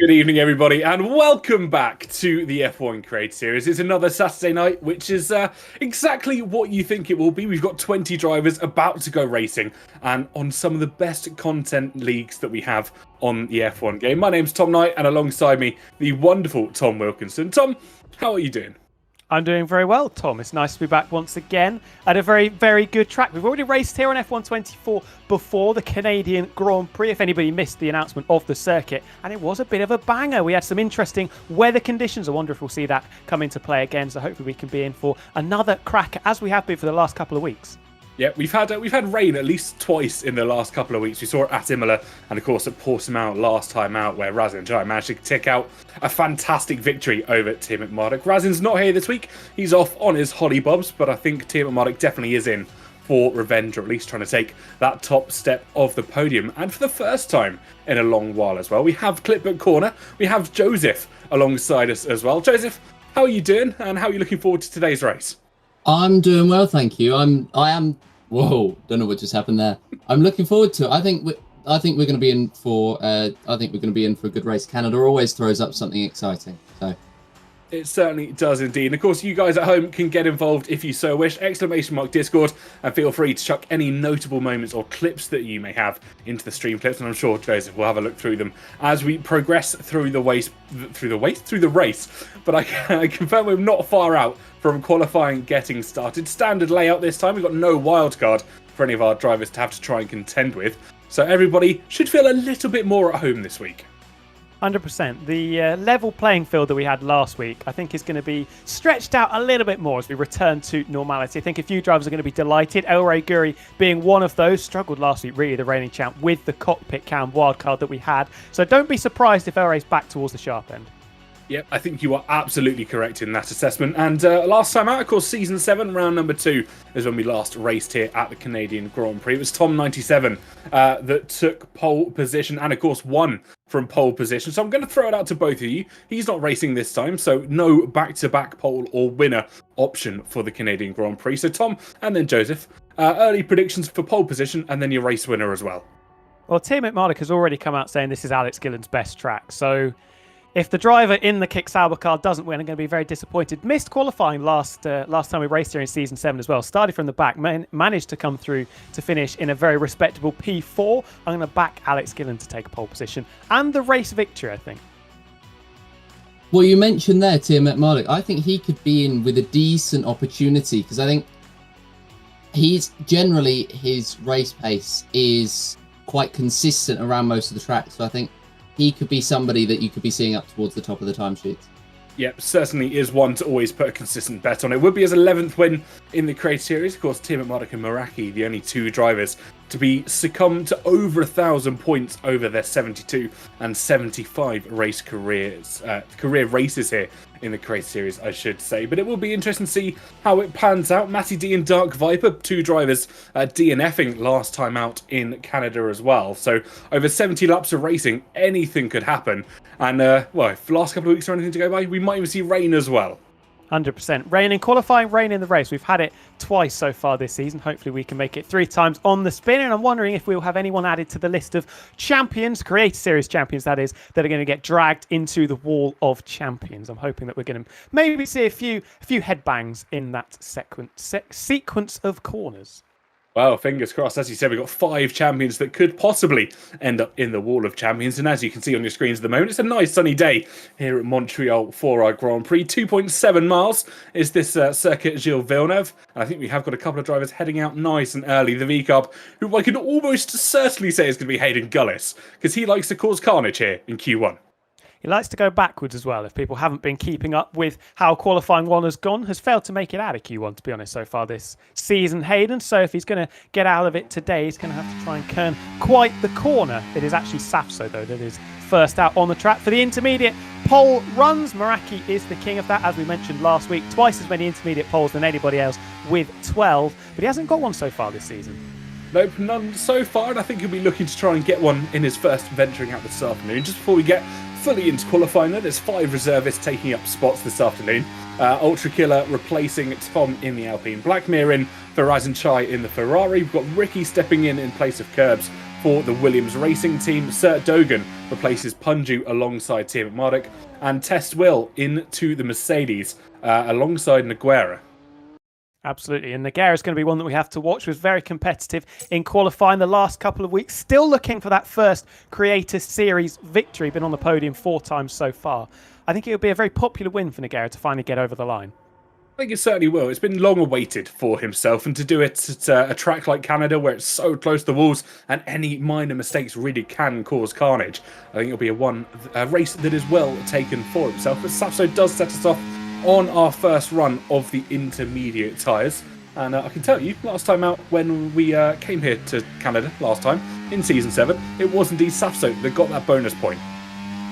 Good evening, everybody, and welcome back to the F1 Create Series. It's another Saturday night, which is exactly what you think it will be. We've got 20 drivers about to go racing, and on some of the best content leagues that we have on the F1 game. My name's Tom Knight, and alongside me, the wonderful Tom Wilkinson. Tom, how are you doing? I'm doing very well, Tom. It's nice to be back once again at a very, very good track. We've already raced here on F1 24 before the Canadian Grand Prix, if anybody missed the announcement of the circuit, and it was a bit of a banger. We had some interesting weather conditions. I wonder if we'll see that come into play again, so hopefully we can be in for another crack, as we have been for the last couple of weeks. Yeah, we've had rain at least twice in the last couple of weeks. We saw it at Imola and, of course, at Portimao last time out, where Razin and Jai managed to tick out a fantastic victory over Tim McMurdoch. Razin's not here this week. He's off on his hollybobs, but I think Tim McMurdoch definitely is in for revenge, or at least trying to take that top step of the podium. And for the first time in a long while as well, we have Clipbook Corner. We have Joseph alongside us as well. Joseph, how are you doing, and how are you looking forward to today's race? I'm doing well, thank you. I am. Whoa! Don't know what just happened there. I'm looking forward to it. I think we're going to be in for. I think we're going to be in for a good race. Canada always throws up something exciting. So. It certainly does indeed. And of course, you guys at home can get involved if you so wish. !Discord, and feel free to chuck any notable moments or clips that you may have into the stream clips. And I'm sure Joseph will have a look through them as we progress through the race. But I confirm we're not far out from qualifying getting started. Standard layout this time. We've got no wildcard for any of our drivers to have to try and contend with. So everybody should feel a little bit more at home this week. 100%. The level playing field that we had last week, I think, is going to be stretched out a little bit more as we return to normality. I think a few drivers are going to be delighted. El Rey Guri being one of those. Struggled last week, really, the reigning champ, with the cockpit cam wildcard that we had. So don't be surprised if El Rey's back towards the sharp end. Yep, I think you are absolutely correct in that assessment. And last time out, of course, Season 7, Round number 2, is when we last raced here at the Canadian Grand Prix. It was Tom97 that took pole position and, of course, won from pole position. So I'm going to throw it out to both of you. He's not racing this time, so no back-to-back pole or winner option for the Canadian Grand Prix. So Tom and then Joseph, early predictions for pole position and then your race winner as well. Well, Tim McMurdoch has already come out saying this is Alex Gillen's best track. So if the driver in the Kick Sauber car doesn't win, I'm going to be very disappointed. Missed qualifying last time we raced here in Season 7 as well. Started from the back, managed to come through to finish in a very respectable P4. I'm going to back Alex Gillen to take a pole position and the race victory, I think. Well, you mentioned there, Tim McMurdoch. I think he could be in with a decent opportunity because I think his race pace is quite consistent around most of the tracks. So I think he could be somebody that you could be seeing up towards the top of the timesheets. Yep, certainly is one to always put a consistent bet on. It would be his 11th win in the Create Series. Of course, Tim McMurdoch and Meraki, the only two drivers to be succumbed to over 1,000 points over their 72 and 75 race career races here in the Create Series, I should say. But it will be interesting to see how it pans out. Matty D and Dark Viper, two drivers DNFing last time out in Canada as well. So over 70 laps of racing, anything could happen. And, well, if the last couple of weeks are anything to go by, we might even see rain as well. 100%. Rain in qualifying, rain in the race. We've had it twice so far this season. Hopefully we can make it 3 times on the spin. And I'm wondering if we'll have anyone added to the list of champions, Creator Series champions that is, that are going to get dragged into the Wall of Champions. I'm hoping that we're going to maybe see a few headbangs in that sequence of corners. Well, fingers crossed. As you said, we've got 5 champions that could possibly end up in the Wall of Champions. And as you can see on your screens at the moment, it's a nice sunny day here at Montreal for our Grand Prix. 2.7 miles is this circuit Gilles Villeneuve. I think we have got a couple of drivers heading out nice and early. The V-Carb, who I can almost certainly say is going to be Hayden Gullis, because he likes to cause carnage here in Q1. He likes to go backwards as well. If people haven't been keeping up with how qualifying 1 has gone, has failed to make it out of Q1, to be honest, so far this season, Hayden. So if he's going to get out of it today, he's going to have to try and turn quite the corner. It is actually Safso, though, that is first out on the track. For the intermediate pole runs, Meraki is the king of that, as we mentioned last week. Twice as many intermediate poles than anybody else with 12, but he hasn't got one so far this season. Nope, none so far, and I think he'll be looking to try and get one in his first venturing out this afternoon. Just before we get fully into qualifying, there's 5 reservists taking up spots this afternoon. Ultra Killer replacing Tom in the Alpine. Black Mirror in for Razin Chai in the Ferrari. We've got Ricky stepping in place of Curbs for the Williams Racing team. Sir Dogan replaces Punju alongside Tim Marduk, and Test Will into the Mercedes alongside Nogueira. Absolutely, and Nogueira is going to be one that we have to watch. Was very competitive in qualifying the last couple of weeks. Still looking for that first Creator Series victory. Been on the podium 4 times so far. I think it would be a very popular win for Nogueira to finally get over the line. I think it certainly will. It's been long awaited for himself, and to do it at a track like Canada where it's so close to the walls and any minor mistakes really can cause carnage, I think it'll be a race that is well taken for himself. But Safso does set us off on our first run of the intermediate tyres. And I can tell you, last time out when we came here to Canada last time, in Season 7, it was indeed Safso that got that bonus point.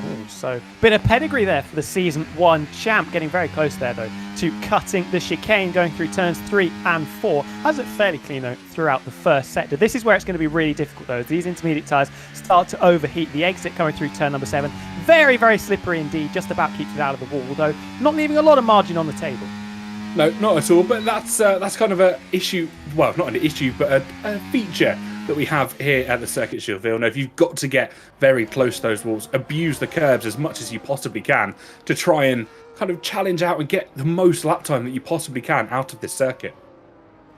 Ooh, so bit of pedigree there for the Season 1 champ, getting very close there though to cutting the chicane, going through turns 3 and 4. Has it fairly clean though throughout the first sector. This is where it's going to be really difficult though. These intermediate tyres start to overheat. The exit coming through turn number 7, very, very slippery indeed, just about keeps it out of the wall, though not leaving a lot of margin on the table. No, not at all, but that's kind of an issue, well, not an issue, but a feature that we have here at the Circuit Shield Villeneuve. You've got to get very close to those walls, abuse the curbs as much as you possibly can to try and kind of challenge out and get the most lap time that you possibly can out of this circuit.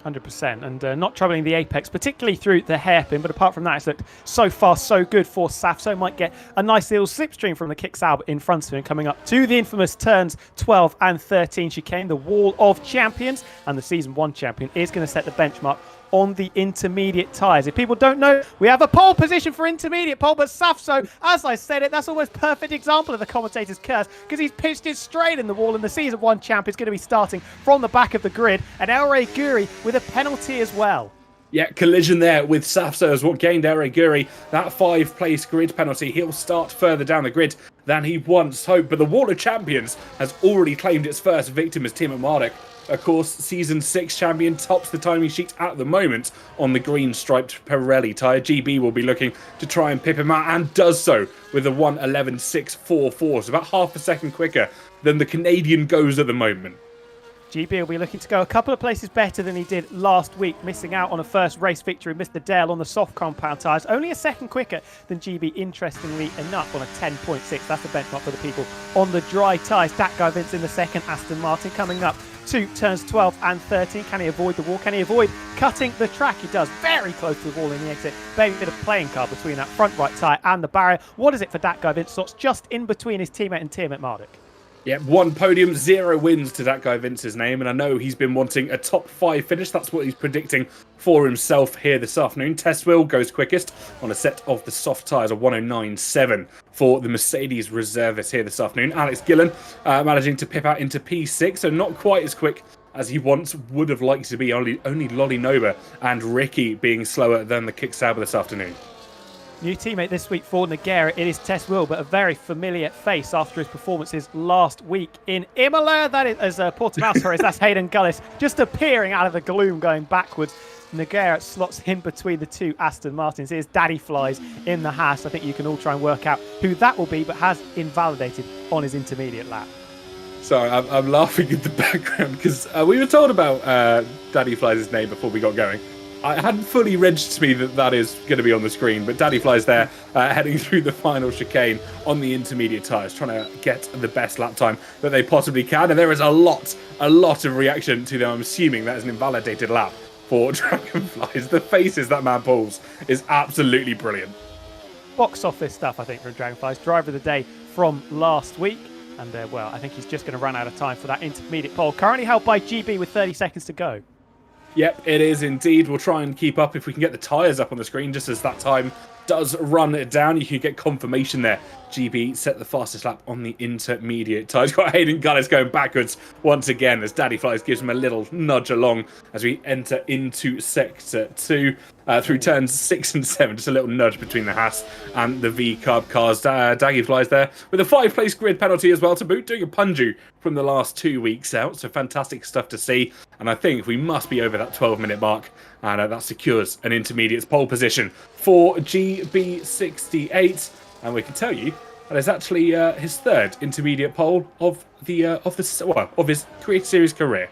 100%, and not troubling the apex, particularly through the hairpin, but apart from that, it's looked so far so good for Safso. Might get a nice little slipstream from the Kick-Sauber in front of him, coming up to the infamous turns 12 and 13 chicane, the Wall of Champions, and the Season 1 champion is going to set the benchmark on the intermediate tyres. If people don't know, we have a pole position for intermediate pole, but Safso, as I said it, that's almost perfect example of the commentator's curse, because he's pitched it straight in the wall, and the Season 1 champ is going to be starting from the back of the grid, and El Rey Guri with a penalty as well. Yeah, collision there with Safso is what gained El Rey Guri that 5-place grid penalty. He'll start further down the grid than he once hoped, but the Wall of Champions has already claimed its first victim as Tim Marduk. Of course, Season 6 champion tops the timing sheet at the moment on the green-striped Pirelli tyre. GB will be looking to try and pip him out, and does so with a 1:11.644, so about half a second quicker than the Canadian goes at the moment. GB will be looking to go a couple of places better than he did last week, missing out on a first race victory, Mr. Dale on the soft compound tyres. Only a second quicker than GB, interestingly enough, on a 10.6. That's the benchmark for the people on the dry tyres. That guy Vince in the second, Aston Martin coming up to turns 12 and 13. Can he avoid the wall? Can he avoid cutting the track? He does, very close to the wall in the exit. Maybe a bit of playing card between that front right tyre and the barrier. What is it for that guy Vince? So it's just in between his teammate and Tim at Marduk. Yeah, 1 podium, 0 wins to that guy Vince's name, and I know he's been wanting a top 5 finish. That's what he's predicting for himself here this afternoon. Test Will goes quickest on a set of the soft tyres, a 1:09.7 for the Mercedes reservists here this afternoon. Alex Gillen managing to pip out into P6, so not quite as quick as he once would have liked to be. Only Lolly Noba and Ricky being slower than the Kick-Sauber this afternoon. New teammate this week for Nogueira, it is Tess Will, but a very familiar face after his performances last week in Imola. That is, as Portimao, sorry, that's Hayden Gullis just appearing out of the gloom going backwards. Nogueira slots in between the two Aston Martins. Here's Daddy Flies in the Haas. I think you can all try and work out who that will be, but has invalidated on his intermediate lap. Sorry, I'm laughing in the background because we were told about Daddy Flies' name before we got going. I hadn't fully registered to me that is going to be on the screen, but Daddy Flies there, heading through the final chicane on the intermediate tyres, trying to get the best lap time that they possibly can. And there is a lot of reaction to them. I'm assuming that is an invalidated lap for Dragonflies. The faces that man pulls is absolutely brilliant. Box office stuff, I think, from Dragonflies. Driver of the day from last week. And, well, I think he's just going to run out of time for that intermediate pole. Currently held by GB with 30 seconds to go. Yep, it is indeed. We'll try and keep up if we can get the tyres up on the screen just as that time does run it down. You can get confirmation there. GB set the fastest lap on the intermediate tyres. Got Hayden Gullis going backwards once again as Daddy Flies gives him a little nudge along as we enter into Sector 2 through turns 6 and 7. Just a little nudge between the Haas and the V-Carb cars. Daggy Flies there with a 5-place grid penalty as well to boot, doing a Punju from the last 2 weeks out. So fantastic stuff to see. And I think we must be over that 12-minute mark. And that secures an intermediate pole position for GB68. And we can tell you that is actually his third intermediate pole of his Creator Series career.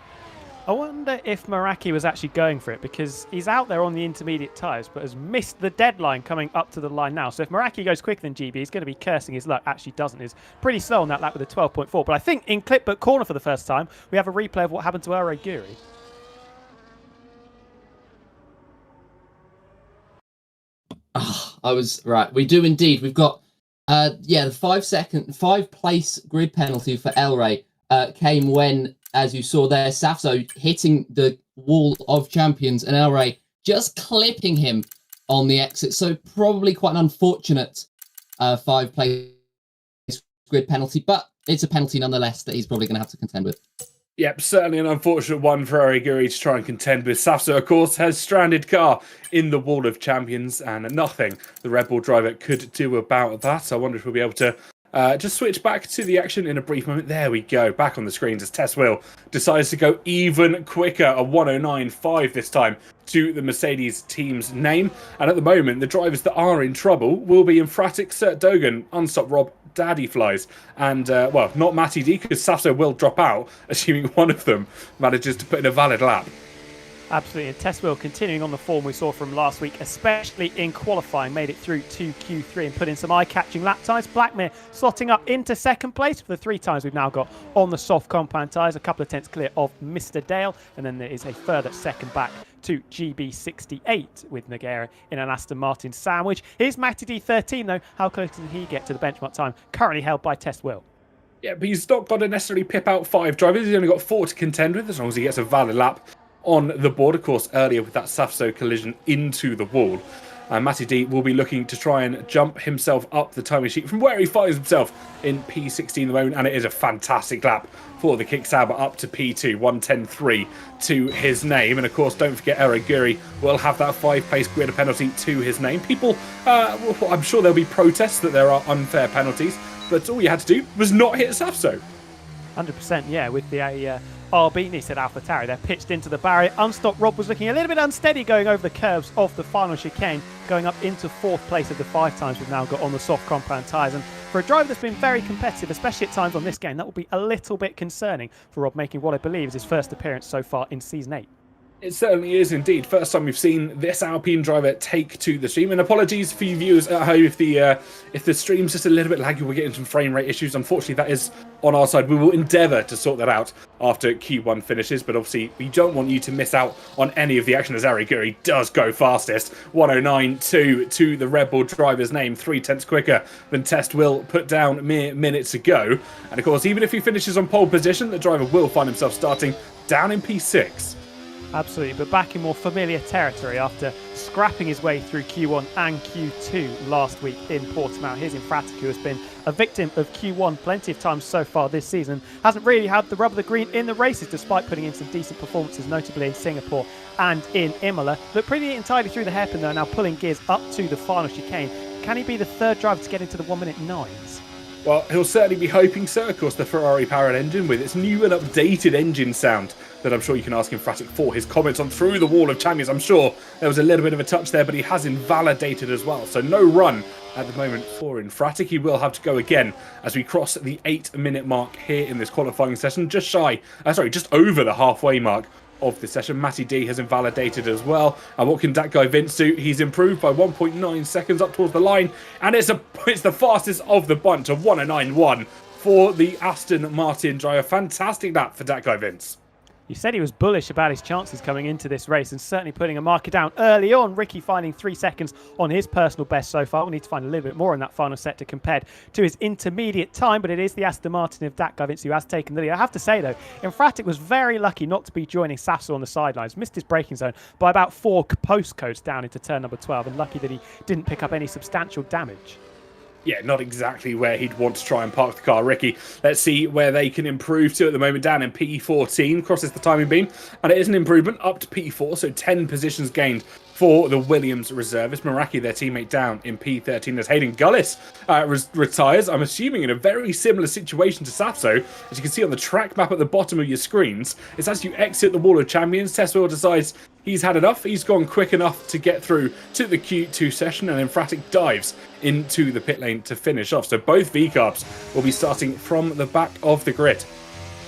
I wonder if Meraki was actually going for it, because he's out there on the intermediate tyres but has missed the deadline coming up to the line now. So if Meraki goes quicker than GB, he's going to be cursing his luck. Actually doesn't. He's pretty slow on that lap with a 12.4. But I think in Clipbook Corner for the first time, we have a replay of what happened to Guri. Oh, I was right. We do indeed. We've got, the 5 place grid penalty for El Rey came when, as you saw there, Safso hitting the wall of champions and El Rey just clipping him on the exit. So probably quite an unfortunate 5 place grid penalty, but it's a penalty nonetheless that he's probably going to have to contend with. Yep, certainly an unfortunate one for Guri to try and contend with. Safso, of course, has stranded car in the wall of champions, and nothing the Red Bull driver could do about that. I wonder if we'll be able to just switch back to the action in a brief moment. There we go, back on the screens as Tess Will decides to go even quicker, a 109.5 this time to the Mercedes team's name. And at the moment, the drivers that are in trouble will be Infratic, Cert Dogan, Unstop Rob, Daddy Flies, and, not Matty D, because Safso will drop out, assuming one of them manages to put in a valid lap. Absolutely, and Tess Will continuing on the form we saw from last week, especially in qualifying, made it through to Q3 and put in some eye-catching lap times. Blackmere slotting up into second place for the 3 times we've now got on the soft compound tyres, a couple of tenths clear of Mr. Dale, and then there is a further second back to GB68 with Nogueira in an Aston Martin sandwich. Here's Matty D13 though. How close can he get to the benchmark time currently held by Tess Will? Yeah, but he's not got to necessarily pip out 5 drivers. He's only got 4 to contend with, as long as he gets a valid lap on the board, of course, earlier with that Safso collision into the wall. Matty D will be looking to try and jump himself up the timing sheet from where he finds himself in P16 at the moment, and it is a fantastic lap for the Kicksauber up to P2, 110.3 to his name. And of course, don't forget, Guri will have that 5 place grid penalty to his name. People, I'm sure there'll be protests that there are unfair penalties, but all you had to do was not hit Safso. 100%, yeah, with the RB, said AlphaTauri. They're pitched into the barrier. Unstopped Rob was looking a little bit unsteady going over the curves of the final chicane, going up into 4th place of the 5 times we've now got on the soft compound tyres. And for a driver that's been very competitive, especially at times on this game, that will be a little bit concerning for Rob, making what I believe is his first appearance so far in Season 8. It certainly is indeed. First time we've seen this Alpine driver take to the stream. And apologies for you viewers at home if the stream's just a little bit laggy, we're getting some frame rate issues. Unfortunately, that is on our side. We will endeavour to sort that out after Q1 finishes, but obviously we don't want you to miss out on any of the action as Guri does go fastest. 109.2 to the Red Bull driver's name, 3 tenths quicker than Test Will put down mere minutes ago. And of course, even if he finishes on pole position, the driver will find himself starting down in P6. Absolutely, but back in more familiar territory after scrapping his way through Q1 and Q2 last week in Portimao. Here's Infratic, who has been a victim of Q1 plenty of times so far this season. Hasn't really had the rub of the green in the races, despite putting in some decent performances, notably in Singapore and in Imola. Looked pretty entirely through the hairpin though, now pulling gears up to the final chicane. Can he be the 3rd driver to get into the 1-minute 9s? Well, he'll certainly be hoping so. Of course, the Ferrari-powered engine with its new and updated engine sound that I'm sure you can ask Infratic for his comments on through the wall of champions. I'm sure there was a little bit of a touch there, but he has invalidated as well. So no run at the moment for Infratic. He will have to go again as we cross the 8-minute mark here in this qualifying session. Just over the halfway mark of the session. Matty D has invalidated as well. And what can that guy Vince do? He's improved by 1.9 seconds up towards the line, and it's the fastest of the bunch, a 109.1 for the Aston Martin driver. Fantastic lap for that guy Vince. You said he was bullish about his chances coming into this race and certainly putting a marker down early on. Ricky finding 3 seconds on his personal best so far. We'll need to find a little bit more in that final sector compared to his intermediate time, but it is the Aston Martin of Dak Vince who has taken the lead. I have to say though, Infratic was very lucky not to be joining Safso on the sidelines. Missed his braking zone by about 4 postcodes down into turn number 12, and lucky that he didn't pick up any substantial damage. Yeah, not exactly where he'd want to try and park the car. Ricky, let's see where they can improve to at the moment. Down in P14, crosses the timing beam, and it is an improvement up to P4, so 10 positions gained for the Williams reservist. Meraki, their teammate, down in P13 as Hayden Gullis retires. I'm assuming in a very similar situation to Safso. As you can see on the track map at the bottom of your screens, it's as you exit the Wall of Champions, Tesla decides he's had enough. He's gone quick enough to get through to the Q2 session, and Infratic dives into the pit lane to finish off. So both V-Carbs will be starting from the back of the grid.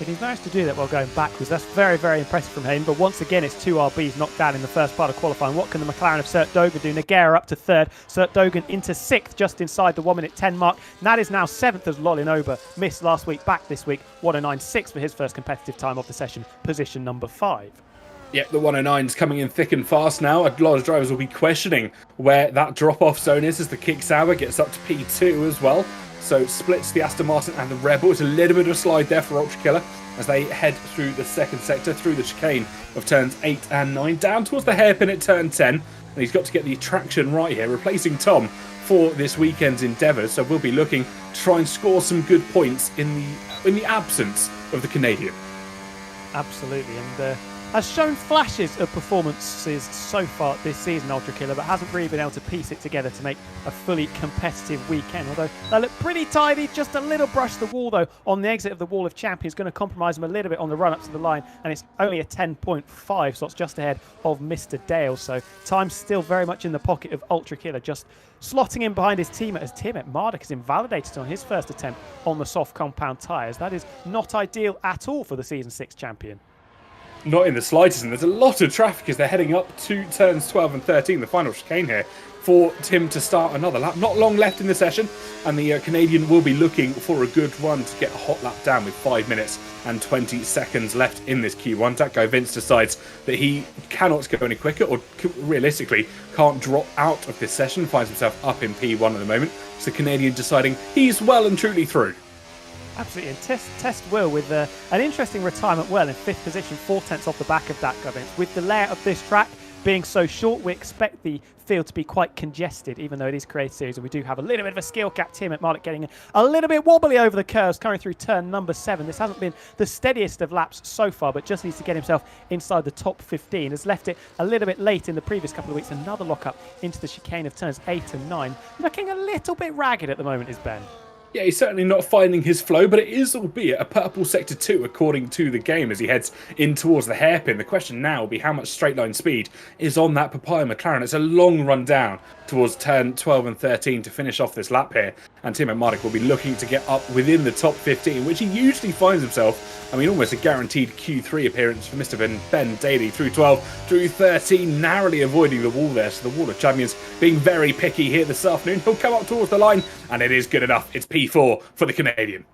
If he's managed to do that while going backwards, that's very, very impressive from Hayden. But once again, it's 2 RBs knocked down in the first part of qualifying. What can the McLaren of Sert Dogan do? Nogueira up to 3rd, Sert Dogan into 6th, just inside the 1 minute 10 mark. And that is now 7th as Lolin Ober missed last week, back this week. 109.6 for his first competitive time of the session, position number 5. Yep, the 109's coming in thick and fast now. A lot of drivers will be questioning where that drop-off zone is as the kick Sauber gets up to P2 as well. So splits the Aston Martin and the Rebel. It's a little bit of a slide there for Ultra Killer as they head through the second sector, through the chicane of turns 8 and 9, down towards the hairpin at turn 10. And he's got to get the traction right here, replacing Tom for this weekend's endeavours. So we'll be looking to try and score some good points in the absence of the Canadian. Absolutely, and has shown flashes of performances so far this season, Ultra Killer, but hasn't really been able to piece it together to make a fully competitive weekend. Although they look pretty tidy, just a little brush to the wall though on the exit of the Wall of Champions, going to compromise them a little bit on the run up to the line, and it's only a 10.5, so it's just ahead of Mr. Dale. So time's still very much in the pocket of Ultra Killer, just slotting in behind his teammate as Tiamat Marduk is invalidated on his first attempt on the soft compound tyres. That is not ideal at all for the Season 6 champion. Not in the slightest, and there's a lot of traffic as they're heading up to turns 12 and 13, the final chicane here, for Tim to start another lap. Not long left in the session, and the Canadian will be looking for a good run to get a hot lap down with 5 minutes and 20 seconds left in this Q1. That Vince decides that he cannot go any quicker, or realistically can't drop out of this session, finds himself up in P1 at the moment. So the Canadian deciding he's well and truly through. Absolutely, and Test Will with an interesting retirement well in 5th position, 4/10 off the back of that Vince. With the layout of this track being so short, we expect the field to be quite congested, even though it is Creative Series, and we do have a little bit of a skill gap. Tiamat Marduk getting a little bit wobbly over the curves, coming through turn number 7. This hasn't been the steadiest of laps so far, but just needs to get himself inside the top 15. Has left it a little bit late in the previous couple of weeks. Another lock-up into the chicane of turns 8 and 9. Looking a little bit ragged at the moment is Ben. Yeah, he's certainly not finding his flow, but it is albeit a purple sector 2 according to the game as he heads in towards the hairpin. The question now will be how much straight line speed is on that Papaya McLaren. It's a long run down towards turn 12 and 13 to finish off this lap here, and Tiamat Marduk will be looking to get up within the top 15, which he usually finds himself. I mean, almost a guaranteed Q3 appearance for Mr. Ben Daly through 12, through 13, narrowly avoiding the wall there. So the Wall of Champions being very picky here this afternoon. He'll come up towards the line, and it is good enough. It's P4 for the Canadian.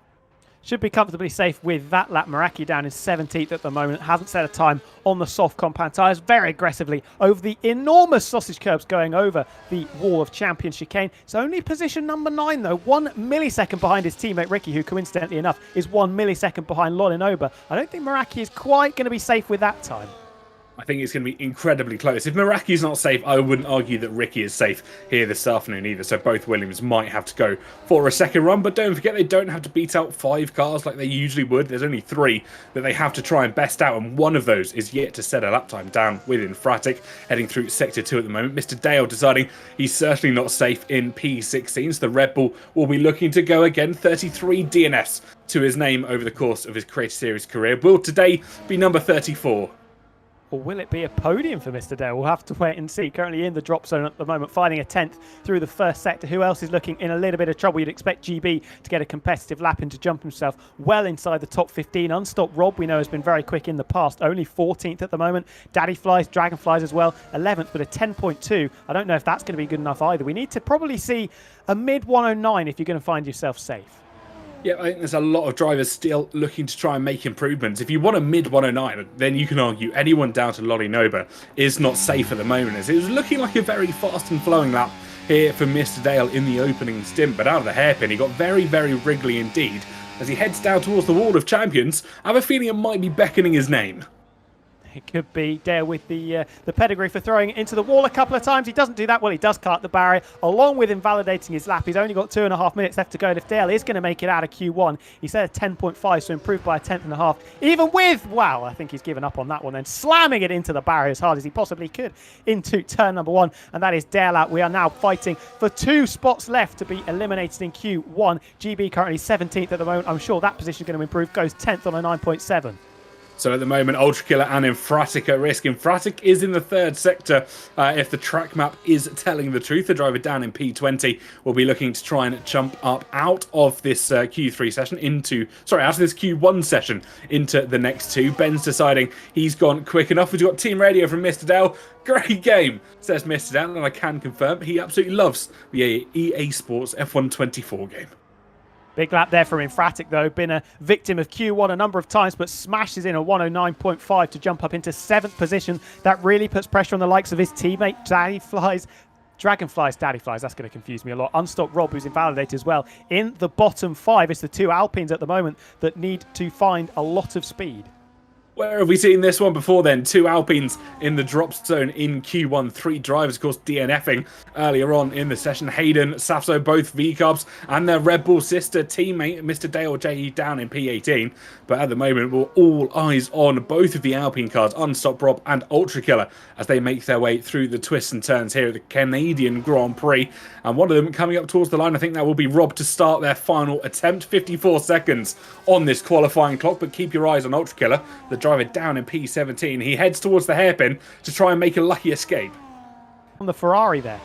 Should be comfortably safe with that lap. Meraki down in 17th at the moment. Hasn't set a time on the soft compound tyres. Very aggressively over the enormous sausage curbs going over the Wall of Champions chicane. It's only position number 9 though. 1 millisecond behind his teammate Ricky, who coincidentally enough is 1 millisecond behind Lolin Ober. I don't think Meraki is quite going to be safe with that time. I think it's going to be incredibly close. If Meraki's not safe, I wouldn't argue that Ricky is safe here this afternoon either. So both Williams might have to go for a second run. But don't forget, they don't have to beat out 5 cars like they usually would. There's only 3 that they have to try and best out. And one of those is yet to set a lap time down with Infratic, heading through Sector 2 at the moment. Mr. Dale deciding he's certainly not safe in P16. So the Red Bull will be looking to go again. 33 DNFs to his name over the course of his Creator Series career. Will today be number 34? Or will it be a podium for Mr. Dale? We'll have to wait and see. Currently in the drop zone at the moment, finding a 10th through the first sector. Who else is looking in a little bit of trouble? You'd expect GB to get a competitive lap in to jump himself well inside the top 15. Unstopped Rob, we know, has been very quick in the past. Only 14th at the moment. Daddy Flies, Dragonflies as well. 11th, but a 10.2. I don't know if that's going to be good enough either. We need to probably see a mid 109 if you're going to find yourself safe. Yeah, I think there's a lot of drivers still looking to try and make improvements. If you want a mid 109, then you can argue anyone down to Lolly Noba is not safe at the moment, as it was looking like a very fast and flowing lap here for Mr. Dale in the opening stint. But out of the hairpin, he got very, very wriggly indeed as he heads down towards the Wall of Champions. I have a feeling it might be beckoning his name. It could be Dale with the pedigree for throwing it into the wall a couple of times. He doesn't do that well. He does cut the barrier, along with invalidating his lap. He's only got 2.5 minutes left to go. And if Dale is going to make it out of Q1, he said a 10.5, so improved by a 10.5. Even with, wow, I think he's given up on that one then. Slamming it into the barrier as hard as he possibly could into turn number 1. And that is Dale out. We are now fighting for 2 spots left to be eliminated in Q1. GB currently 17th at the moment. I'm sure that position is going to improve. Goes 10th on a 9.7. So at the moment, Ultra Killer and Infratic at risk. Infratic is in the third sector. If the track map is telling the truth, the driver down in P20 will be looking to try and jump up out of this Q3 session out of this Q1 session into the next two. Ben's deciding he's gone quick enough. We've got team radio from Mr. Dale. Great game, says Mr. Dale, and I can confirm he absolutely loves the EA Sports F1 24 game. Big lap there from Infratic, though. Been a victim of Q1 a number of times, but smashes in a 109.5 to jump up into 7th position. That really puts pressure on the likes of his teammate, Dragonflies, that's going to confuse me a lot. Unstopped Rob, who's invalidated as well. In the bottom 5, it's the 2 Alpines at the moment that need to find a lot of speed. Where have we seen this one before then? 2 Alpines in the drop zone in Q1. 3 drivers, of course, DNFing earlier on in the session. Hayden, Safso, both V-Cubs, and their Red Bull sister teammate, Mr. Dale J.E. down in P18. But at the moment, we're all eyes on both of the Alpine cars, Unstopped Rob and Ultra Killer, as they make their way through the twists and turns here at the Canadian Grand Prix. And one of them coming up towards the line, I think that will be Rob to start their final attempt. 54 seconds on this qualifying clock, but keep your eyes on Ultra Killer, the driver down in P17. He heads towards the hairpin to try and make a lucky escape. On the Ferrari there.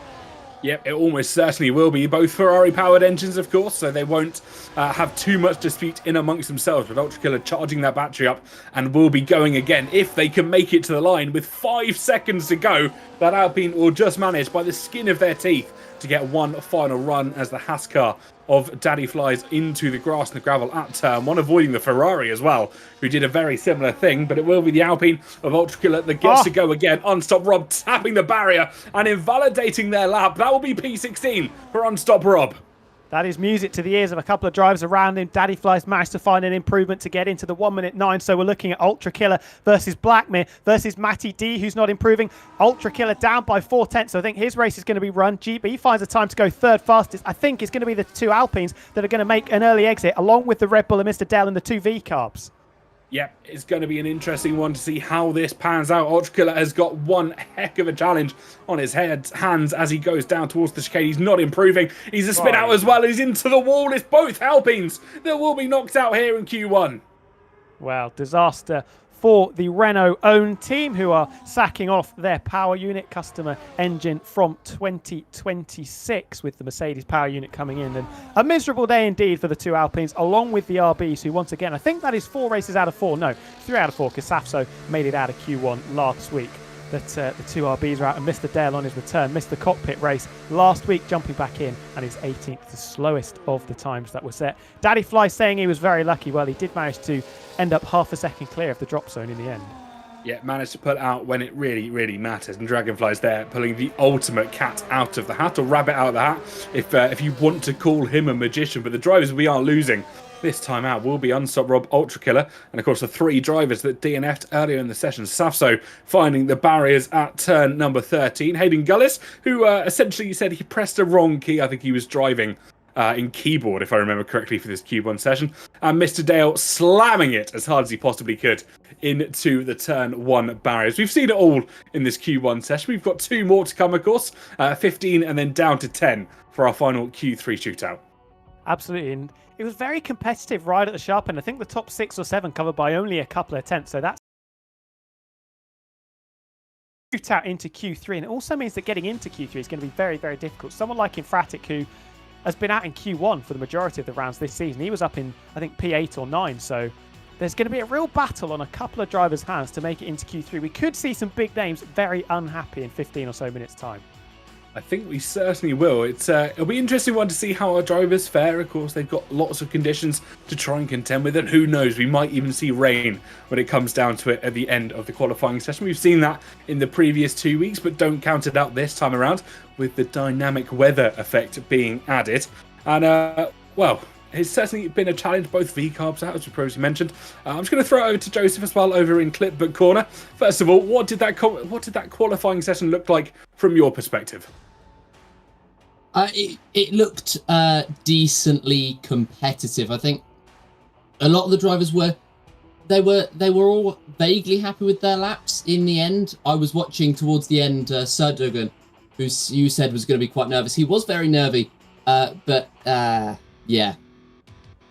Yep, it almost certainly will be. Both Ferrari-powered engines, of course, so they won't have too much dispute in amongst themselves. But Ultra Killer charging that battery up and will be going again if they can make it to the line with 5 seconds to go. That Alpine will just manage by the skin of their teeth to get one final run as the Haas car of Daddy flies into the grass and the gravel at turn 1, avoiding the Ferrari as well, who did a very similar thing. But it will be the Alpine of Ultra Killer that gets to go again. Unstopped Rob tapping the barrier and invalidating their lap. That will be P16 for Unstopped Rob. That is music to the ears of a couple of drivers around him. Daddy Flies managed to find an improvement to get into the 1:09. So we're looking at Ultra Killer versus Blackmere versus Matty D, who's not improving. Ultra Killer down by 4/10. So I think his race is going to be run. GB finds a time to go third fastest. I think it's going to be the 2 Alpines that are going to make an early exit, along with the Red Bull and Mr. Dell and the 2 V-Carbs. Yep, it's going to be an interesting one to see how this pans out. Ultra Killer has got one heck of a challenge on his hands as he goes down towards the chicane. He's not improving. He's a spin out as well. He's into the wall. It's both Alpines that will be knocked out here in Q1. Well, disaster for the Renault own team, who are sacking off their power unit customer engine from 2026 with the Mercedes power unit coming in. And a miserable day indeed for the 2 Alpines, along with the RBs, who once again, I think that is 4 races out of 4. No, 3 out of 4, because Safso made it out of Q1 last week. That the 2 RBs are out, and Mr. Dale on his return missed the cockpit race last week, jumping back in, and he's 18th, the slowest of the times that were set. Daddy Fly saying he was very lucky. Well, he did manage to end up half a second clear of the drop zone in the end. Yeah, managed to pull out when it really, really matters. And Dragonfly's there, pulling the ultimate cat out of the hat, or rabbit out of the hat, if you want to call him a magician. But the drivers we are losing this time out will be Unstopped Rob, Ultra Killer, and of course the 3 drivers that DNF'd earlier in the session. Safso finding the barriers at turn number 13. Hayden Gullis, who essentially said he pressed a wrong key. I think he was driving in keyboard, if I remember correctly, for this Q1 session. And Mr. Dale slamming it as hard as he possibly could into the turn 1 barriers. We've seen it all in this Q1 session. We've got 2 more to come, of course. 15 and then down to 10 for our final Q3 shootout. Absolutely. And it was very competitive right at the sharp end. I think the top 6 or 7 covered by only a couple of tenths. So that's shootout into Q3. And it also means that getting into Q3 is going to be very, very difficult. Someone like Infratic, who has been out in Q1 for the majority of the rounds this season. He was up in, I think, P8 or 9. So there's going to be a real battle on a couple of drivers' hands to make it into Q3. We could see some big names very unhappy in 15 or so minutes' time. I think we certainly will. It'll be an interesting one to see how our drivers fare. Of course, they've got lots of conditions to try and contend with, and who knows, we might even see rain when it comes down to it at the end of the qualifying session. We've seen that in the previous 2 weeks, but don't count it out this time around with the dynamic weather effect being added. And, well, it's certainly been a challenge, both V-Carbs out, as we previously mentioned. I'm just going to throw it over to Joseph as well over in Clipbook Corner. First of all, what did that qualifying session look like from your perspective? It looked decently competitive. I think a lot of the drivers were all vaguely happy with their laps in the end. I was watching towards the end Serdogan, who you said was going to be quite nervous. He was very nervy, but yeah,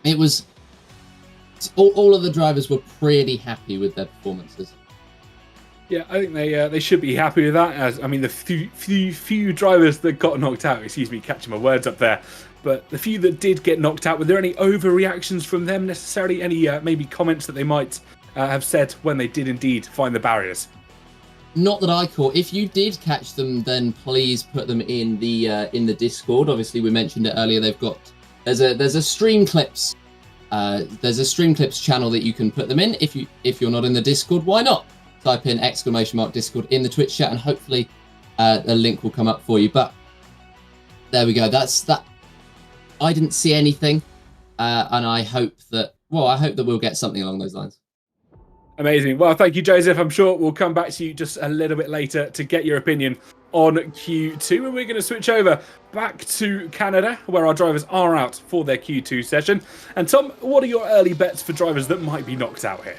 it was All of the drivers were pretty happy with their performances. Yeah, I think they should be happy with that. As I mean, the few drivers that got knocked out, excuse me, catching my words up there, but the few that did get knocked out, were there any overreactions from them necessarily? Any maybe comments that they might have said when they did indeed find the barriers? Not that I caught. If you did catch them, then please put them in the Discord. Obviously, we mentioned it earlier. There's a Stream Clips. There's a Stream Clips channel that you can put them in. If you're not in the Discord, why not? Type in !Discord in the Twitch chat, and hopefully a link will come up for you. But there we go. That's that. I didn't see anything, and I hope that we'll get something along those lines. Amazing. Well, thank you, Joseph. I'm sure we'll come back to you just a little bit later to get your opinion on Q2, and we're going to switch over back to Canada, where our drivers are out for their Q2 session. And Tom, what are your early bets for drivers that might be knocked out here?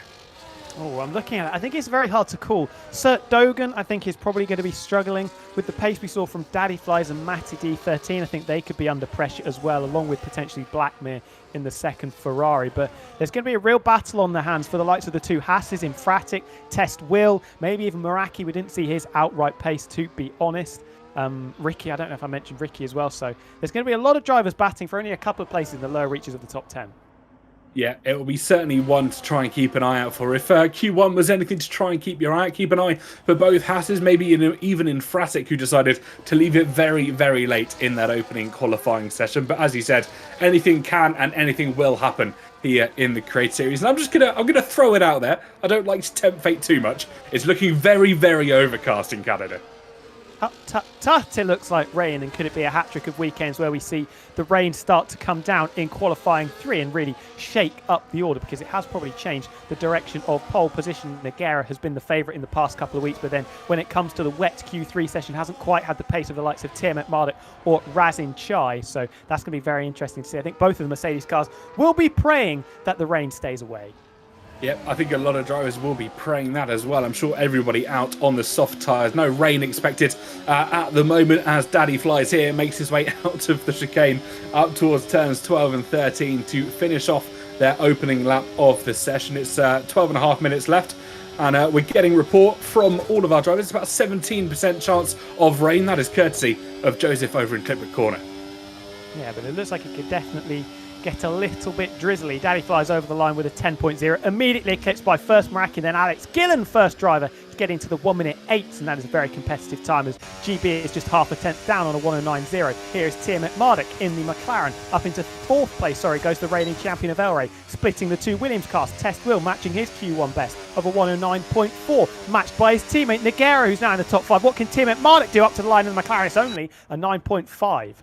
Oh, I'm looking at it. I think it's very hard to call. Sir Dogan, I think, is probably going to be struggling with the pace we saw from Daddy Flies and Matty D13. I think they could be under pressure as well, along with potentially Blackmere in the second Ferrari. But there's going to be a real battle on the hands for the likes of the two Hasses in Fratic, Test Will, maybe even Meraki. We didn't see his outright pace, to be honest. Ricky, I don't know if I mentioned Ricky as well. So there's going to be a lot of drivers batting for only a couple of places in the lower reaches of the top 10. Yeah, it will be certainly one to try and keep an eye out for. If Q1 was anything to try and keep your eye out, keep an eye for both Hasses, maybe even in Fratic, who decided to leave it very, very late in that opening qualifying session. But as you said, anything can and anything will happen here in the Create Series. And I'm gonna throw it out there. I don't like to tempt fate too much. It's looking very, very overcast in Canada. It looks like rain, and could it be a hat-trick of weekends where we see the rain start to come down in qualifying 3 and really shake up the order, because it has probably changed the direction of pole position. Nagara has been the favourite in the past couple of weeks, but then when it comes to the wet Q3 session, hasn't quite had the pace of the likes of Tiamat Marduk or Razin Chai, so that's going to be very interesting to see. I think both of the Mercedes cars will be praying that the rain stays away. Yep, I think a lot of drivers will be praying that as well. I'm sure everybody out on the soft tyres. No rain expected at the moment as Daddy Flies here makes his way out of the chicane up towards turns 12 and 13 to finish off their opening lap of the session. It's 12 and a half minutes left, and we're getting report from all of our drivers. It's about a 17% chance of rain. That is courtesy of Joseph over in Clipwood Corner. Yeah, but it looks like it could definitely get a little bit drizzly. Daddy Flies over the line with a 10.0, immediately eclipsed by first Meraki, then Alex Gillen, first driver, to get into the 1 minute 8, and that is a very competitive time as GB is just half a tenth down on a 109.0. Here is Tiamat Marduk in the McLaren, up into 4th place, goes the reigning champion of El Rey, splitting the two Williams cars. Test Will matching his Q1 best of a 109.4, matched by his teammate Nagara, who's now in the top 5. What can Tiamat Marduk do up to the line in the McLaren? It's only a 9.5.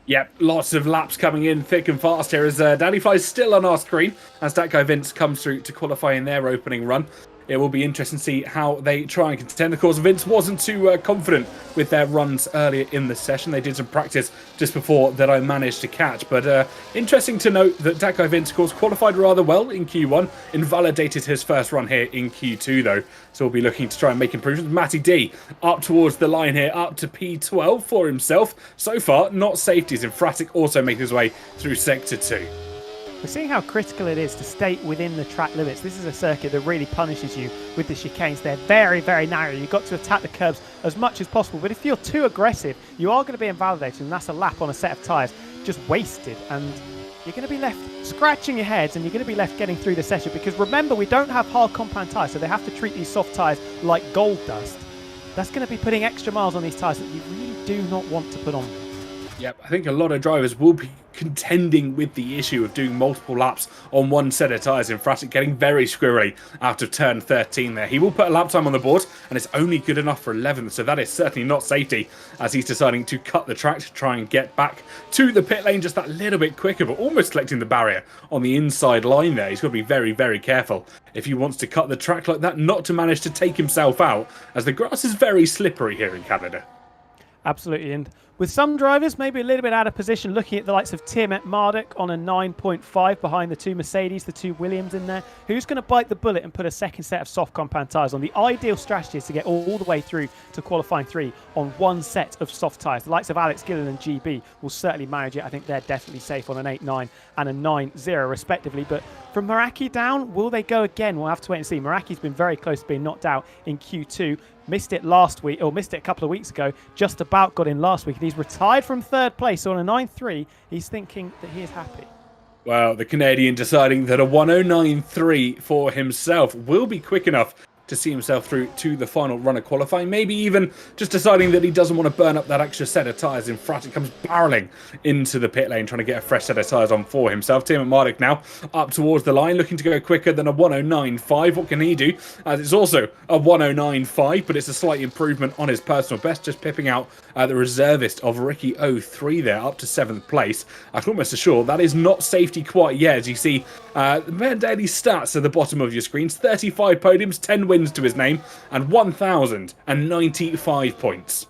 Yep, lots of laps coming in thick and fast here as Daddy Flies still on our screen as that guy Vince comes through to qualify in their opening run. It will be interesting to see how they try and contend. Of course, Vince wasn't too confident with their runs earlier in the session. They did some practice just before that I managed to catch. But interesting to note that that guy Vince, of course, qualified rather well in Q1, invalidated his first run here in Q2, though. So we'll be looking to try and make improvements. Matty D up towards the line here, up to P12 for himself. So far, not safeties. And Fratic also making his way through Sector 2. We're seeing how critical it is to stay within the track limits. This is a circuit that really punishes you with the chicanes. They're very, very narrow. You've got to attack the curbs as much as possible. But if you're too aggressive, you are going to be invalidated, and that's a lap on a set of tyres just wasted. And you're going to be left scratching your heads, and you're going to be left getting through the session. Because remember, we don't have hard compound tyres, so they have to treat these soft tyres like gold dust. That's going to be putting extra miles on these tyres that you really do not want to put on them. Yep, I think a lot of drivers will be contending with the issue of doing multiple laps on one set of tyres in Fratic, getting very squirrely out of turn 13 there. He will put a lap time on the board, and it's only good enough for 11th, so that is certainly not safety as he's deciding to cut the track to try and get back to the pit lane just that little bit quicker, but almost collecting the barrier on the inside line there. He's got to be very, very careful if he wants to cut the track like that, not to manage to take himself out, as the grass is very slippery here in Canada. Absolutely, and with some drivers maybe a little bit out of position, looking at the likes of Tiamat Marduk on a 9.5 behind the two Mercedes, the two Williams in there. Who's going to bite the bullet and put a second set of soft compound tyres on? The ideal strategy is to get all the way through to qualifying 3 on one set of soft tyres. The likes of Alex Gillen and GB will certainly manage it. I think they're definitely safe on an 8.9 and a 9.0 respectively. But From Meraki down, will they go again? We'll have to wait and see. Meraki's been very close to being knocked out in Q2. Missed it last week, or missed it a couple of weeks ago. Just about got in last week. And he's retired from third place. So on a 9-3, he's thinking that he is happy. Well, the Canadian deciding that a 109.3 for himself will be quick enough to see himself through to the final run of qualifying. Maybe even just deciding that he doesn't want to burn up that extra set of tyres. In front, it comes barreling into the pit lane, trying to get a fresh set of tyres on for himself. Tim and Marduk now up towards the line, looking to go quicker than a 109.5. What can he do? As it's also a 109.5, but it's a slight improvement on his personal best, just pipping out the reservist of Ricky 03 there, up to 7th place. I can almost assure that is not safety quite yet, as you see the daily stats at the bottom of your screens. 35 podiums, 10 wins to his name, and 1,095 points.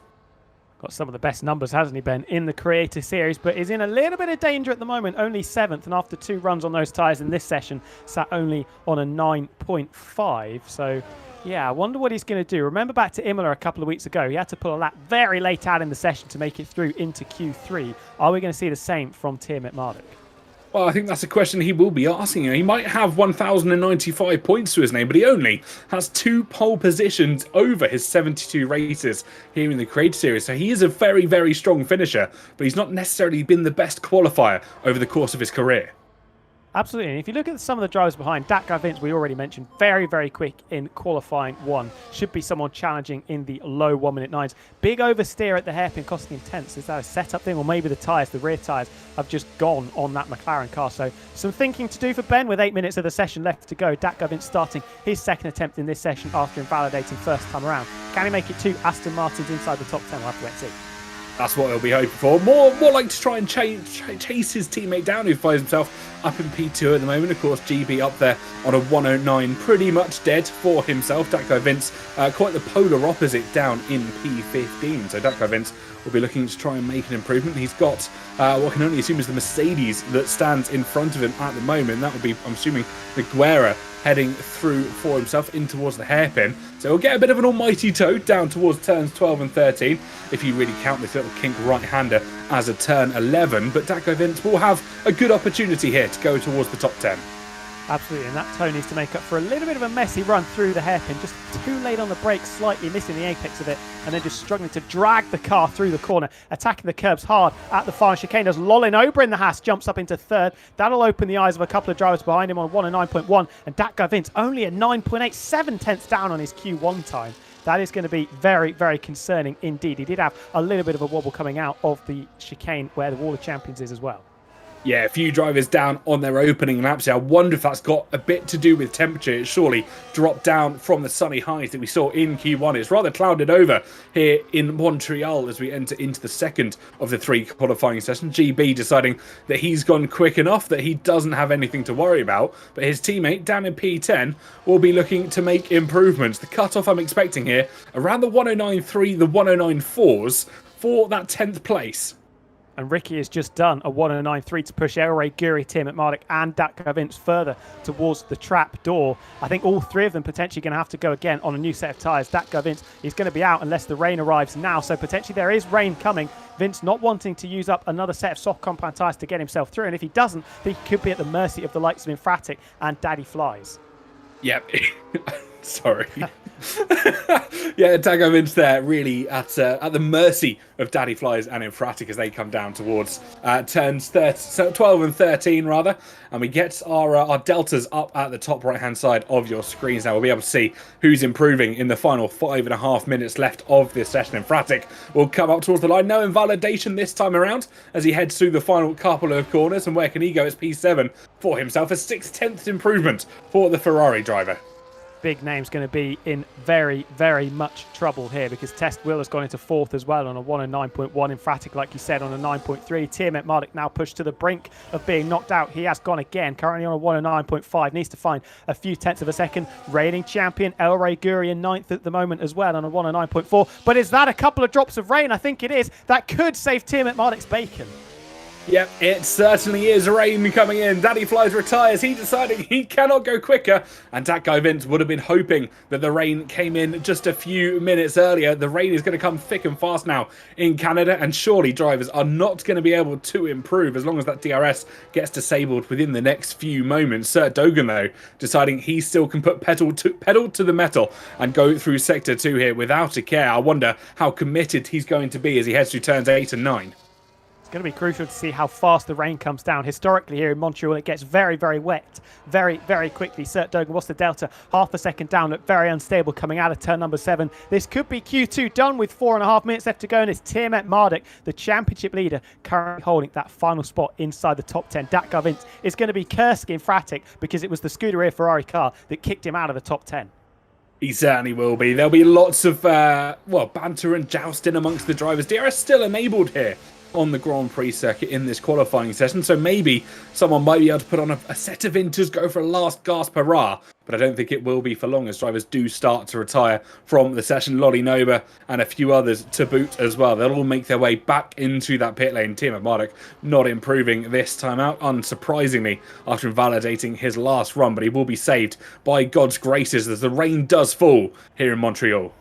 Got some of the best numbers, hasn't he, Ben, in the Creator Series, but is in a little bit of danger at the moment. Only 7th, and after 2 runs on those tyres in this session, sat only on a 9.5. So, yeah, I wonder what he's going to do. Remember back to Imola a couple of weeks ago, he had to pull a lap very late out in the session to make it through into Q3. Are we going to see the same from Tiamat Marduk? Well, I think that's a question he will be asking. He might have 1,095 points to his name, but he only has 2 pole positions over his 72 races here in the Creator Series. So he is a very, very strong finisher, but he's not necessarily been the best qualifier over the course of his career. Absolutely. And if you look at some of the drivers behind, Dakar Vince, we already mentioned, very, very quick in qualifying 1. Should be someone challenging in the low 1 minute 9s. Big oversteer at the hairpin, costing him tenths. Is that a setup thing? Or maybe the tyres, the rear tyres, have just gone on that McLaren car. So some thinking to do for Ben with 8 minutes of the session left to go. Dakar Vince starting his second attempt in this session after invalidating first time around. Can he make it to Aston Martin's inside the top 10? We'll have to wait and see. That's what he'll be hoping for. More like to try and chase his teammate down, who finds himself up in P2 at the moment. Of course, GB up there on a 109, pretty much dead for himself. Dakar Vince, quite the polar opposite down in P15. So Dakar Vince will be looking to try and make an improvement. He's got what can only assume is the Mercedes that stands in front of him at the moment. That would be, I'm assuming, the Guerra heading through for himself in towards the hairpin. So he'll get a bit of an almighty tow down towards turns 12 and 13, if you really count this little kink right-hander as a turn 11. But Dakar Vince will have a good opportunity here to go towards the top 10. Absolutely, and that toe needs to make up for a little bit of a messy run through the hairpin. Just too late on the brakes, slightly missing the apex of it, and then just struggling to drag the car through the corner, attacking the curbs hard at the final chicane. As Lolin Ober in the Haas jumps up into 3rd. That'll open the eyes of a couple of drivers behind him on 109.1, and Dakar Vince only at 9.8, 7 tenths down on his Q1 time. That is going to be very, very concerning indeed. He did have a little bit of a wobble coming out of the chicane where the Wall of Champions is as well. Yeah, a few drivers down on their opening laps here. I wonder if that's got a bit to do with temperature. It surely dropped down from the sunny highs that we saw in Q1. It's rather clouded over here in Montreal as we enter into the second of the 3 qualifying sessions. GB deciding that he's gone quick enough that he doesn't have anything to worry about. But his teammate down in P10 will be looking to make improvements. The cutoff I'm expecting here, around the 109.3, the 109.4s for that 10th place. And Ricky has just done a 109.3 to push El Rey, Guri, Tiamat Marduk and Dakar Vince further towards the trap door. I think all 3 of them potentially going to have to go again on a new set of tyres. Dakar Vince is going to be out unless the rain arrives now, so potentially there is rain coming. Vince not wanting to use up another set of soft compound tyres to get himself through, and if he doesn't, he could be at the mercy of the likes of Infratic and Daddy Flies. Yep. Sorry. Yeah, Dakar Vince there really at the mercy of Daddy Flies and Infratic as they come down towards turns 12 and 13 rather, and we get our deltas up at the top right hand side of your screens. Now we'll be able to see who's improving in the final 5.5 minutes left of this session. Infratic will come up towards the line. No invalidation this time around as he heads through the final couple of corners, and where can he go? It's P7 for himself, a 6/10th improvement for the Ferrari driver. Big name's going to be in very, very much trouble here because Test Will has gone into 4th as well on a 109.1. Infratic, like you said, on a 9.3. Tiamat Marduk now pushed to the brink of being knocked out. He has gone again, currently on a 109.5. Needs to find a few tenths of a second. Reigning champion El Rey Guri in 9th at the moment as well on a 109.4. But is that a couple of drops of rain? I think it is. That could save Tiamat Marduk's bacon. Yep, it certainly is rain coming in. Daddy Flies retires. He deciding he cannot go quicker. And that guy Vince would have been hoping that the rain came in just a few minutes earlier. The rain is going to come thick and fast now in Canada. And surely drivers are not going to be able to improve as long as that DRS gets disabled within the next few moments. Sir Dogan, though, deciding he still can put pedal to the metal and go through Sector 2 here without a care. I wonder how committed he's going to be as he heads through turns 8 and 9. It's going to be crucial to see how fast the rain comes down. Historically here in Montreal, it gets very, very wet very, very quickly. Sert Dogan, what's the delta? Half a second down, look very unstable coming out of turn number 7. This could be Q2 done with 4.5 minutes left to go, and it's Tiamat Marduk, the championship leader, currently holding that final spot inside the top 10. Dat Gavint is going to be cursing in Fratic because it was the Scuderia Ferrari car that kicked him out of the top 10. He certainly will be. There'll be lots of banter and jousting amongst the drivers. DRS still enabled here on the Grand Prix circuit in this qualifying session, so maybe someone might be able to put on a set of inters, go for a last gasp hurrah, but I don't think it will be for long as drivers do start to retire from the session. Lolly Nova and a few others to boot as well. They'll all make their way back into that pit lane. Tiamat Marduk not improving this time out, unsurprisingly, after invalidating his last run, but he will be saved by God's graces as the rain does fall here in Montreal.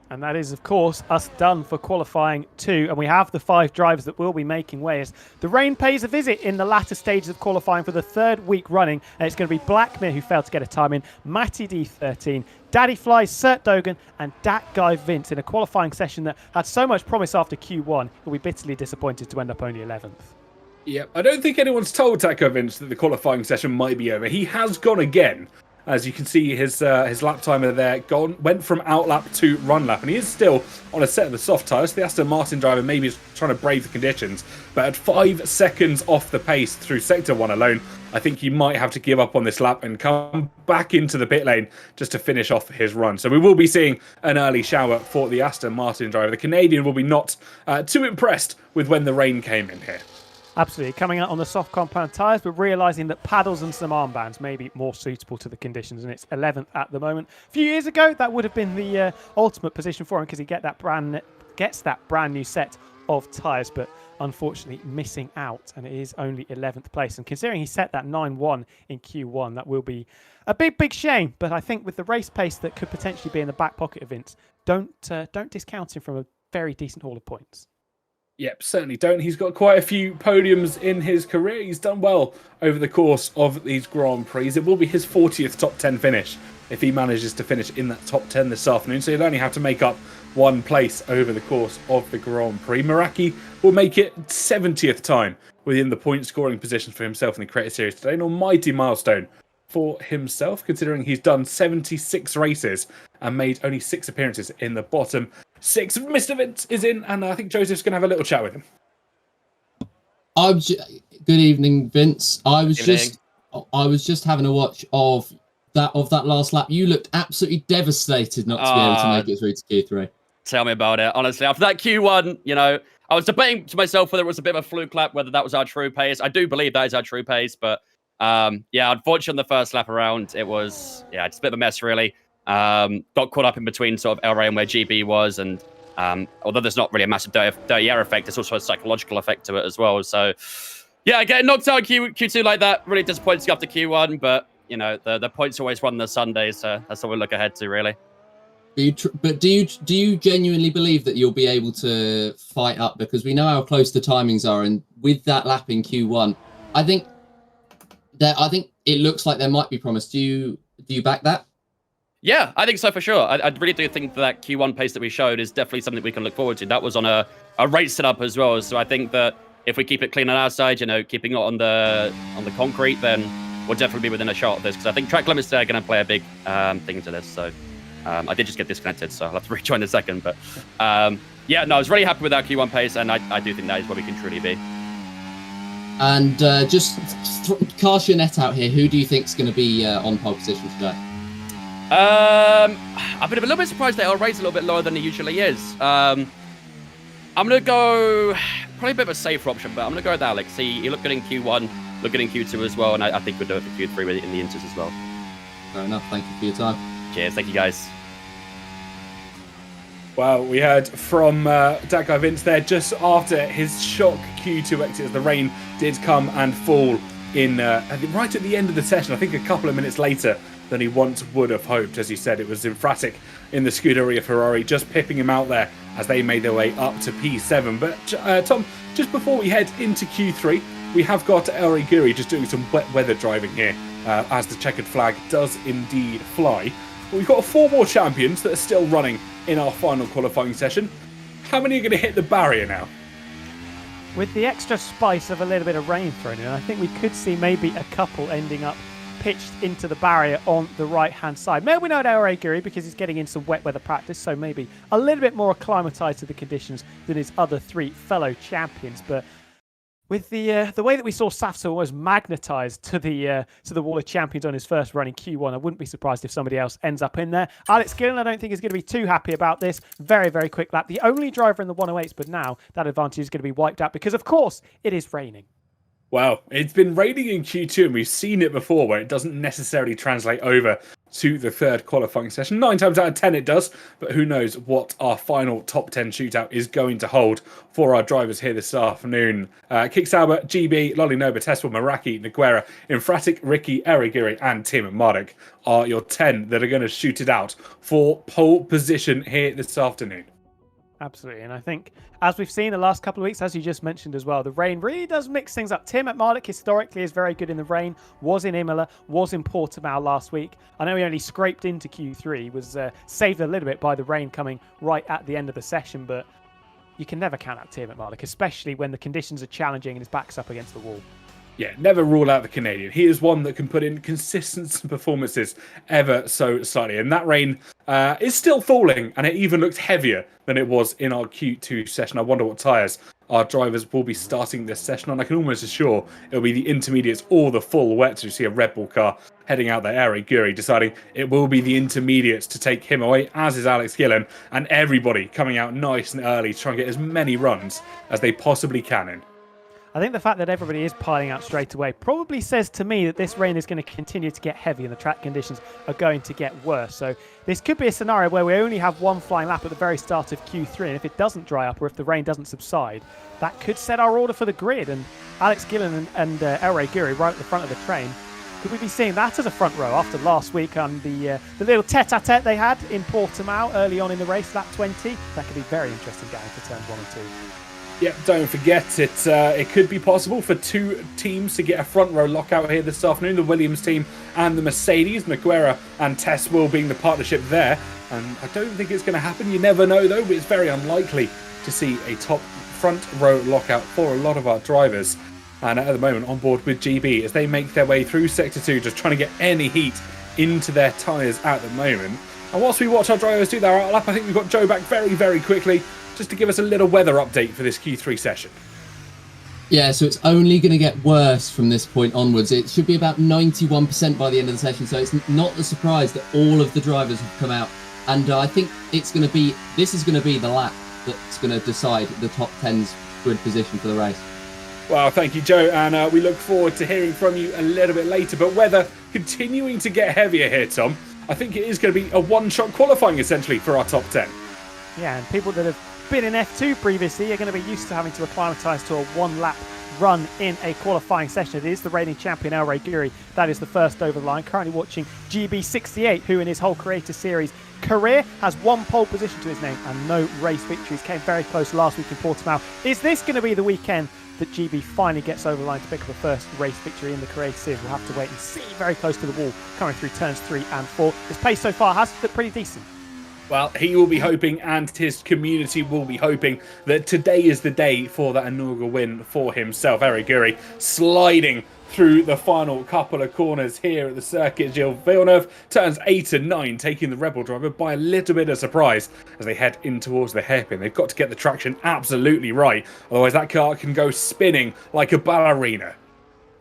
And that is, of course, us done for qualifying 2. And we have the 5 drivers that will be making way as the rain pays a visit in the latter stages of qualifying for the 3rd week running. And it's going to be Blackmere who failed to get a time in, Matty D13, Daddy Flies, Sert Dogan, and Dat Guy Vince in a qualifying session that had so much promise after Q1. He'll be bitterly disappointed to end up only 11th. Yep, I don't think anyone's told Dat Guy Vince that the qualifying session might be over. He has gone again. As you can see, his lap timer there went from out lap to run lap, and he is still on a set of the soft tyres. The Aston Martin driver maybe is trying to brave the conditions, but at 5 seconds off the pace through Sector 1 alone, I think he might have to give up on this lap and come back into the pit lane just to finish off his run. So we will be seeing an early shower for the Aston Martin driver. The Canadian will be not too impressed with when the rain came in here. Absolutely. Coming out on the soft compound tyres, but realising that paddles and some armbands may be more suitable to the conditions, and it's 11th at the moment. A few years ago, that would have been the ultimate position for him because he gets that brand new set of tyres, but unfortunately missing out, and it is only 11th place. And considering he set that 9-1 in Q1, that will be a big shame. But I think with the race pace that could potentially be in the back pocket of Vince, don't discount him from a very decent haul of points. Yep, certainly don't. He's got quite a few podiums in his career. He's done well over the course of these Grand Prix. It will be his 40th top 10 finish if he manages to finish in that top 10 this afternoon. So he'll only have to make up 1 place over the course of the Grand Prix. Meraki will make it 70th time within the point scoring position for himself in the Creator Series today. An almighty milestone for himself, considering he's done 76 races and made only 6 appearances in the bottom 6. Mr. Vince is in, and I think Joseph's going to have a little chat with him. Good evening, Vince. I was just having a watch of that last lap. You looked absolutely devastated not to be able to make it through to Q3. Tell me about it. Honestly, after that Q1, I was debating to myself whether it was a bit of a fluke lap, whether that was our true pace. I do believe that is our true pace, but unfortunately, on the first lap around, it was just a bit of a mess, really. Got caught up in between sort of El Rey and where GB was, and although there's not really a massive dirty air effect, there's also a psychological effect to it as well. So, getting knocked out Q2 like that, really disappointing after Q1, but, the points always run the Sundays, so that's what we look ahead to, really. But do you genuinely believe that you'll be able to fight up? Because we know how close the timings are, and with that lap in Q1, I think it looks like there might be promise. Do you back that? Yeah, I think so for sure. I really do think that Q1 pace that we showed is definitely something we can look forward to. That was on a race setup as well, so I think that if we keep it clean on our side, keeping it on the concrete, then we'll definitely be within a shot of this. Because I think track limits are going to play a big thing to this. So I did just get disconnected, so I'll have to rejoin in a second. But I was really happy with our Q1 pace, and I do think that is where we can truly be. And just cast your net out here. Who do you think is going to be on pole position today? I've been a little bit surprised that El Rey's a little bit lower than he usually is. I'm going to go probably a bit of a safer option, but I'm going to go with Alex. He looked good in Q1, looked good in Q2 as well, and I think we'll do it for Q3 in the inters as well. Fair enough. Thank you for your time. Cheers. Thank you, guys. Well, we heard from that guy Vince there just after his shock Q2 exit as the rain did come and fall in right at the end of the session. I think a couple of minutes later than he once would have hoped. As you said, it was emphatic in the Scuderia Ferrari, just pipping him out there as they made their way up to P7. But Tom, just before we head into Q3, we have got El Riguri just doing some wet weather driving here as the checkered flag does indeed fly. But we've got 4 more champions that are still running in our final qualifying session. How many are going to hit the barrier now? With the extra spice of a little bit of rain thrown in, I think we could see maybe a couple ending up pitched into the barrier on the right-hand side. Maybe not El Riguri because he's getting in some wet weather practice, so maybe a little bit more acclimatised to the conditions than his other 3 fellow champions. But with the way that we saw Safsa almost magnetised to the wall of champions on his first run in Q1, I wouldn't be surprised if somebody else ends up in there. Alex Gillen, I don't think is going to be too happy about this. Very, very quick lap. The only driver in the 108s, but now that advantage is going to be wiped out because, of course, it is raining. Well, it's been raining in Q2 and we've seen it before where it doesn't necessarily translate over to the third qualifying session. 9 times out of 10 it does, but who knows what our final top 10 shootout is going to hold for our drivers here this afternoon. Kick Sauber, GB, Lolly Noba, Tesla, Meraki, Nogueira, Infratic, Ricky, El Riguri and Tim Marduk are your 10 that are going to shoot it out for pole position here this afternoon. Absolutely, and I think, as we've seen the last couple of weeks, as you just mentioned as well, the rain really does mix things up. Tim Marduk historically is very good in the rain, was in Imola, was in Portimao last week. I know he only scraped into Q3, was saved a little bit by the rain coming right at the end of the session, but you can never count out Tim Marduk, especially when the conditions are challenging and his back's up against the wall. Yeah, never rule out the Canadian. He is one that can put in consistent performances ever so slightly. And that rain is still falling, and it even looks heavier than it was in our Q2 session. I wonder what tyres our drivers will be starting this session on. I can almost assure it'll be the intermediates or the full wets. You see a Red Bull car heading out there, El Riguri deciding it will be the intermediates to take him away, as is Alex Gillen, and everybody coming out nice and early to try and get as many runs as they possibly can in. I think the fact that everybody is piling out straight away probably says to me that this rain is going to continue to get heavy and the track conditions are going to get worse. So this could be a scenario where we only have 1 flying lap at the very start of Q3, and if it doesn't dry up or if the rain doesn't subside, that could set our order for the grid. And Alex Gillen and El Riguri right at the front of the train, could we be seeing that as a front row after last week and the little tete-a-tete they had in Portimao early on in the race, lap 20? That could be very interesting going into turns 1 and 2. Yep, don't forget it could be possible for 2 teams to get a front row lockout here this afternoon. The Williams team and the Mercedes, Nogueira and Tess will being the partnership there. And I don't think it's going to happen. You never know though, but it's very unlikely to see a top front row lockout for a lot of our drivers. And at the moment on board with GB as they make their way through Sector 2, just trying to get any heat into their tyres at the moment. And whilst we watch our drivers do their outlap, I think we've got Joe back very, very quickly, just to give us a little weather update for this Q3 session. Yeah, so it's only going to get worse from this point onwards. It should be about 91% by the end of the session, so it's not a surprise that all of the drivers have come out. And I think this is going to be the lap that's going to decide the top 10's grid position for the race. Well, thank you, Joe, and we look forward to hearing from you a little bit later. But weather continuing to get heavier here, Tom. I think it is going to be a one-shot qualifying, essentially, for our top 10. Yeah, and people that have been in F2 previously are going to be used to having to acclimatise to a 1-lap run in a qualifying session. It is the reigning champion El Riguri that is the first over the line. Currently watching GB68, who in his whole Creator Series career has 1 pole position to his name and no race victories. Came very close last week in Portimao. Is this going to be the weekend that GB finally gets over the line to pick up the first race victory in the Creator Series? We'll have to wait and see. Very close to the wall coming through turns 3 and 4. His pace so far has looked pretty decent. Well, he will be hoping, and his community will be hoping, that today is the day for that inaugural win for himself. El Riguri sliding through the final couple of corners here at the circuit. Gilles Villeneuve turns 8 and 9, taking the Rebel driver by a little bit of surprise as they head in towards the hairpin. They've got to get the traction absolutely right, otherwise that car can go spinning like a ballerina.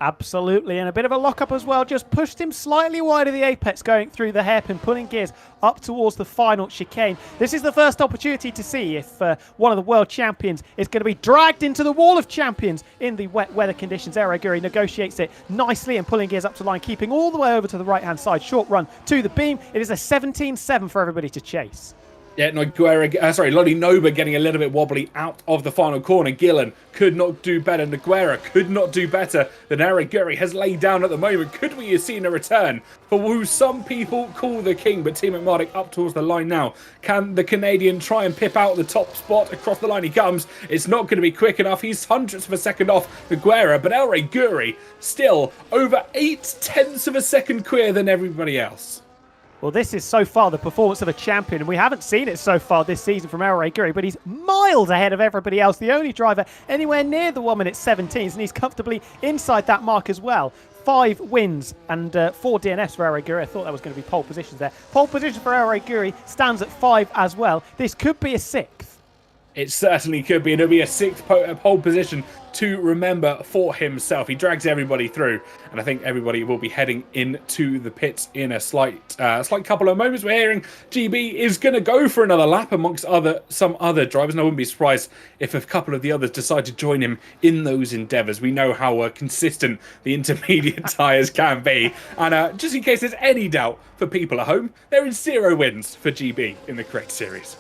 Absolutely, and a bit of a lock-up as well. Just pushed him slightly wide of the apex going through the hairpin, pulling gears up towards the final chicane. This is the first opportunity to see if one of the world champions is going to be dragged into the wall of champions in the wet weather conditions. El Riguri negotiates it nicely and pulling gears up to line, keeping all the way over to the right-hand side. Short run to the beam. It is a 17-7 for everybody to chase. Yeah, Lodi Noba getting a little bit wobbly out of the final corner. Gillen could not do better. Nogueira could not do better than Eric Gurry has laid down at the moment. Could we have seen a return for who some people call the king? But Team Marduk up towards the line now. Can the Canadian try and pip out the top spot? Across the line he comes. It's not going to be quick enough. He's hundredths of a second off Nogueira, but Eric Gurry still over 0.8 of a second quicker than everybody else. Well, this is so far the performance of a champion, and we haven't seen it so far this season from El Gurry, but he's miles ahead of everybody else. The only driver anywhere near the 1 minute 17s, and he's comfortably inside that mark as well. 5 wins and 4 DNFs for El Gurry. I thought that was going to be pole positions there. Pole position for El Gurry stands at 5 as well. This could be a 6th. It certainly could be, and it'll be a 6th pole position to remember for himself. He drags everybody through, and I think everybody will be heading into the pits in a slight couple of moments. We're hearing GB is going to go for another lap amongst some other drivers, and I wouldn't be surprised if a couple of the others decide to join him in those endeavours. We know how consistent the intermediate tyres can be, and just in case there's any doubt for people at home, there is 0 wins for GB in the Creator Series.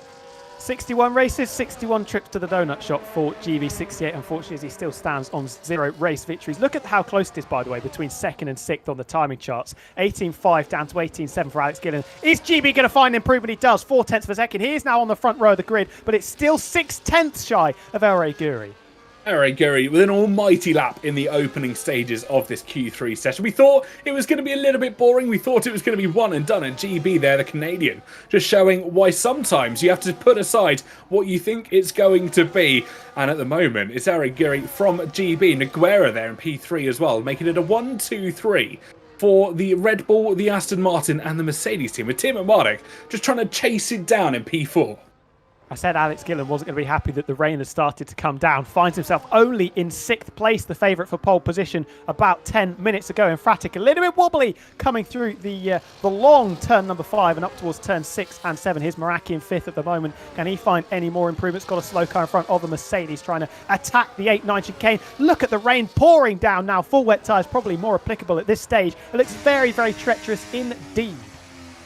61 races, 61 trips to the donut shop for GV68, unfortunately, as he still stands on 0 race victories. Look at how close it is, by the way, between 2nd and 6th on the timing charts. 18.5 down to 18.7 for Alex Gillen. Is GB going to find improvement? He does. 0.4 of a second. He is now on the front row of the grid, but it's still 0.6 shy of El Gurry. Eric Gurry with an almighty lap in the opening stages of this Q3 session. We thought it was going to be a little bit boring. We thought it was going to be one and done. And GB there, the Canadian, just showing why sometimes you have to put aside what you think it's going to be. And at the moment, it's Eric Gurry from GB. Nogueira there in P3 as well, making it a 1-2-3 for the Red Bull, the Aston Martin and the Mercedes team. With Tim Marduk just trying to chase it down in P4. I said Alex Gillen wasn't going to be happy that the rain has started to come down. Finds himself only in 6th place, the favourite for pole position about 10 minutes ago. Emphatic, a little bit wobbly coming through the long turn number 5 and up towards turn 6 and 7. Here's Meraki in 5th at the moment. Can he find any more improvements? Got a slow car in front of the Mercedes trying to attack the 8-9 chicane. Look at the rain pouring down now. Full wet tyres probably more applicable at this stage. It looks very, very treacherous indeed.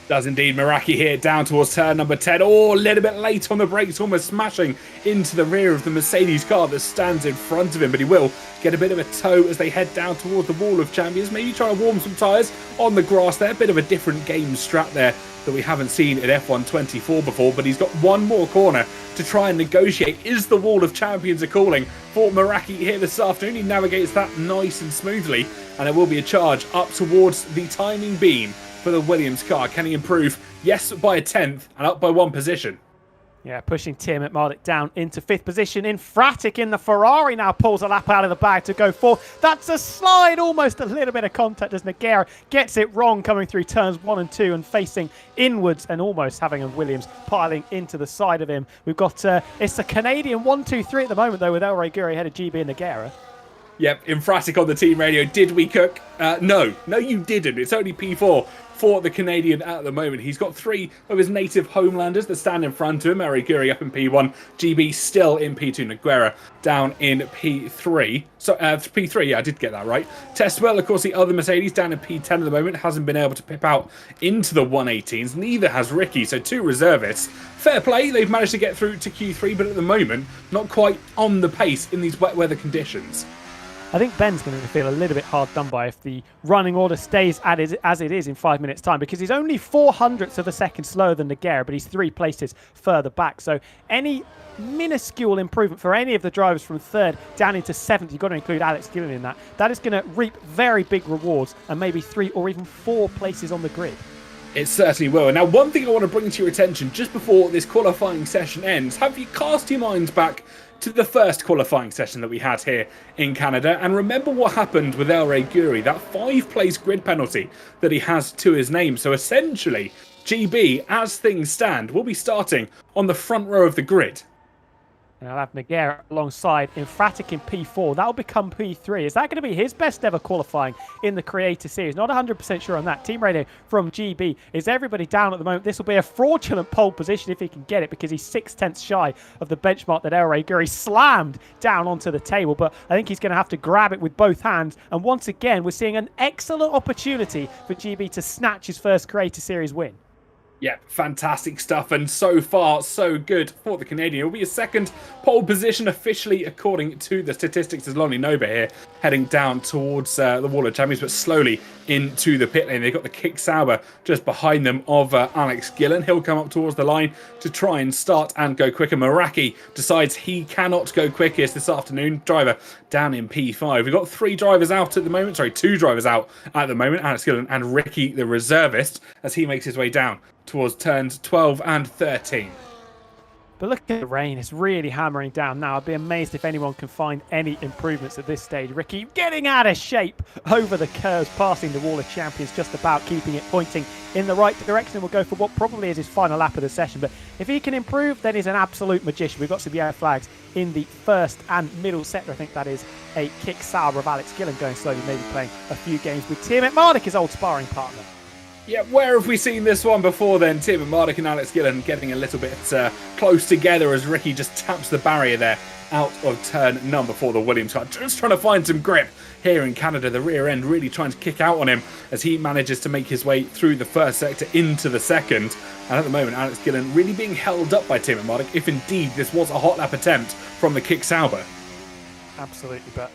Does indeed. Meraki here down towards turn number 10. Oh, a little bit late on the brakes, almost smashing into the rear of the Mercedes car that stands in front of him. But he will get a bit of a tow as they head down towards the wall of champions. Maybe try to warm some tyres on the grass there. A bit of a different game strat there that we haven't seen at F1 24 before. But he's got one more corner to try and negotiate. Is the wall of champions a calling for Meraki here this afternoon? He navigates that nice and smoothly. And there will be a charge up towards the timing beam for the Williams car. Can he improve? Yes, by a 10th and up by 1 position. Yeah, pushing Tim Marduk down into 5th position. Emphatic in the Ferrari now pulls a lap out of the bag to go 4th. That's a slide, almost a little bit of contact as Nogueira gets it wrong coming through turns 1 and 2 and facing inwards and almost having a Williams piling into the side of him. We've got, it's a Canadian 1-2-3 at the moment though with El Gurry ahead of GB and Nogueira. Yep, Emphatic on the team radio. Did we cook? No, you didn't. It's only P4 for the Canadian at the moment. He's got 3 of his native homelanders that stand in front of him. Eric Gurry up in P1, GB still in P2, Nogueira down in P3. So P3, yeah, I did get that right. Testwell, of course, the other Mercedes down in P10 at the moment, hasn't been able to pip out into the 118s. Neither has Ricky, so 2 reservists. Fair play, they've managed to get through to Q3, but at the moment, not quite on the pace in these wet weather conditions. I think Ben's going to feel a little bit hard done by if the running order stays as it is in 5 minutes' time, because he's only 0.04 of a second slower than Nogueira, but he's 3 places further back. So any minuscule improvement for any of the drivers from 3rd down into 7th, you've got to include Alex Gillen in that. That is going to reap very big rewards and maybe 3 or even 4 places on the grid. It certainly will. Now, one thing I want to bring to your attention just before this qualifying session ends, have you cast your minds back to the first qualifying session that we had here in Canada, and remember what happened with El Gurry, that 5-place grid penalty that he has to his name. So essentially, GB, as things stand, will be starting on the front row of the grid. And I'll have Nogueira alongside Emphatic in P4. That'll become P3. Is that going to be his best ever qualifying in the Creator Series? Not 100% sure on that. Team radio from GB. Is everybody down at the moment? This will be a fraudulent pole position if he can get it, because he's 0.6 shy of the benchmark that El Gurry slammed down onto the table. But I think he's going to have to grab it with both hands. And once again, we're seeing an excellent opportunity for GB to snatch his first Creator Series win. Yep, fantastic stuff, and so far, so good for the Canadian. It will be a second pole position officially, according to the statistics, as Lonnie Noba here, heading down towards the Wall of Champions, but slowly into the pit lane. They've got the Kick Sauber just behind them of Alex Gillen. He'll come up towards the line to try and start and go quicker. Meraki decides he cannot go quickest this afternoon. Driver down in P5. We've got 3 drivers out at the moment. Sorry, 2 drivers out at the moment. Alex Gillen and Ricky, the reservist, as he makes his way down towards turns 12 and 13. But look at the rain, it's really hammering down now. I'd be amazed if anyone can find any improvements at this stage. Ricky getting out of shape over the curves, passing the Wall of Champions, just about keeping it pointing in the right direction. We'll go for what probably is his final lap of the session. But if he can improve, then he's an absolute magician. We've got some yellow flags in the first and middle sector. I think that is a Kick Sauber of Alex Gillen going slowly, maybe playing a few games with Tim McMardick, his old sparring partner. Yeah, where have we seen this one before then? Tim McMardick and Alex Gillen getting a little bit close together as Ricky just taps the barrier there out of turn number 4, the Williams car. Just trying to find some grip here in Canada. The rear end really trying to kick out on him as he manages to make his way through the first sector into the second. And at the moment, Alex Gillen really being held up by Tim McMardick, if indeed this was a hot lap attempt from the Kick Sauber. Absolutely, but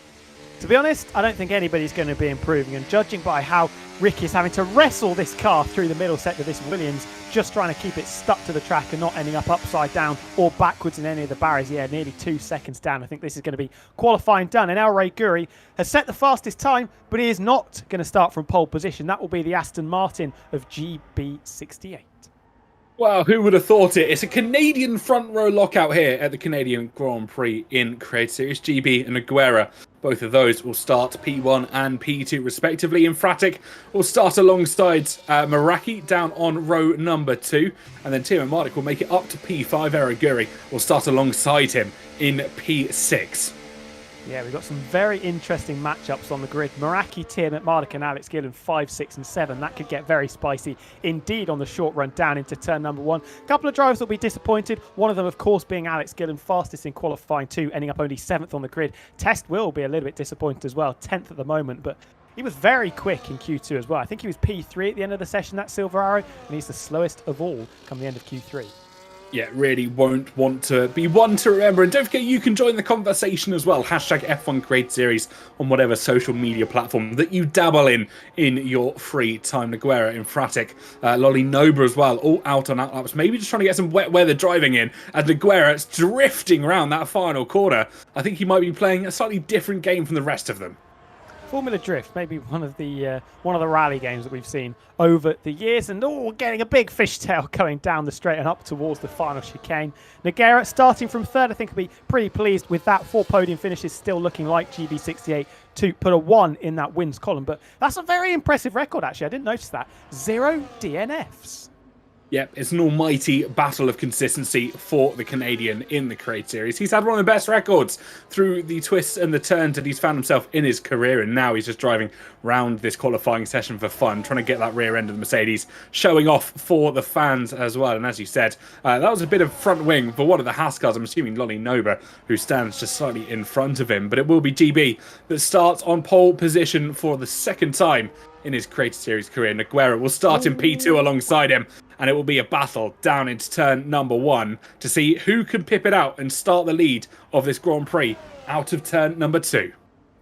to be honest, I don't think anybody's going to be improving. And judging by how Ricky's having to wrestle this car through the middle sector, this Williams, just trying to keep it stuck to the track and not ending up upside down or backwards in any of the barriers. Yeah, nearly 2 seconds down. I think this is going to be qualifying done. And El Rey Guri has set the fastest time, but he is not going to start from pole position. That will be the Aston Martin of GB68. Well, who would have thought it? It's a Canadian front row lockout here at the Canadian Grand Prix in Creator Series. GB and Aguera, both of those will start P1 and P2 respectively. Infratic will start alongside Meraki down on row number 2. And then Tim McMardick will make it up to P5. Araguri will start alongside him in P6. Yeah, we've got some very interesting matchups on the grid. Meraki, Tim McMardick and Alex Gillen 5, 6 and 7. That could get very spicy indeed on the short run down into turn number 1. A couple of drivers will be disappointed. One of them, of course, being Alex Gillen, fastest in qualifying 2, ending up only 7th on the grid. Test will be a little bit disappointed as well, 10th at the moment, but he was very quick in Q2 as well. I think he was P3 at the end of the session, that Silver Arrow, and he's the slowest of all come the end of Q3. Yeah, really won't want to be one to remember. And don't forget, you can join the conversation as well. Hashtag F1 Create Series on whatever social media platform that you dabble in your free time. Naguera, Infratic, Lolly Noba as well, all out on outlaps. Maybe just trying to get some wet weather driving in. As Naguera's drifting around that final corner. I think he might be playing a slightly different game from the rest of them. Formula Drift, maybe one of the rally games that we've seen over the years, and getting a big fishtail going down the straight and up towards the final chicane. Noguera starting from 3rd, I think will be pretty pleased with that. 4 podium finishes, still looking like GB68 to put a 1 in that wins column, but that's a very impressive record actually. I didn't notice that. 0 DNFs. Yep, it's an almighty battle of consistency for the Canadian in the Create Series. He's had one of the best records through the twists and the turns that he's found himself in his career, and now he's just driving round this qualifying session for fun, trying to get that rear end of the Mercedes, showing off for the fans as well. And as you said, that was a bit of front wing for one of the Haas cars, I'm assuming Lolly Noba, who stands just slightly in front of him. But it will be GB that starts on pole position for the second time in his Creator Series career. Noguera will start in P2 alongside him, and it will be a battle down into turn number 1 to see who can pip it out and start the lead of this Grand Prix out of turn number 2.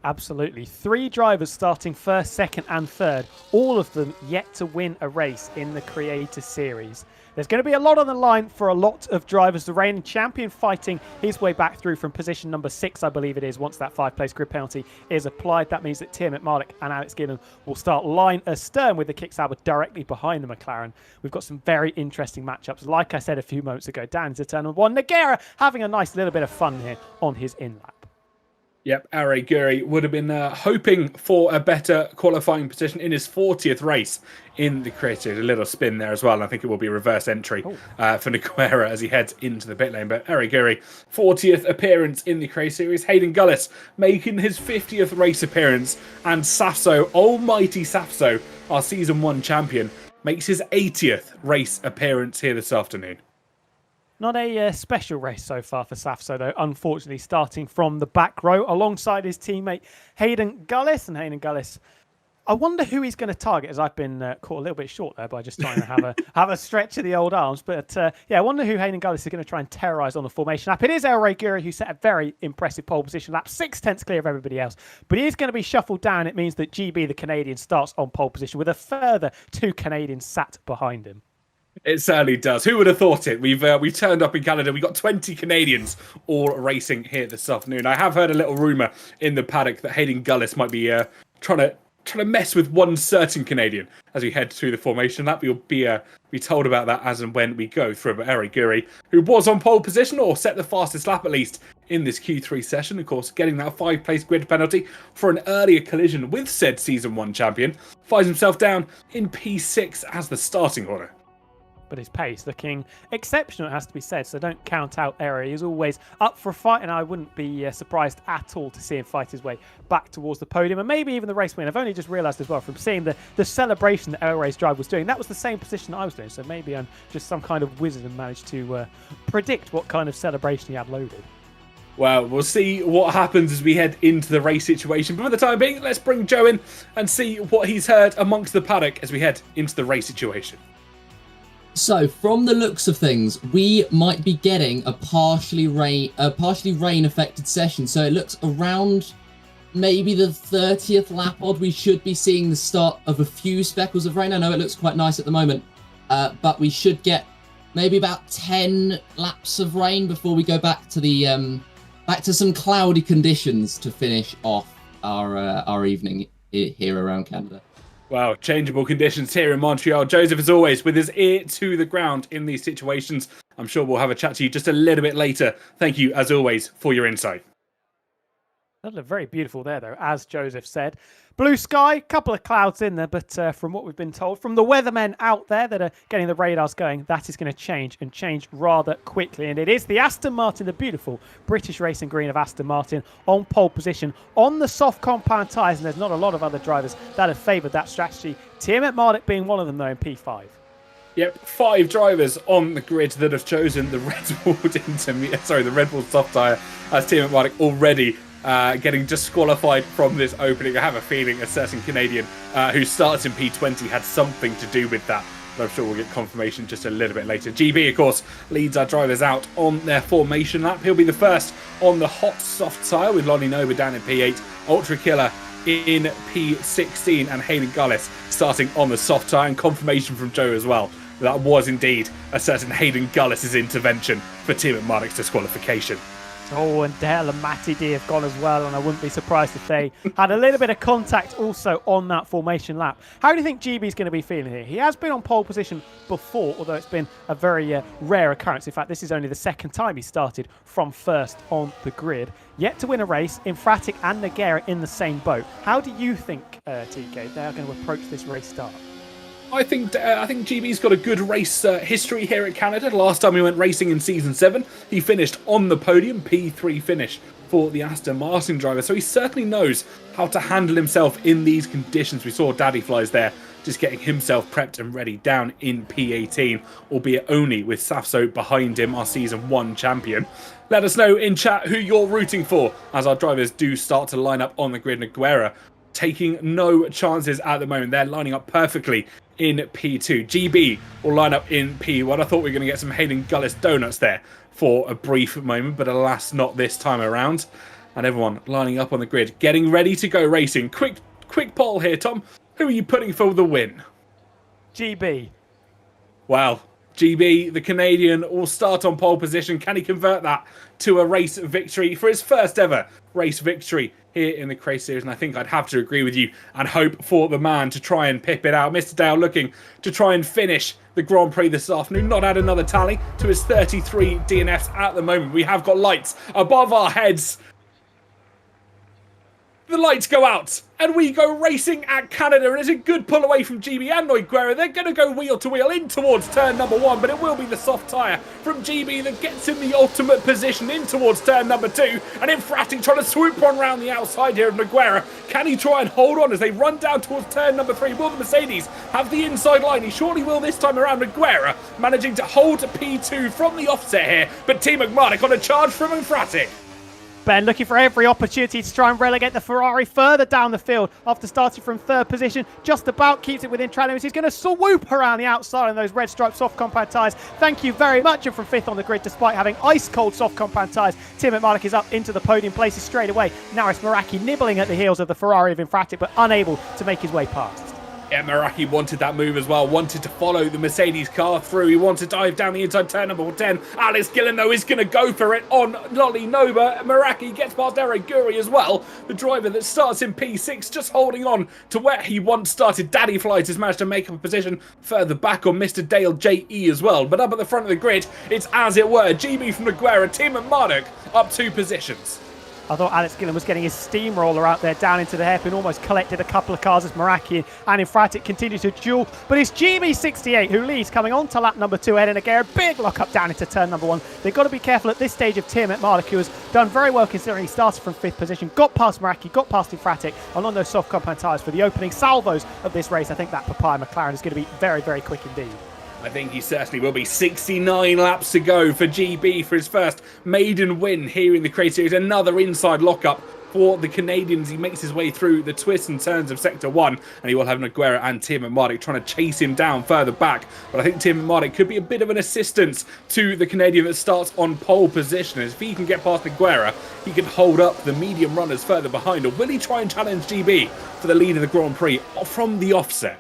Absolutely. 3 drivers starting 1st, 2nd and 3rd, all of them yet to win a race in the Creator Series. There's going to be a lot on the line for a lot of drivers. The reigning champion fighting his way back through from position number 6, I believe it is, once that 5-place grid penalty is applied. That means that Tim McMardick and Alex Gillen will start line astern with the Kick Sauber directly behind the McLaren. We've got some very interesting matchups. Like I said a few moments ago, down into turn 1. Noguera having a nice little bit of fun here on his in-lap. Yep, Are Guri would have been hoping for a better qualifying position in his 40th race in the Creator. A little spin there as well, and I think it will be a reverse entry for Noguera as he heads into the pit lane. But Are Guri, 40th appearance in the Creator Series. Hayden Gullis making his 50th race appearance, and Safso, almighty Safso, our Season 1 champion, makes his 80th race appearance here this afternoon. Not a special race so far for Safso, though, unfortunately, starting from the back row alongside his teammate Hayden Gullis. And Hayden Gullis I wonder who he's going to target, as I've been caught a little bit short there by just trying to have a stretch of the old arms. But yeah, I wonder who Hayden Gullis is going to try and terrorise on the formation lap. It is El Guri who set a very impressive pole position lap, 6/10 clear of everybody else. But he is going to be shuffled down. It means that GB, the Canadian, starts on pole position with a further 2 Canadians sat behind him. It certainly does. Who would have thought it? We've turned up in Canada. We've got 20 Canadians all racing here this afternoon. I have heard a little rumour in the paddock that Hayden Gullis might be trying to mess with one certain Canadian as we head through the formation lap. We'll be told about that as and when we go through. Eric Guri, who was on pole position or set the fastest lap at least in this Q3 session, of course, getting that 5-place grid penalty for an earlier collision with said Season 1 champion, finds himself down in P6 as the starting order. But his pace looking exceptional, it has to be said, so don't count out error. He's always up for a fight, and I wouldn't be surprised at all to see him fight his way back towards the podium and maybe even the race win. I've only just realised as well from seeing the celebration that El Rey's drive was doing, that was the same position that I was doing, so maybe I'm just some kind of wizard and managed to predict what kind of celebration he had loaded. Well, we'll see what happens as we head into the race situation. But for the time being, let's bring Joe in and see what he's heard amongst the paddock as we head into the race situation. So, from the looks of things, we might be getting a partially rain-affected session. So it looks around maybe the 30th lap odd. We should be seeing the start of a few speckles of rain. I know it looks quite nice at the moment, but we should get maybe about 10 laps of rain before we go back to some cloudy conditions to finish off our evening here around Canada. Wow, changeable conditions here in Montreal. Joseph, as always, with his ear to the ground in these situations. I'm sure we'll have a chat to you just a little bit later. Thank you, as always, for your insight. That looked very beautiful there, though, as Joseph said. Blue sky, couple of clouds in there, but from what we've been told, from the weathermen out there that are getting the radars going, that is going to change rather quickly. And it is the Aston Martin, the beautiful British racing green of Aston Martin, on pole position on the soft compound tyres. And there's not a lot of other drivers that have favoured that strategy. Tiamat Marduk being one of them, though, in P5. Yep, 5 drivers on the grid that have chosen the Red Bull soft tyre as Tiamat Marduk already getting disqualified from this opening. I have a feeling a certain Canadian who starts in P20 had something to do with that, but I'm sure we'll get confirmation just a little bit later. GB, of course, leads our drivers out on their formation lap. He'll be the first on the hot soft tyre with Lonnie Noba down in P8, Ultra Killer in P16, and Hayden Gullis starting on the soft tyre, and confirmation from Joe as well. That was indeed a certain Hayden Gullis' intervention for Tiamat Marduk's disqualification. Oh, and Dale and Matty D have gone as well, and I wouldn't be surprised if they had a little bit of contact also on that formation lap. How do you think GB's going to be feeling here? He has been on pole position before, although it's been a very rare occurrence. In fact, this is only the second time he started from first on the grid. Yet to win a race, Infratic and Nogueira in the same boat. How do you think, TK, they are going to approach this race start? I think GB's got a good race history here at Canada. The last time he went racing in Season 7, he finished on the podium, P3 finish for the Aston Martin driver. So he certainly knows how to handle himself in these conditions. We saw Daddy Flies there, just getting himself prepped and ready down in P18, albeit only with Safso behind him, our Season 1 champion. Let us know in chat who you're rooting for as our drivers do start to line up on the grid. Nogueira taking no chances at the moment. They're lining up perfectly in P2. GB will line up in P1. I thought we were going to get some Hayden Gullis donuts there for a brief moment, but alas, not this time around. And everyone lining up on the grid, getting ready to go racing. Quick poll here, Tom. Who are you putting for the win? GB. Wow. GB, the Canadian, will start on pole position. Can he convert that to a race victory for his first ever race victory here in the Craze Series? And I think I'd have to agree with you and hope for the man to try and pip it out. Mr. Dale looking to try and finish the Grand Prix this afternoon. Not add another tally to his 33 DNFs at the moment. We have got lights above our heads. The lights go out and we go racing at Canada, and it's a good pull away from GB and Nogueira. They're going to go wheel to wheel in towards turn number 1, but it will be the soft tyre from GB that gets in the ultimate position in towards turn number 2, and Infratic trying to swoop on round the outside here of Nogueira. Can he try and hold on as they run down towards turn number 3? Will the Mercedes have the inside line? He surely will this time around. Nogueira managing to hold P2 from the offset here, but Tiamat Marduk on a charge from Infratic. Ben looking for every opportunity to try and relegate the Ferrari further down the field after starting from third position. Just about keeps it within track limits. He's going to swoop around the outside on those red striped soft compound tyres. Thank you very much. And from fifth on the grid, despite having ice cold soft compound tyres, Tim McMartick is up into the podium places straight away. Now it's Meraki nibbling at the heels of the Ferrari of Infratic, but unable to make his way past. Yeah, Meraki wanted that move as well, wanted to follow the Mercedes car through. He wanted to dive down the inside turn number 10. Alex Gillen, though, is going to go for it on Lolly Nova. Meraki gets past Eric Guri as well. The driver that starts in P6, just holding on to where he once started. Daddy Flight has managed to make up a position further back on Mr. Dale J.E. as well. But up at the front of the grid, it's as it were. GB from Noguera, Tim and Marduk up 2 positions. I thought Alex Gillen was getting his steamroller out there down into the hairpin, almost collected a couple of cars as Meraki and Infratic continue to duel. But it's GB68 who leads coming on to lap number 2 ahead, and again, big lock up down into turn number 1. They've got to be careful at this stage of Tim McMartick, who has done very well considering he started from 5th position, got past Meraki, got past Infratic, and on those soft compound tyres for the opening salvos of this race. I think that Papaya McLaren is going to be very, very quick indeed. I think he certainly will be. 69 laps to go for GB for his first maiden win here in the Crate Series. Another inside lockup for the Canadians. He makes his way through the twists and turns of Sector 1, and he will have Noguera and Tim McMartick trying to chase him down further back. But I think Tim McMartick could be a bit of an assistance to the Canadian that starts on pole position. As if he can get past Noguera, he can hold up the medium runners further behind. Or will he try and challenge GB for the lead of the Grand Prix from the offset?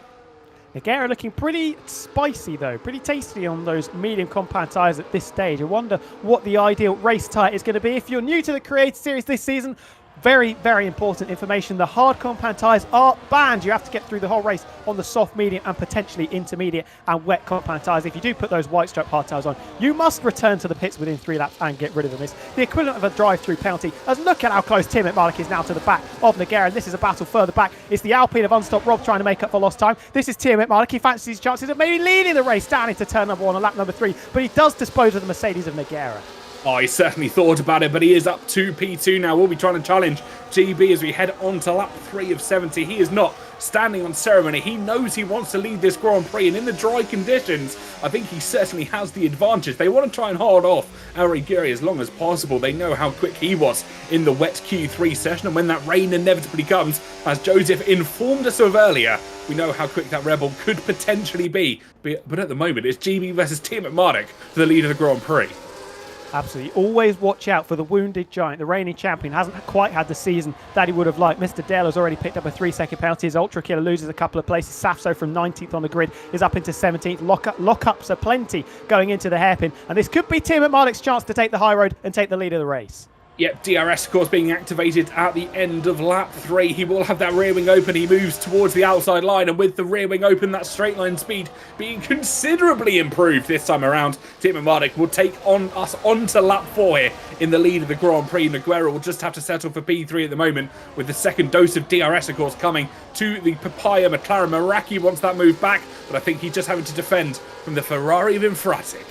Noguera looking pretty spicy though, pretty tasty on those medium compound tyres at this stage. I wonder what the ideal race tyre is going to be. If you're new to the Creator Series this season, very, very important information. The hard compound tyres are banned. You have to get through the whole race on the soft, medium and potentially intermediate and wet compound tyres. If you do put those white stripe hard tyres on, you must return to the pits within 3 laps and get rid of them. It's the equivalent of a drive-through penalty. As look at how close Tim McMartick is now to the back of Noguera. And this is a battle further back. It's the Alpine of Unstopped Rob trying to make up for lost time. This is Tim McMartick. He fancies his chances of maybe leading the race down into turn number 1 on lap number 3, but he does dispose of the Mercedes of Noguera. Oh, he certainly thought about it, but he is up to P2 now. We'll be trying to challenge GB as we head on to lap 3 of 70. He is not standing on ceremony. He knows he wants to lead this Grand Prix, and in the dry conditions, I think he certainly has the advantage. They want to try and hold off Ari Giri as long as possible. They know how quick he was in the wet Q3 session, and when that rain inevitably comes, as Joseph informed us of earlier, we know how quick that Rebel could potentially be. But at the moment, it's GB versus Tim McMartick for the lead of the Grand Prix. Absolutely. Always watch out for the wounded giant. The reigning champion hasn't quite had the season that he would have liked. Mr. Dale has already picked up a 3-second penalty. His Ultra Killer loses a couple of places. Safso from 19th on the grid is up into 17th. Lockups are plenty going into the hairpin. And this could be Tim McMartick's chance to take the high road and take the lead of the race. Yep, DRS, of course, being activated at the end of lap 3. He will have that rear wing open. He moves towards the outside line, and with the rear wing open, that straight line speed being considerably improved this time around, Tim McMartick will take on us onto lap 4 here in the lead of the Grand Prix. Noguera will just have to settle for P3 at the moment, with the second dose of DRS, of course, coming to the Papaya McLaren. Meraki wants that move back, but I think he's just having to defend from the Ferrari of Infratic.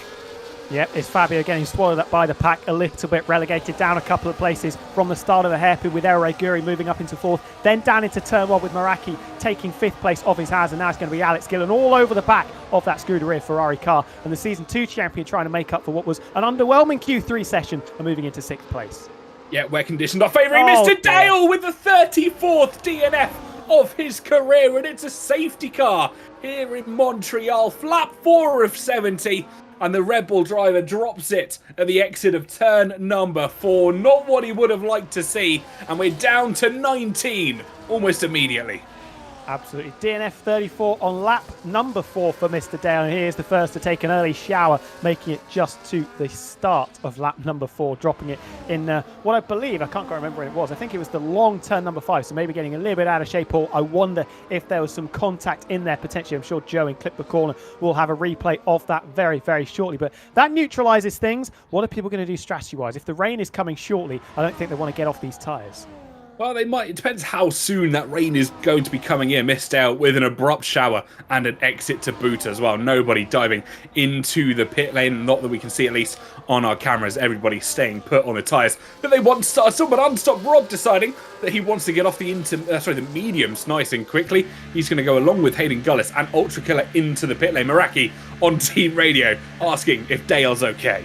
Yep, it's Fabio getting swallowed up by the pack a little bit, relegated down a couple of places from the start of the hairpin, with Erre Guri moving up into 4th, then down into turn 1 with Meraki taking 5th place off his hands, and now it's going to be Alex Gillen all over the back of that Scuderia Ferrari car, and the Season 2 champion trying to make up for what was an underwhelming Q3 session and moving into 6th place. Yeah, wet conditions are favouring Mr. Dale with the 34th DNF of his career, and it's a safety car here in Montreal. Lap 4 of 70. And the Red Bull driver drops it at the exit of turn number 4. Not what he would have liked to see. And we're down to 19 almost immediately. Absolutely. DNF 34 on lap number 4 for Mr. Dale. And he is the first to take an early shower, making it just to the start of lap number 4, dropping it in what I believe, I can't quite remember when it was. I think it was the long turn number 5, so maybe getting a little bit out of shape. Or I wonder if there was some contact in there potentially. I'm sure Joe in Clip the Corner will have a replay of that very, very shortly. But that neutralises things. What are people going to do strategy-wise? If the rain is coming shortly, I don't think they want to get off these tyres. Well, they might. It depends how soon that rain is going to be coming in. Missed out with an abrupt shower and an exit to boot as well. Nobody diving into the pit lane. Not that we can see, at least on our cameras. Everybody staying put on the tyres. But they want to start. Someone unstopped Rob deciding that he wants to get off the the mediums nice and quickly. He's going to go along with Hayden Gullis and Ultra Killer into the pit lane. Meraki on team radio asking if Dale's okay.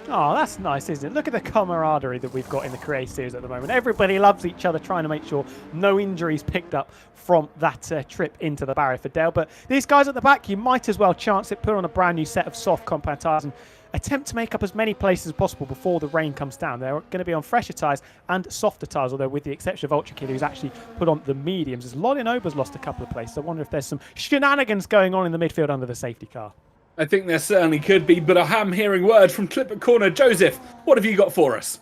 Oh, that's nice, isn't it? Look at the camaraderie that we've got in the Create Series at the moment. Everybody loves each other, trying to make sure no injuries picked up from that trip into the barrier for Dale. But these guys at the back, you might as well chance it, put on a brand new set of soft compound tyres and attempt to make up as many places as possible before the rain comes down. They're going to be on fresher tyres and softer tyres, although with the exception of Ultra Kid, who's actually put on the mediums. As Lolin Ober's lost a couple of places, I wonder if there's some shenanigans going on in the midfield under the safety car. I think there certainly could be, but I am hearing word from Clipper Corner. Joseph, what have you got for us?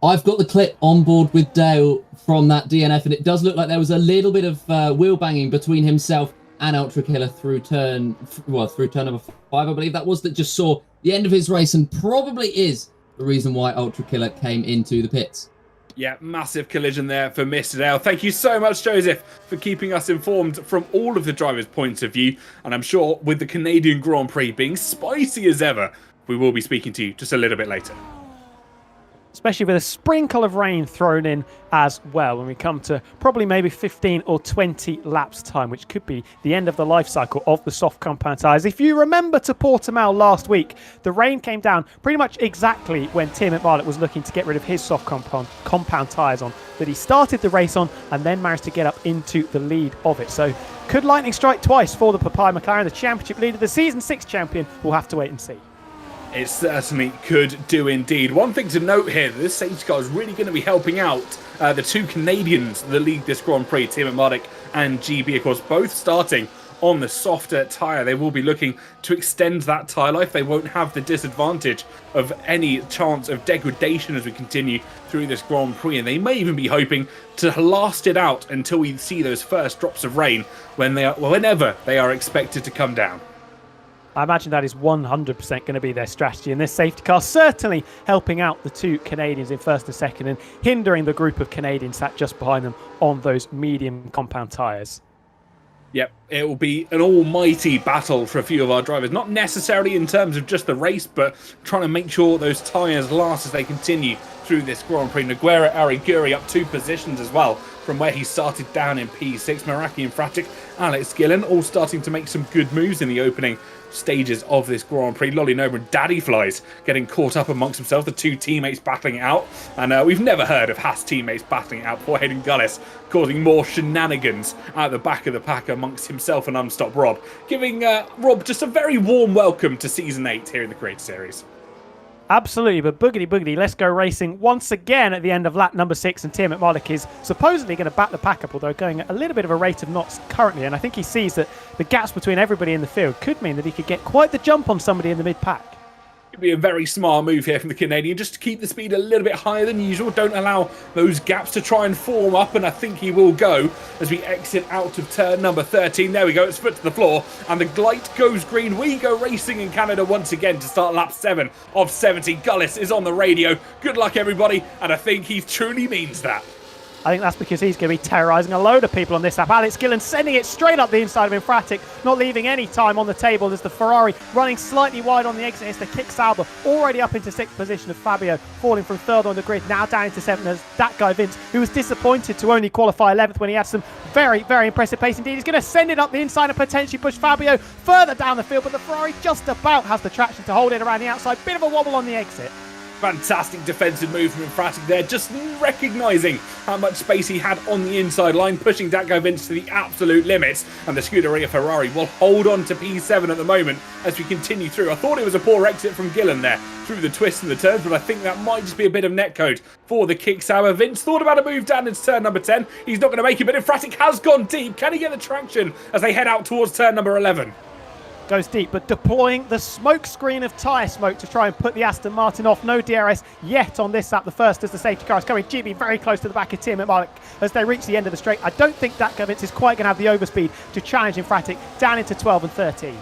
I've got the clip on board with Dale from that DNF, and it does look like there was a little bit of wheel banging between himself and Ultra Killer through turn number 5, I believe that was, that just saw the end of his race and probably is the reason why Ultra Killer came into the pits. Yeah, massive collision there for Mr. Dale. Thank you so much, Joseph, for keeping us informed from all of the drivers' points of view. And I'm sure with the Canadian Grand Prix being spicy as ever, we will be speaking to you just a little bit later. Especially with a sprinkle of rain thrown in as well when we come to probably maybe 15 or 20 laps time, which could be the end of the life cycle of the soft compound tyres. If you remember to Portimao last week, the rain came down pretty much exactly when Tim McMarlett was looking to get rid of his soft compound tyres on, that he started the race on and then managed to get up into the lead of it. So could lightning strike twice for the Papaya McLaren, the championship leader, the Season 6 champion? We'll have to wait and see. It certainly could do indeed. One thing to note here, this safety car is really going to be helping out the two Canadians that lead this Grand Prix, Tim McMarlett and GB, of course, both starting on the softer tyre. They will be looking to extend that tyre life. They won't have the disadvantage of any chance of degradation as we continue through this Grand Prix, and they may even be hoping to last it out until we see those first drops of rain whenever they are expected to come down. I imagine that is 100% going to be their strategy, and this safety car certainly helping out the two Canadians in first and second and hindering the group of Canadians sat just behind them on those medium compound tyres. Yep, it will be an almighty battle for a few of our drivers, not necessarily in terms of just the race, but trying to make sure those tyres last as they continue through this Grand Prix. Noguera Ariguri up 2 positions as well from where he started down in P6. Meraki and Fratic, Alex Gillen all starting to make some good moves in the opening stages of this Grand Prix. Lolly Nova and Daddy Flies getting caught up amongst themselves, the two teammates battling it out. And we've never heard of Haas teammates battling it out. Poor Hayden Gullis causing more shenanigans at the back of the pack amongst himself and Unstopped Rob, giving Rob just a very warm welcome to Season 8 here in the Creator Series. Absolutely, but boogity, let's go racing once again at the end of lap number 6, and Tim McMarlett is supposedly going to back the pack up, although going at a little bit of a rate of knots currently, and I think he sees that the gaps between everybody in the field could mean that he could get quite the jump on somebody in the mid-pack. It'd be a very smart move here from the Canadian, just to keep the speed a little bit higher than usual. Don't allow those gaps to try and form up, and I think he will go as we exit out of turn number 13. There we go, it's foot to the floor, and the light goes green. We go racing in Canada once again to start lap 7 of 70. Gullis is on the radio. Good luck, everybody, and I think he truly means that. I think that's because he's going to be terrorising a load of people on this lap. Alex Gillen sending it straight up the inside of Infratic, not leaving any time on the table. There's the Ferrari running slightly wide on the exit. It's the Kick Sauber already up into 6th position of Fabio, falling from 3rd on the grid, now down into 7th. There's that guy Vince, who was disappointed to only qualify 11th when he had some very, very impressive pace indeed. He's going to send it up the inside and potentially push Fabio further down the field, but the Ferrari just about has the traction to hold it around the outside. Bit of a wobble on the exit. Fantastic defensive move from Infratic there, just recognising how much space he had on the inside line, pushing Datgo Vince to the absolute limits, and the Scuderia Ferrari will hold on to P7 at the moment as we continue through. I thought it was a poor exit from Gillen there through the twists and the turns, but I think that might just be a bit of netcode for the Kick Sauber. Vince thought about a move down into turn number 10. He's not going to make it, but Infratic has gone deep. Can he get the traction as they head out towards turn number 11? Goes deep, but deploying the smoke screen of tyre smoke to try and put the Aston Martin off. No DRS yet on this lap. The first as the safety car is coming. GB very close to the back of Tim McMarlett as they reach the end of the straight. I don't think that Vince is quite going to have the overspeed to challenge Infratic down into 12 and 13.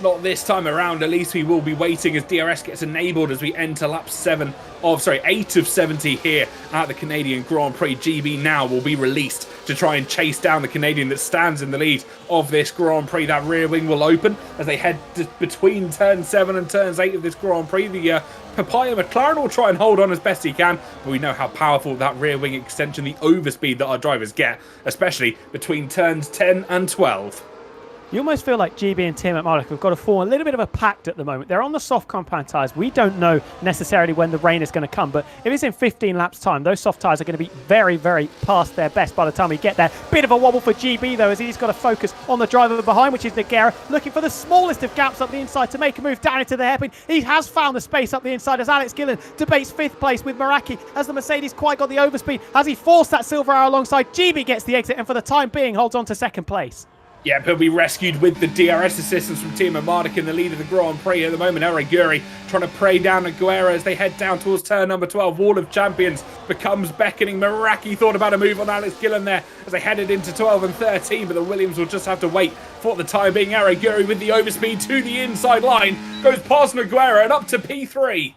Not this time around, at least. We will be waiting as DRS gets enabled as we enter lap 8 of 70 here at the Canadian Grand Prix. GB now will be released to try and chase down the Canadian that stands in the lead of this Grand Prix. That rear wing will open as they head between turn 7 and turns 8 of this Grand Prix. The Papaya McLaren will try and hold on as best he can, but we know how powerful that rear wing extension, the overspeed that our drivers get, especially between turns 10 and 12. You almost feel like GB and Tim at Marduk have got to form a little bit of a pact at the moment. They're on the soft compound tyres. We don't know necessarily when the rain is going to come, but if it's in 15 laps time, those soft tyres are going to be very, very past their best by the time we get there. Bit of a wobble for GB though, as he's got to focus on the driver behind, which is Nogueira, looking for the smallest of gaps up the inside to make a move down into the hairpin. He has found the space up the inside as Alex Gillen debates 5th place with Meraki, as the Mercedes quite got the overspeed. As he forced that silver arrow alongside, GB gets the exit and for the time being holds on to 2nd place. Yeah, he'll be rescued with the DRS assistance from Team Marduk in the lead of the Grand Prix at the moment. Araguri trying to prey down at Guerra as they head down towards turn number 12. Wall of Champions becomes beckoning. Meraki thought about a move on Alex Gillen there as they headed into 12 and 13, but the Williams will just have to wait for the time being. Araguri with the overspeed to the inside line, goes past Nogueira and up to P3.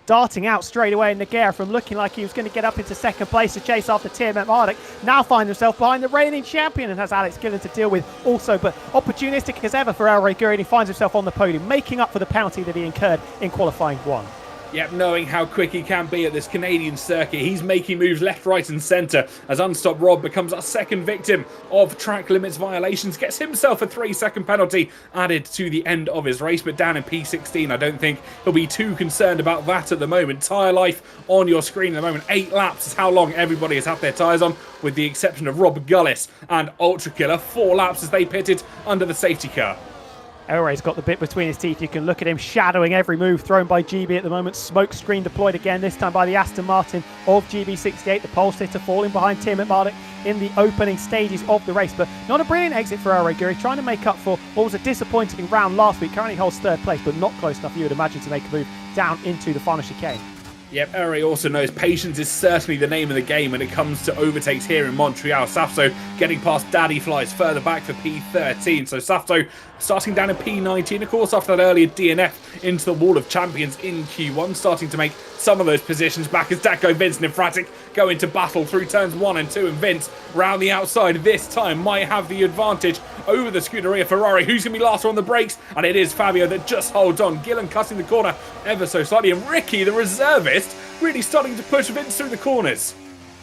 Darting out straight away in Nogueira from looking like he was going to get up into 2nd place to chase after Tiamat Marduk. Now finds himself behind the reigning champion and has Alex Gillen to deal with also, but opportunistic as ever for El Reguri, and he finds himself on the podium, making up for the penalty that he incurred in qualifying 1. Yep, knowing how quick he can be at this Canadian circuit, he's making moves left, right and centre as Unstopped Rob becomes our 2nd victim of track limits violations, gets himself a 3-second penalty added to the end of his race, but down in P16, I don't think he'll be too concerned about that at the moment. Tyre life on your screen at the moment, 8 laps is how long everybody has had their tyres on, with the exception of Rob Gullis and Ultra Killer. 4 laps as they pitted under the safety car. Elray's got the bit between his teeth. You can look at him shadowing every move thrown by GB at the moment. Smoke screen deployed again, this time by the Aston Martin of GB68. The pole sitter falling behind Tim at Marduk in the opening stages of the race. But not a brilliant exit for El Reguri, trying to make up for what was a disappointing round last week. Currently holds 3rd place, but not close enough, you would imagine, to make a move down into the final chicane. Yep, Eri also knows patience is certainly the name of the game when it comes to overtakes here in Montreal. Safso getting past Daddy Flies further back for P13. So Safso starting down in P19, of course, after that earlier DNF into the Wall of Champions in Q1, starting to make some of those positions back as Daco, Vince and Infratic go into battle through turns 1 and 2, and Vince round the outside this time might have the advantage over the Scuderia Ferrari. Who's going to be last on the brakes? And it is Fabio that just holds on. Gillen cutting the corner ever so slightly, and Ricky, the reservist, really starting to push Vince through the corners.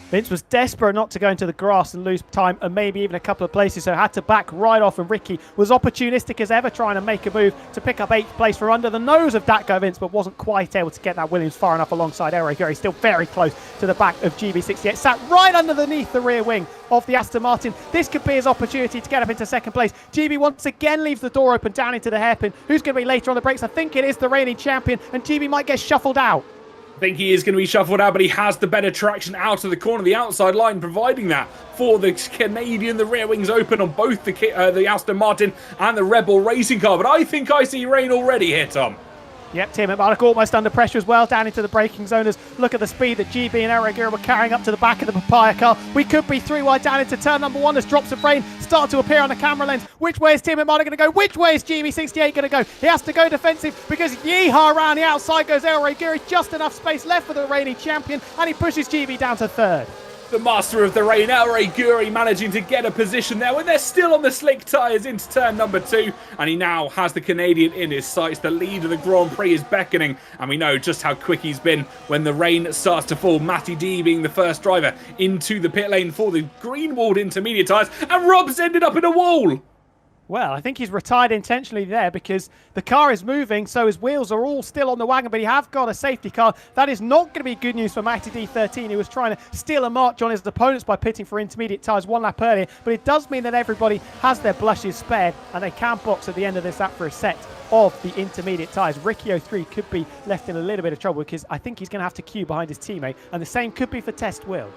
Vince was desperate not to go into the grass and lose time and maybe even a couple of places, so had to back right off, and Ricky was opportunistic as ever, trying to make a move to pick up 8th place from under the nose of Datko Vince, but wasn't quite able to get that Williams far enough alongside Eric Gurry, still very close to the back of GB68, sat right underneath the rear wing of the Aston Martin. This could be his opportunity to get up into 2nd place. GB once again leaves the door open down into the hairpin. Who's going to be later on the brakes? I think it is the reigning champion, and GB might get shuffled out. I think he is going to be shuffled out, but he has the better traction out of the corner, the outside line, providing that for the Canadian. The rear wings open on both the Aston Martin and the Rebel racing car, but I think I see rain already here, Tom. Yep, Tim Marduk almost under pressure as well, down into the braking zone. As look at the speed that GB and Aragura were carrying up to the back of the Papaya car. We could be 3 wide down into turn number 1 as drops of rain start to appear on the camera lens. Which way is Tim Marduk going to go? Which way is GB68 going to go? He has to go defensive because yeehaw around the outside goes Aragura. Just enough space left for the reigning champion, and he pushes GB down to 3rd. The master of the rain, El Reguri, managing to get a position there when they're still on the slick tyres into turn number 2. And he now has the Canadian in his sights. The lead of the Grand Prix is beckoning. And we know just how quick he's been when the rain starts to fall. Matty D being the first driver into the pit lane for the green-walled intermediate tyres. And Rob's ended up in a wall. Well, I think he's retired intentionally there because the car is moving, so his wheels are all still on the wagon, but he have got a safety car. That is not going to be good news for Matty D13, who was trying to steal a march on his opponents by pitting for intermediate tyres 1 lap earlier, but it does mean that everybody has their blushes spared, and they can box at the end of this lap for a set of the intermediate tyres. Ricky 03 could be left in a little bit of trouble because I think he's going to have to queue behind his teammate, and the same could be for Test Will.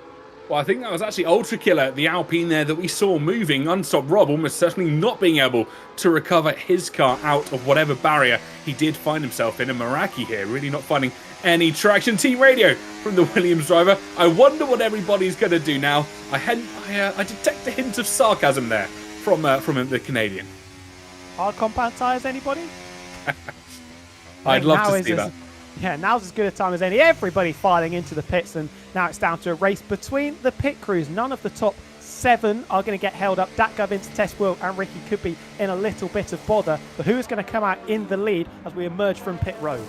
Well, I think that was actually Ultra Killer, the Alpine there that we saw moving. Unstopped Rob almost certainly not being able to recover his car out of whatever barrier he did find himself in. And Meraki here really not finding any traction. Team radio from the Williams driver. I wonder what everybody's going to do now. I detect a hint of sarcasm there from the Canadian. Hard compound tyres, anybody? I'd love to see that. Yeah, now's as good a time as any. Everybody filing into the pits, and now it's down to a race between the pit crews. None of the top 7 are going to get held up. Datko, Vince, Test Will and Ricky could be in a little bit of bother, but who is going to come out in the lead as we emerge from pit road?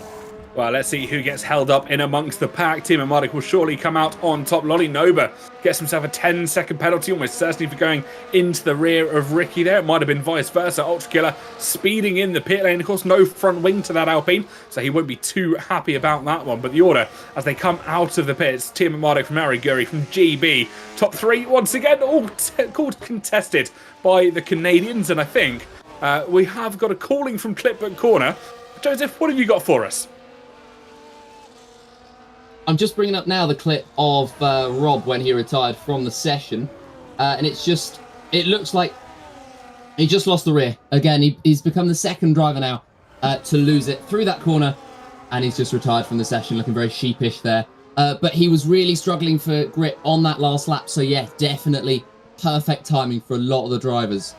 Well, let's see who gets held up in amongst the pack. Team Mardic will surely come out on top. Lolly Noba gets himself a 10-second penalty, almost certainly for going into the rear of Ricky there. It might have been vice versa. Ultra Killer speeding in the pit lane. Of course, no front wing to that Alpine, so he won't be too happy about that one. But the order, as they come out of the pits, Team Mardic from Ariguri, from GB. Top 3, once again, all called contested by the Canadians. And I think we have got a calling from Clipbook Corner. Joseph, what have you got for us? I'm just bringing up now the clip of Rob when he retired from the session. And it looks like he just lost the rear. Again, he's become the second driver now to lose it through that corner. And he's just retired from the session, looking very sheepish there. But he was really struggling for grip on that last lap. So yeah, definitely perfect timing for a lot of the drivers.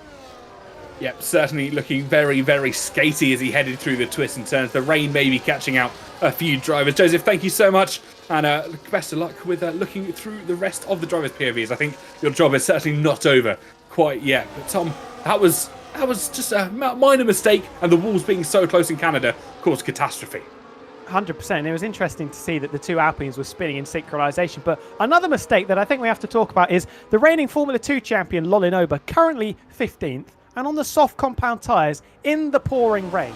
Yep, certainly looking very, very skatey as he headed through the twists and turns. The rain may be catching out a few drivers. Joseph, thank you so much. And best of luck with looking through the rest of the drivers' POVs. I think your job is certainly not over quite yet. But Tom, that was just a minor mistake. And the walls being so close in Canada caused catastrophe. 100%. It was interesting to see that the two Alpines were spinning in synchronization. But another mistake that I think we have to talk about is the reigning Formula 2 champion, Lolly Noba, currently 15th. And on the soft compound tyres in the pouring rain.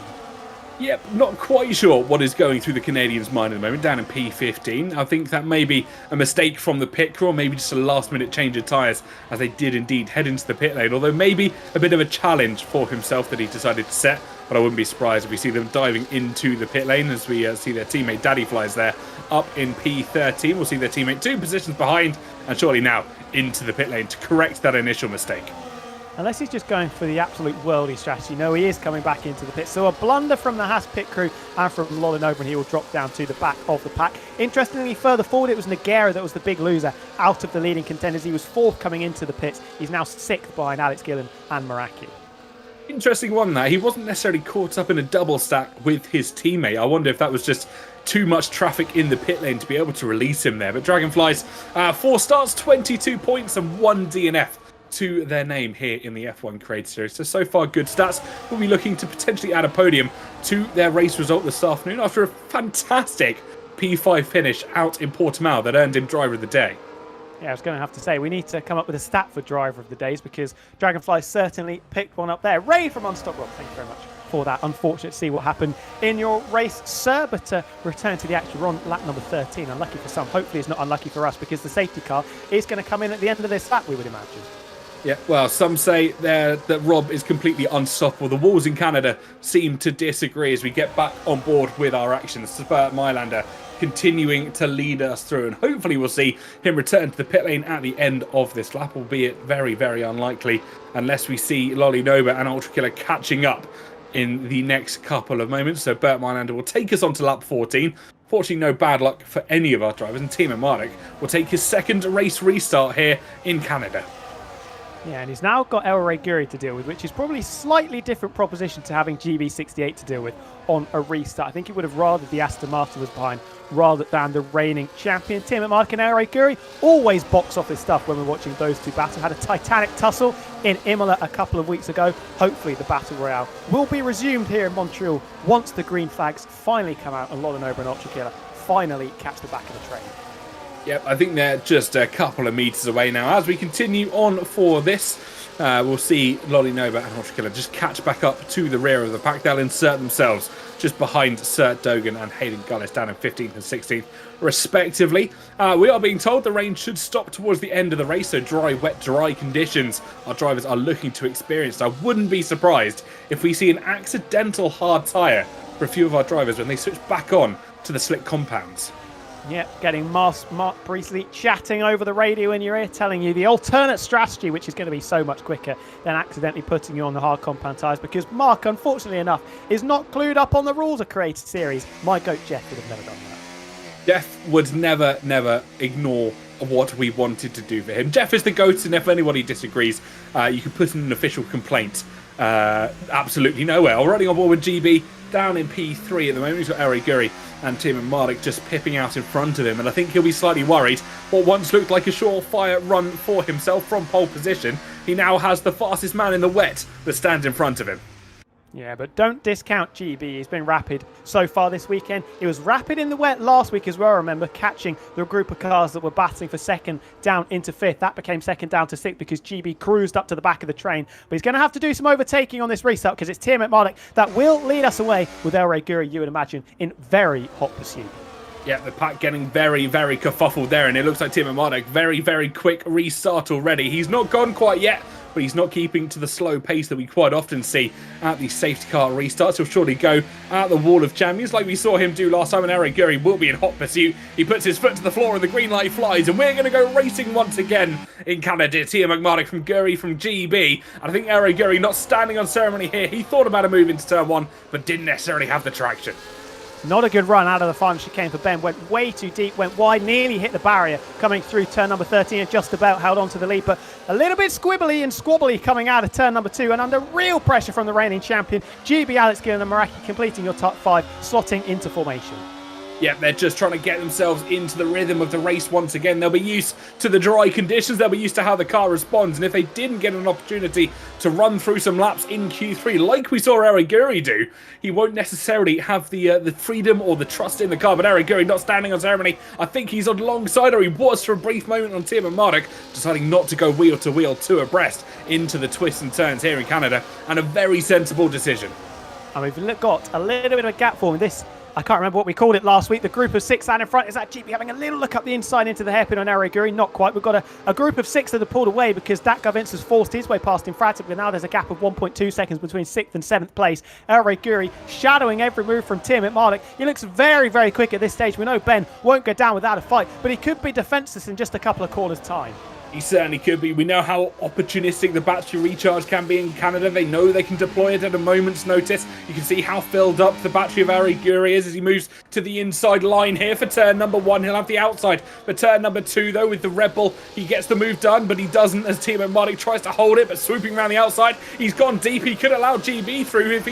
Yep, not quite sure what is going through the Canadians' mind at the moment, down in P15. I think that may be a mistake from the pit crew, or maybe just a last-minute change of tyres, as they did indeed head into the pit lane, although maybe a bit of a challenge for himself that he decided to set, but I wouldn't be surprised if we see them diving into the pit lane as we see their teammate Daddy Flies there up in P13. We'll see their teammate 2 positions behind, and surely now into the pit lane to correct that initial mistake. Unless he's just going for the absolute worldly strategy. No, he is coming back into the pit. So a blunder from the Haas pit crew and from Lolly Noba, and he will drop down to the back of the pack. Interestingly, further forward, it was Nogueira that was the big loser out of the leading contenders. He was 4th coming into the pits. He's now 6th behind Alex Gillen and Meraki. Interesting one there. He wasn't necessarily caught up in a double stack with his teammate. I wonder if that was just too much traffic in the pit lane to be able to release him there. But Dragonflies, 4 starts, 22 points and 1 DNF. To their name here in the F1 Creator Series. So far good stats. We'll be looking to potentially add a podium to their race result this afternoon after a fantastic P5 finish out in Portimao that earned him Driver of the Day. Yeah, I was going to have to say, we need to come up with a stat for Driver of the Days because Dragonfly certainly picked one up there. Ray from Unstop Rock, thank you very much for that. Unfortunate to see what happened in your race, sir, but return to the action. We're on lap number 13. Unlucky for some. Hopefully it's not unlucky for us because the safety car is going to come in at the end of this lap, we would imagine. Yeah, well, some say that Rob is completely unstoppable. The walls in Canada seem to disagree as we get back on board with our actions. Spurt Mylander continuing to lead us through, and hopefully we'll see him return to the pit lane at the end of this lap, albeit very, very unlikely unless we see Lolly Noba and Ultra Killer catching up in the next couple of moments. So Burt Mylander will take us on to lap 14. Fortunately, no bad luck for any of our drivers, and Team Mardic will take his second race restart here in Canada. Yeah, and he's now got El Reguri to deal with, which is probably a slightly different proposition to having GB68 to deal with on a restart. I think he would have rather the Aston Martin was behind rather than the reigning champion. Tim at Mark and El Reguri always box office stuff when we're watching those two battle. Had a titanic tussle in Imola a couple of weeks ago. Hopefully the Battle Royale will be resumed here in Montreal once the green flags finally come out and Lolly Noba and Ultra Killer finally catch the back of the train. Yep, I think they're just a couple of metres away now. As we continue on for this, we'll see Lolly Noba and Ultra Killer just catch back up to the rear of the pack. They'll insert themselves just behind Sert Dogan and Hayden Gullis down in 15th and 16th, respectively. We are being told the rain should stop towards the end of the race, so dry, wet, dry conditions our drivers are looking to experience. I wouldn't be surprised if we see an accidental hard tyre for a few of our drivers when they switch back on to the slick compounds. Yep, getting Mark Priestley chatting over the radio in your ear, telling you the alternate strategy, which is going to be so much quicker than accidentally putting you on the hard compound tyres, because Mark, unfortunately enough, is not clued up on the rules of Creator Series. My goat Jeff would have never done that. Jeff would never ignore what we wanted to do for him. Jeff is the GOAT, and if anybody disagrees, you can put in an official complaint. Absolutely nowhere. Already on board with GB, down in P3 at the moment. He's got Ari Guri and Tim and Mardic just pipping out in front of him, and I think he'll be slightly worried. What once looked like a surefire run for himself from pole position, he now has the fastest man in the wet that stands in front of him. Yeah, but don't discount GB. He's been rapid so far this weekend. He was rapid in the wet last week as well, remember, catching the group of cars that were battling for second down into fifth. That became second down to sixth because GB cruised up to the back of the train. But he's going to have to do some overtaking on this restart because it's Tiamat Marduk that will lead us away with El Rey Guri, you would imagine, in very hot pursuit. Yeah, the pack getting very, very kerfuffled there, and it looks like Tiamat Marduk, very, very quick restart already. He's not gone quite yet, but he's not keeping to the slow pace that we quite often see at the safety car restarts. He'll surely go at the wall of champions like we saw him do last time, and El Rey Guri will be in hot pursuit. He puts his foot to the floor and the green light flies, and we're going to go racing once again in Canada. Tiamat Marduk from Guri from GB, and I think El Rey Guri not standing on ceremony here. He thought about a move into turn one, but didn't necessarily have the traction. Not a good run out of the final chicane for Ben. Went way too deep, went wide, nearly hit the barrier coming through turn number 13 and just about held on to the lead. But a little bit squibbly and squabbly coming out of turn number 2 and under real pressure from the reigning champion. GB, Alex Gillen and Meraki completing your top 5, slotting into formation. Yeah, they're just trying to get themselves into the rhythm of the race once again. They'll be used to the dry conditions. They'll be used to how the car responds. And if they didn't get an opportunity to run through some laps in Q3, like we saw El Rey Guri do, he won't necessarily have the freedom or the trust in the car. But El Rey Guri not standing on ceremony. I think he's alongside, or he was for a brief moment on Tiamat Marduk, deciding not to go wheel to wheel, two abreast into the twists and turns here in Canada. And a very sensible decision. And we've got a little bit of a gap forming. This, I can't remember what we called it last week. The group of 6 and in front is that GB having a little look up the inside into the hairpin on El Rey Guri. Not quite. We've got a group of 6 that have pulled away because Dak Garvince has forced his way past him frantically. Now there's a gap of 1.2 seconds between 6th and 7th place. El Rey Guri shadowing every move from Tiamat Marduk. He looks very, very quick at this stage. We know Ben won't go down without a fight, but he could be defenceless in just a couple of corners' time. He certainly could be. We know how opportunistic the battery recharge can be in Canada. They know they can deploy it at a moment's notice. You can see how filled up the battery of El Rey Guri is as he moves to the inside line here for turn number 1. He'll have the outside for turn number 2, though, with the Red Bull. He gets the move done, but he doesn't as Tiamat Marduk tries to hold it, but swooping around the outside. He's gone deep. He could allow GB through if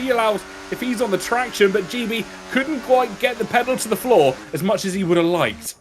he's on the traction, but GB couldn't quite get the pedal to the floor as much as he would have liked.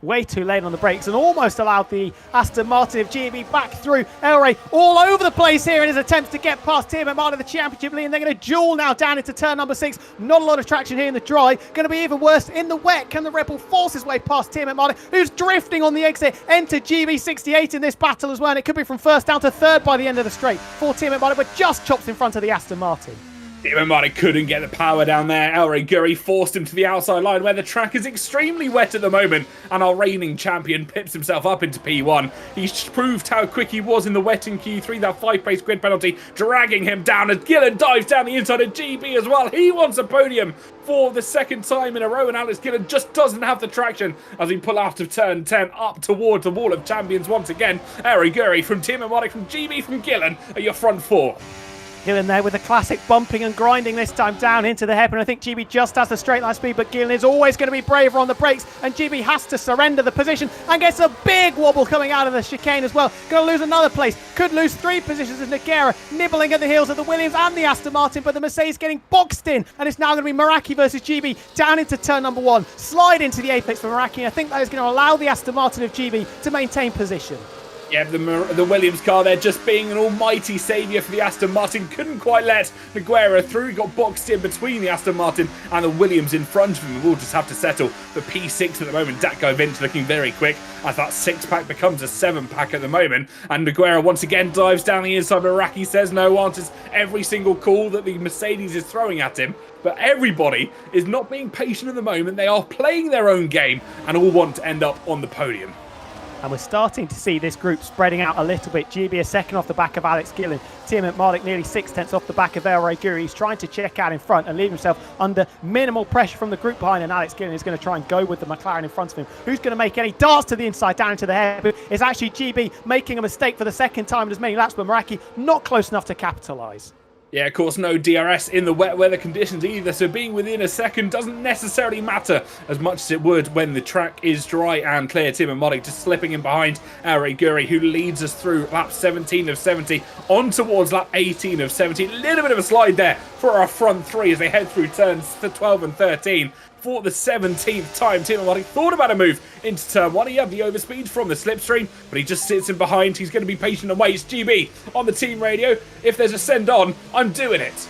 Way too late on the brakes and almost allowed the Aston Martin of GB back through. El Rey all over the place here in his attempts to get past Tiamat Marduk, the championship lead, and they're going to duel now down into turn number 6. Not a lot of traction here in the dry. Going to be even worse in the wet. Can the Red Bull force his way past Tiamat Marduk, who's drifting on the exit? Enter GB68 in this battle as well, and it could be from first down to third by the end of the straight for Tiamat Marduk, but just chops in front of the Aston Martin. Tiamat Marduk couldn't get the power down there. El Rey Guri forced him to the outside line where the track is extremely wet at the moment, and our reigning champion pips himself up into P1. He's proved how quick he was in the wet in Q3, that 5-place grid penalty dragging him down as Gillen dives down the inside of GB as well. He wants a podium for the second time in a row, and Alex Gillen just doesn't have the traction as we pull out of turn 10 up towards the wall of champions once again. El Rey Guri from Tiamat Marduk from GB from Gillen at your front 4. Gillen there with the classic bumping and grinding this time down into the hairpin. I think GB just has the straight line speed, but Gillen is always going to be braver on the brakes, and GB has to surrender the position and gets a big wobble coming out of the chicane as well. Going to lose another place. Could lose 3 positions as Nogueira nibbling at the heels of the Williams and the Aston Martin, but the Mercedes getting boxed in, and it's now going to be Meraki versus GB down into turn number 1. Slide into the apex for Meraki, and I think that is going to allow the Aston Martin of GB to maintain position. Yeah, the Williams car there just being an almighty saviour for the Aston Martin. Couldn't quite let Nogueira through. He got boxed in between the Aston Martin and the Williams in front of him. We'll just have to settle for P6 at the moment. Dak Garvince looking very quick as that 6-pack becomes a 7-pack at the moment. And Nogueira once again dives down the inside. Meraki says no, answers every single call that the Mercedes is throwing at him. But everybody is not being patient at the moment. They are playing their own game and all want to end up on the podium. And we're starting to see this group spreading out a little bit. GB a second off the back of Alex Gillen. Tiamat Marduk nearly 6/10 off the back of El Rey Guri. He's trying to check out in front and leave himself under minimal pressure from the group behind. And Alex Gillen is going to try and go with the McLaren in front of him. Who's going to make any darts to the inside down into the hairpin? It's actually GB making a mistake for the second time in as many laps, but Meraki not close enough to capitalise. Yeah, of course, no DRS in the wet weather conditions either, so being within a second doesn't necessarily matter as much as it would when the track is dry and clear. Tiamat Marduk just slipping in behind El Rey Guri, who leads us through lap 17 of 70 on towards lap 18 of 70. A little bit of a slide there for our front 3 as they head through turns 12 and 13. For the 17th time, Tiamat Marduk thought about a move into turn 1. He had the overspeed from the slipstream, but he just sits in behind. He's going to be patient and waits. GB on the team radio. If there's a send on, I'm doing it.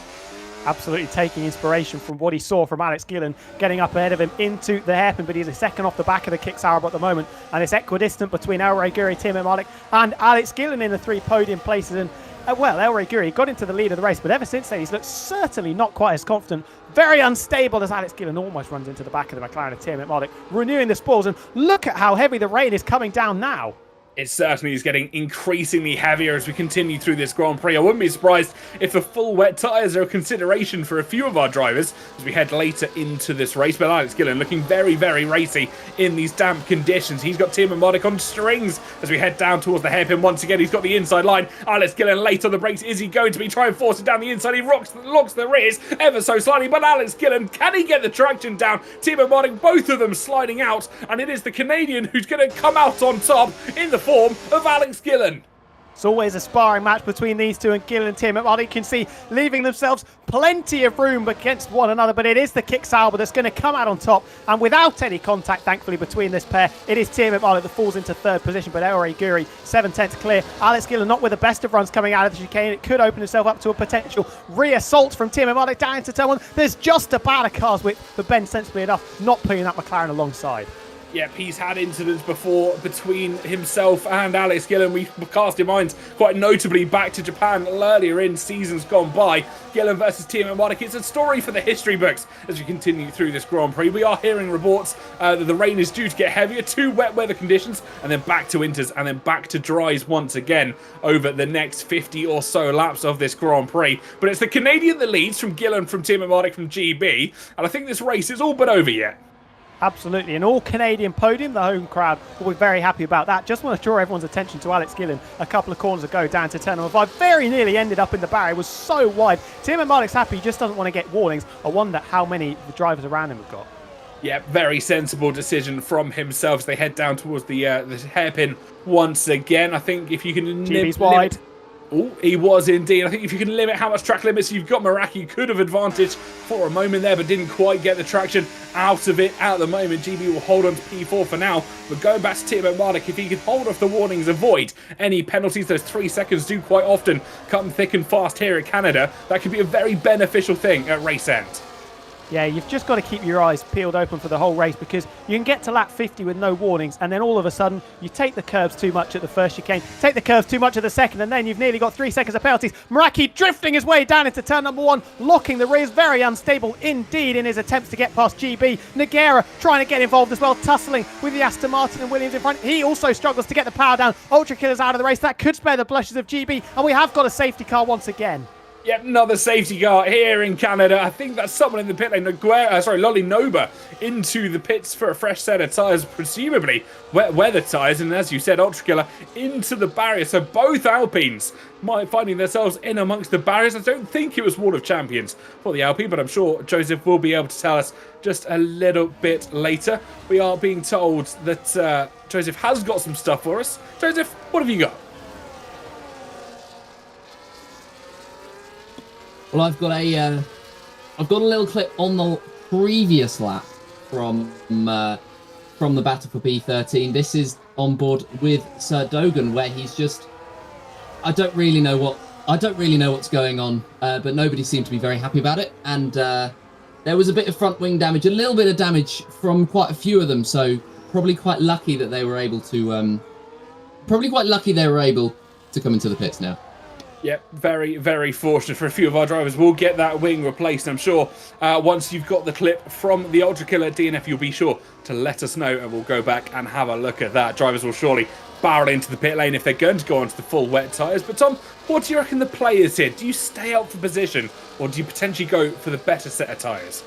Absolutely taking inspiration from what he saw from Alex Gillen, getting up ahead of him into the hairpin, but he's a second off the back of the kick Sauber at the moment, and it's equidistant between El Guri, Timo Malik, and Alex Gillen in the 3 podium places. And well, El Guri got into the lead of the race, but ever since then he's looked certainly not quite as confident. Very unstable as Alex Gillen almost runs into the back of the McLaren of Timo Malik, renewing the spoils. And look at how heavy the rain is coming down now. It certainly is getting increasingly heavier as we continue through this Grand Prix. I wouldn't be surprised if the full wet tyres are a consideration for a few of our drivers as we head later into this race. But Alex Gillen looking very, very racy in these damp conditions. He's got Timo Malik on strings as we head down towards the hairpin. Once again, he's got the inside line. Alex Gillen late on the brakes. Is he going to be trying to force it down the inside? He locks the rears ever so slightly. But Alex Gillen, can he get the traction down? Timo Malik, both of them sliding out. And it is the Canadian who's going to come out on top in the form of Alex Gillen. It's always a sparring match between these two, and Gillen and Timo Malik can see leaving themselves plenty of room against one another, but it is the kick Sauber that's going to come out on top, and without any contact thankfully between this pair, it is Timo Malik that falls into 3rd position, but El Guri 7/10 clear. Alex Gillen not with the best of runs coming out of the chicane. It could open itself up to a potential re-assault from Timo Malik down into turn 1. There's just about a car's width, but Ben sensibly enough not putting that McLaren alongside. Yep, he's had incidents before between himself and Alex Gillen. We cast in mind quite notably back to Japan earlier in seasons gone by. Gillen versus Timo Malik. It's a story for the history books as we continue through this Grand Prix. We are hearing reports that the rain is due to get heavier, 2 wet weather conditions, and then back to winters, and then back to dries once again over the next 50 or so laps of this Grand Prix. But it's the Canadian that leads from Gillen, from Timo Malik, from GB, and I think this race is all but over yet. Absolutely, an all-Canadian podium. The home crowd will be very happy about that. Just want to draw everyone's attention to Alex Gillen a couple of corners ago down to turn number 5. Very nearly ended up in the barrier. It was so wide. Timo Malik's happy. He just doesn't want to get warnings. I wonder how many the drivers around him have got. Yeah, very sensible decision from himself as they head down towards the hairpin once again. I think if you can... GB's wide. Oh, he was indeed. I think if you can limit how much track limits you've got, Meraki could have advantage for a moment there, but didn't quite get the traction out of it at the moment. GB will hold on to P4 for now, but going back to Timo Malik, if he can hold off the warnings, avoid any penalties, those 3 seconds do quite often come thick and fast here at Canada. That could be a very beneficial thing at race end. Yeah, you've just got to keep your eyes peeled open for the whole race, because you can get to lap 50 with no warnings, and then all of a sudden you take the curves too much at the first chicane, take the curves too much at the second, and then you've nearly got 3 seconds of penalties. Meraki drifting his way down into turn number 1, locking the rears, very unstable indeed in his attempts to get past GB. Nogueira trying to get involved as well, tussling with the Aston Martin and Williams in front. He also struggles to get the power down. Ultra Killer's out of the race. That could spare the blushes of GB, and we have got a safety car once again. Yep, another safety car here in Canada. I think that's someone in the pit lane. Lolly Noba into the pits for a fresh set of tyres, presumably wet weather tyres. And as you said, Ultra Killer into the barrier. So both Alpines might finding themselves in amongst the barriers. I don't think it was Wall of Champions for the Alpine, but I'm sure Joseph will be able to tell us just a little bit later. We are being told that Joseph has got some stuff for us. Joseph, what have you got? Well, I've got a little clip on the previous lap from the battle for P13. This is on board with Sir Dogan, where he's just, I don't really know what's going on, but nobody seemed to be very happy about it. And there was a bit of front wing damage, a little bit of damage from quite a few of them. So probably quite lucky that they were able to, come into the pits now. Yep, very, very fortunate for a few of our drivers. We'll get that wing replaced, I'm sure. Once you've got the clip from the Ultra Killer DNF, you'll be sure to let us know, and we'll go back and have a look at that. Drivers will surely barrel into the pit lane if they're going to go onto the full wet tyres. But Tom, what do you reckon the play is here? Do you stay up for position, or do you potentially go for the better set of tyres?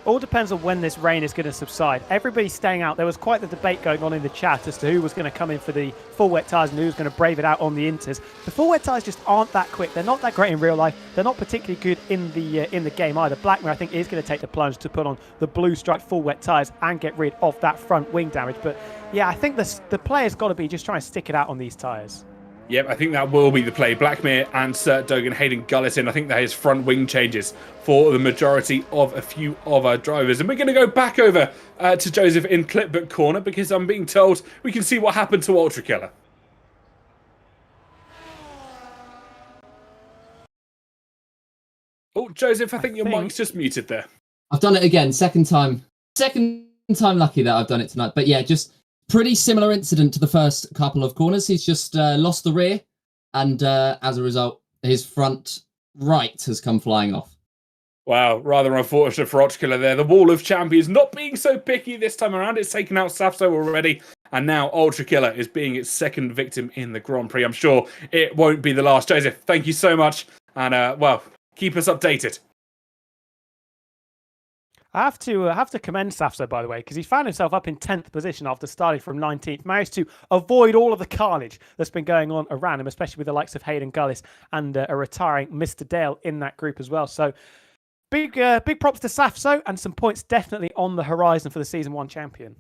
All depends on when this rain is going to subside. Everybody's staying out. There was quite the debate going on in the chat as to who was going to come in for the full wet tyres and who was going to brave it out on the inters. The full wet tyres just aren't that quick. They're not that great in real life. They're not particularly good in the game either. Blackmare, I think, is going to take the plunge to put on the blue striped full wet tyres and get rid of that front wing damage. But yeah, I think the player's got to be just trying to stick it out on these tyres. Yep, I think that will be the play. Blackmere and Sir Dogan, Hayden Gulletin. I think that is front wing changes for the majority of a few of our drivers. And we're going to go back over to Joseph in Clipbook Corner, because I'm being told we can see what happened to Ultra Killer. Oh, Joseph, I think your mic's just muted there. I've done it again. Second time lucky that I've done it tonight. But yeah, just pretty similar incident to the first couple of corners. He's just lost the rear, and as a result, his front right has come flying off. Wow, rather unfortunate for Ultrakiller there. The Wall of Champions not being so picky this time around. It's taken out Safso already, and now Ultrakiller is being its second victim in the Grand Prix. I'm sure it won't be the last. Joseph, thank you so much, and well, keep us updated. I have to commend Safso, by the way, because he found himself up in 10th position after starting from 19th. Managed to avoid all of the carnage that's been going on around him, especially with the likes of Hayden Gullis and a retiring Mr. Dale in that group as well. So big props to Safso, and some points definitely on the horizon for the Season 1 champion.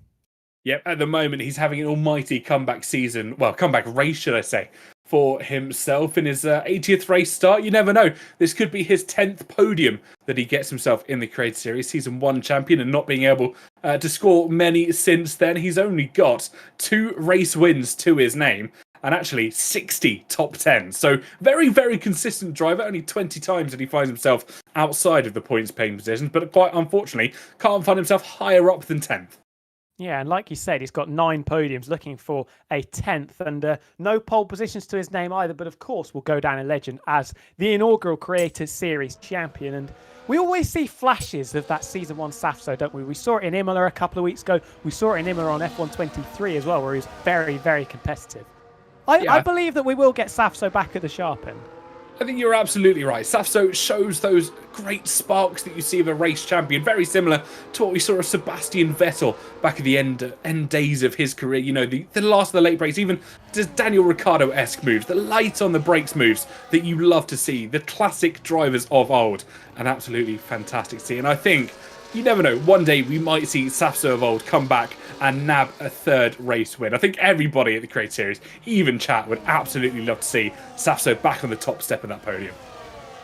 Yep, at the moment he's having an almighty comeback season. Well, comeback race, should I say, for himself in his 80th race start. You never know. This could be his 10th podium that he gets himself in the Creator Series, Season 1 champion, and not being able to score many since then. He's only got 2 race wins to his name, and actually 60 top 10. So very, very consistent driver. Only 20 times that he finds himself outside of the points-paying positions, but quite unfortunately can't find himself higher up than 10th. Yeah, and like you said, he's got 9 podiums, looking for a 10th, and no pole positions to his name either, but of course will go down in legend as the inaugural Creator Series champion. And we always see flashes of that Season 1 Safso, don't we? We saw it in Imola a couple of weeks ago. We saw it in Imola on F1 23 as well, where he was very, very competitive. I believe that we will get Safso back at the sharp end. I think you're absolutely right. Safso shows those great sparks that you see of a race champion, very similar to what we saw of Sebastian Vettel back at the end days of his career. You know, the last of the late breaks, even just Daniel Ricciardo-esque moves, the light on the brakes moves that you love to see, the classic drivers of old, and absolutely fantastic to see. And I think, you never know, one day we might see Safso of old come back and nab a 3rd race win. I think everybody at the Creator Series, even chat, would absolutely love to see Safso back on the top step of that podium.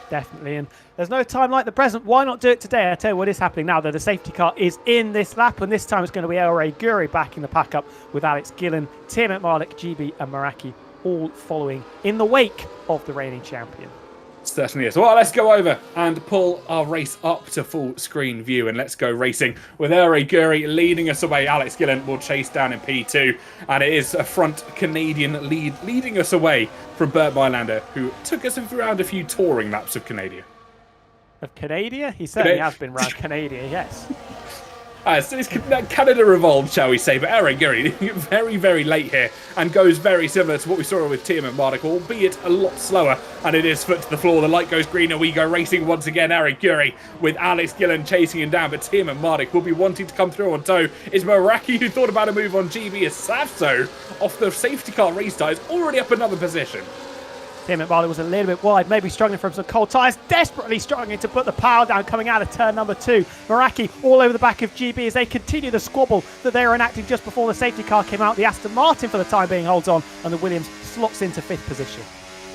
Definitely, and there's no time like the present. Why not do it today? I tell you what is happening now, though. The safety car is in this lap, and this time it's going to be El Rey Guri back in the pack up with Alex Gillen, Tim Malik, GB and Meraki all following in the wake of the reigning champion. Certainly is. Well, let's go over and pull our race up to full screen view, and let's go racing with El Rey Guri leading us away. Alex Gillen will chase down in P2, and it is a front Canadian leading us away from Bert Mylander, who took us around a few touring laps of Canada. Of Canada? He certainly has been around Canada, yes. So it's Canada revolved, shall we say, but El Rey Guri very, very late here and goes very similar to what we saw with Tim Malik, albeit a lot slower, and it is foot to the floor. The light goes green and we go racing once again. El Rey Guri with Alex Gillen chasing him down, but Tim Malik will be wanting to come through on tow. It's Meraki who thought about a move on GB as Safso off the safety car restart is already up another position. Tim Malik was a little bit wide, maybe struggling from some cold tyres, desperately struggling to put the power down coming out of turn number 2. Meraki all over the back of GB as they continue the squabble that they were enacting just before the safety car came out. The Aston Martin for the time being holds on, and the Williams slots into 5th position.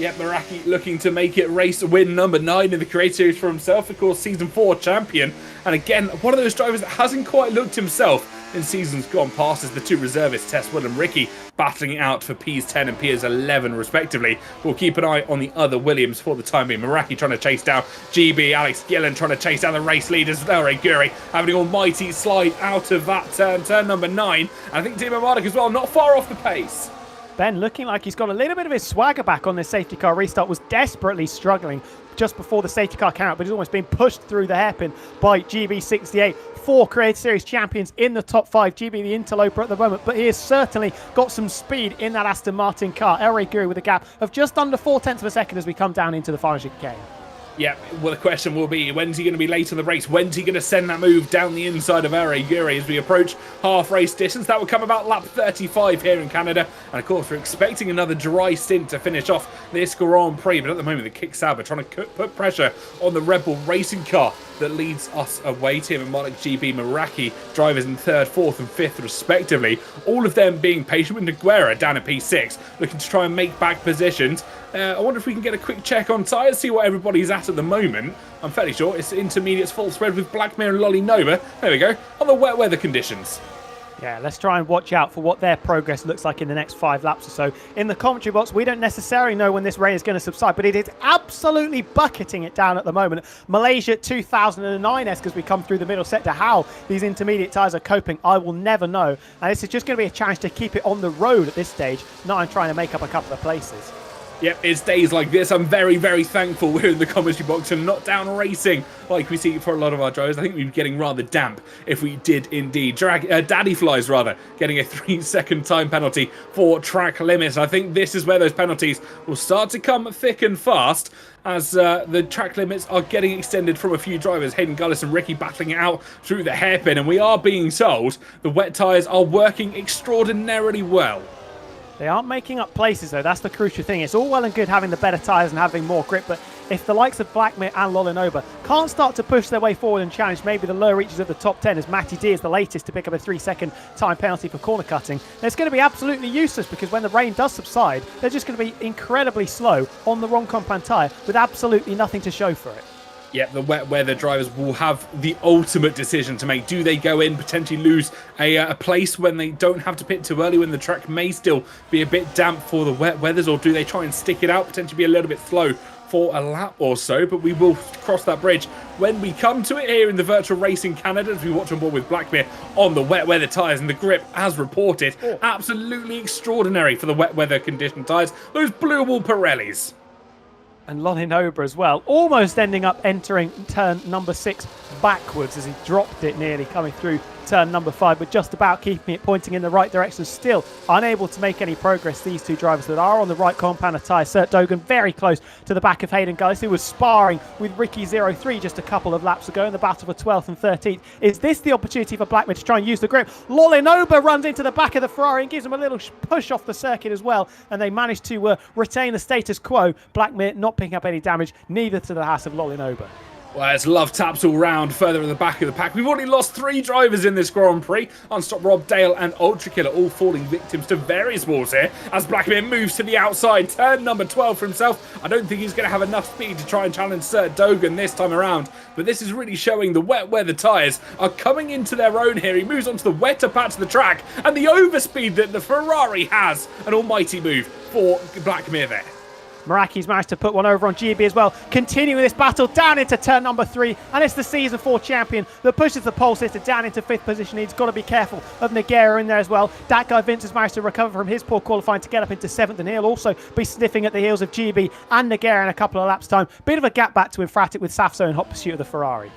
Yep, Meraki looking to make it race win number 9 in the Creator Series for himself, of course, Season 4 champion. And again, one of those drivers that hasn't quite looked himself in seasons gone past as the 2 reservists, Tesswood and Ricky, battling it out for Ps 10 and Ps 11 respectively. We'll keep an eye on the other Williams for the time being. Meraki trying to chase down GB, Alex Gillen trying to chase down the race leaders, El Rey Guri having an almighty slide out of that turn number 9. And I think Tim Malik as well, not far off the pace. Ben looking like he's got a little bit of his swagger back on this safety car restart, was desperately struggling just before the safety car came out, but he's almost been pushed through the hairpin by GB68. 4 Creator Series champions in the top 5. GB the interloper at the moment, but he has certainly got some speed in that Aston Martin car. El Rey Guri with a gap of just under 0.4 of a second as we come down into the final chicane. Yeah, well, the question will be, when's he going to be late in the race? When's he going to send that move down the inside of El Rey Guri as we approach half race distance? That will come about lap 35 here in Canada. And of course, we're expecting another dry stint to finish off this Grand Prix. But at the moment, the Kick Sauber trying to put pressure on the Red Bull racing car that leads us away. Tim Malik, GB, Meraki, drivers in 3rd, 4th and 5th respectively. All of them being patient with Nogueira down at P6, looking to try and make back positions. I wonder if we can get a quick check on tyres, see what everybody's at the moment. I'm fairly sure it's intermediates full spread with Blackmare and Lolly Nova. There we go, on the wet weather conditions. Yeah, let's try and watch out for what their progress looks like in the next 5 laps or so. In the commentary box, we don't necessarily know when this rain is going to subside, but it is absolutely bucketing it down at the moment. Malaysia 2009-esque as we come through the middle sector. How these intermediate tyres are coping, I will never know. And this is just going to be a challenge to keep it on the road at this stage, not on trying to make up a couple of places. Yep, it's days like this. I'm very, very thankful we're in the commentary box and not down racing like we see for a lot of our drivers. I think we'd be getting rather damp if we did indeed. Daddy Flies, rather, getting a 3-second time penalty for track limits. I think this is where those penalties will start to come thick and fast as the track limits are getting extended from a few drivers. Hayden Gullis and Ricky battling it out through the hairpin, and we are being told the wet tyres are working extraordinarily well. They aren't making up places, though. That's the crucial thing. It's all well and good having the better tyres and having more grip, but if the likes of Blackmere and Lolinoba can't start to push their way forward and challenge maybe the lower reaches of the top 10, as Matty D is the latest to pick up a 3-second time penalty for corner cutting, then it's going to be absolutely useless, because when the rain does subside, they're just going to be incredibly slow on the wrong compound tyre with absolutely nothing to show for it. Yeah, the wet weather drivers will have the ultimate decision to make. Do they go in, potentially lose a place when they don't have to pit too early, when the track may still be a bit damp for the wet weathers, or do they try and stick it out, potentially be a little bit slow for a lap or so? But we will cross that bridge when we come to it here in the Virtual Racing Canada, as we watch on board with Blackmere on the wet weather tyres, and the grip, as reported, absolutely extraordinary for the wet weather condition tyres. Those Blue Wall Pirellis. And Lolinoba as well, almost ending up entering turn number 6 backwards as he dropped it nearly coming through turn number 5, but just about keeping it pointing in the right direction. Still unable to make any progress, these two drivers that are on the right compound of tyre. Sert Dogan very close to the back of Hayden Gullis, who was sparring with Ricky 03 just a couple of laps ago in the battle for 12th and 13th. Is this the opportunity for Blackmere to try and use the grip? Lolinoba runs into the back of the Ferrari and gives him a little push off the circuit as well, and they manage to retain the status quo. Blackmere not picking up any damage, neither to the house of Lolinoba. Well, it's love taps all round further in the back of the pack. We've already lost 3 drivers in this Grand Prix. Unstop Rob, Dale and Ultra Killer all falling victims to various walls here as Blackmere moves to the outside. Turn number 12 for himself. I don't think he's going to have enough speed to try and challenge Sert Dogan this time around. But this is really showing the wet weather tyres are coming into their own here. He moves onto the wetter patch of the track, and the overspeed that the Ferrari has. An almighty move for Blackmere there. Meraki's managed to put one over on GB as well. Continuing this battle down into turn number 3, and it's the Season 4 champion that pushes the pole sitter down into 5th position. He's got to be careful of Nogueira in there as well. That guy Vince has managed to recover from his poor qualifying to get up into 7th, and he'll also be sniffing at the heels of GB and Nogueira in a couple of laps' time. Bit of a gap back to Infratic with Safso in hot pursuit of the Ferrari.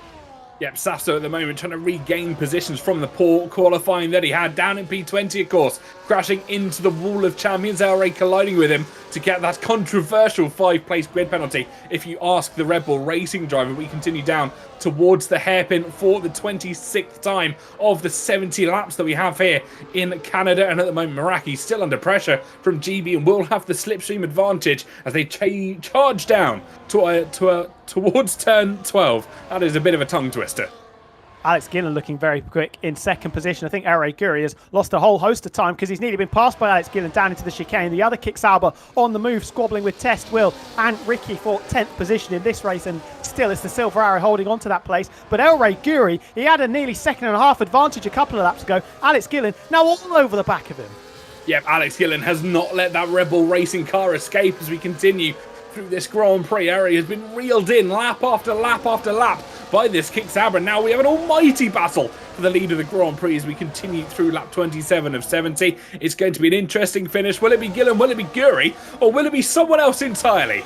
Yep, Safso at the moment trying to regain positions from the poor qualifying that he had down in P20, of course, crashing into the wall of champions. El Rey colliding with him to get that controversial 5-place grid penalty. If you ask the Red Bull Racing driver, we continue down towards the hairpin for the 26th time of the 70 laps that we have here in Canada. And at the moment, Meraki still under pressure from GB and will have the slipstream advantage as they charge down towards turn 12. That is a bit of a tongue twister. Alex Gillen looking very quick in 2nd position. I think Ere Guri has lost a whole host of time because he's nearly been passed by Alex Gillen down into the chicane. The other Kicksauber on the move, squabbling with Test, Will and Ricky for 10th position in this race, and still it's the Silver Arrow holding on to that place. But El Rey Guri, he had a nearly 2.5 advantage a couple of laps ago. Alex Gillen now all over the back of him. Yep, Alex Gillen has not let that Red Bull Racing car escape as we continue through this Grand Prix. Area has been reeled in lap after lap after lap by this Kicksauber. Now we have an almighty battle for the lead of the Grand Prix as we continue through lap 27 of 70. It's going to be an interesting finish. Will it be Gillen? Will it be Guri? Or will it be someone else entirely?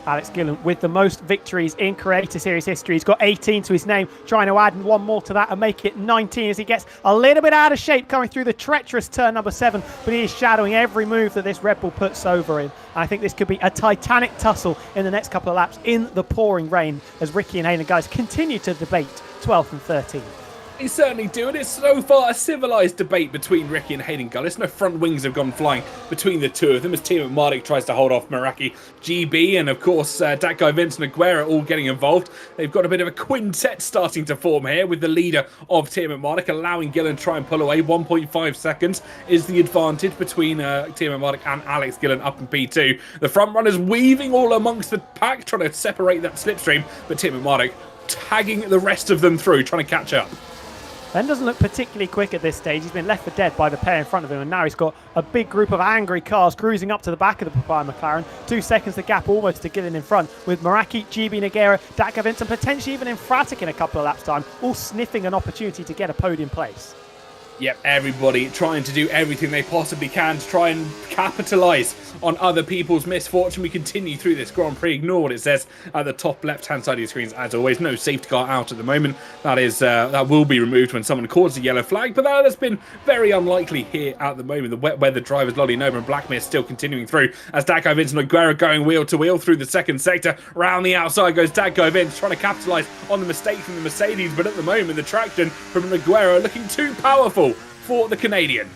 Alex Gillen with the most victories in Creator Series history. He's got 18 to his name, trying to add one more to that and make it 19 as he gets a little bit out of shape coming through the treacherous turn number 7, but he is shadowing every move that this Red Bull puts over him. I think this could be a titanic tussle in the next couple of laps in the pouring rain as Ricky and Hayden guys continue to debate 12th and 13th. They certainly do, and it's so far a civilised debate between Ricky and Hayden Gullis. No front wings have gone flying between the two of them as Team Mardik tries to hold off Meraki, GB, and of course that guy Vincent Aguera all getting involved. They've got a bit of a quintet starting to form here with the leader of Team Mardik allowing Gillen to try and pull away. 1.5 seconds is the advantage between Team Mardik and Alex Gillen up in P2. The front runners weaving all amongst the pack, trying to separate that slipstream, but Team Mardik tagging the rest of them through, trying to catch up. Ben doesn't look particularly quick at this stage. He's been left for dead by the pair in front of him, and now he's got a big group of angry cars cruising up to the back of the Papaya McLaren. 2 seconds the gap almost to Gillen in front, with Meraki, GB Nogueira, Datka Vince, and potentially even Infratic in a couple of laps' time, all sniffing an opportunity to get a podium place. Yep, everybody trying to do everything they possibly can to try and capitalise on other people's misfortune. We continue through this Grand Prix. Ignore what it says at the top left-hand side of your screens. As always, no safety car out at the moment. That will be removed when someone calls a yellow flag, but that has been very unlikely here at the moment. The wet weather drivers, Lolly Nova and Blackmere, still continuing through as Datka Vince and Nogueira going wheel to wheel through the second sector. Round the outside goes Datka Vince, trying to capitalise on the mistake from the Mercedes, but at the moment, the traction from Nogueira looking too powerful for the Canadian.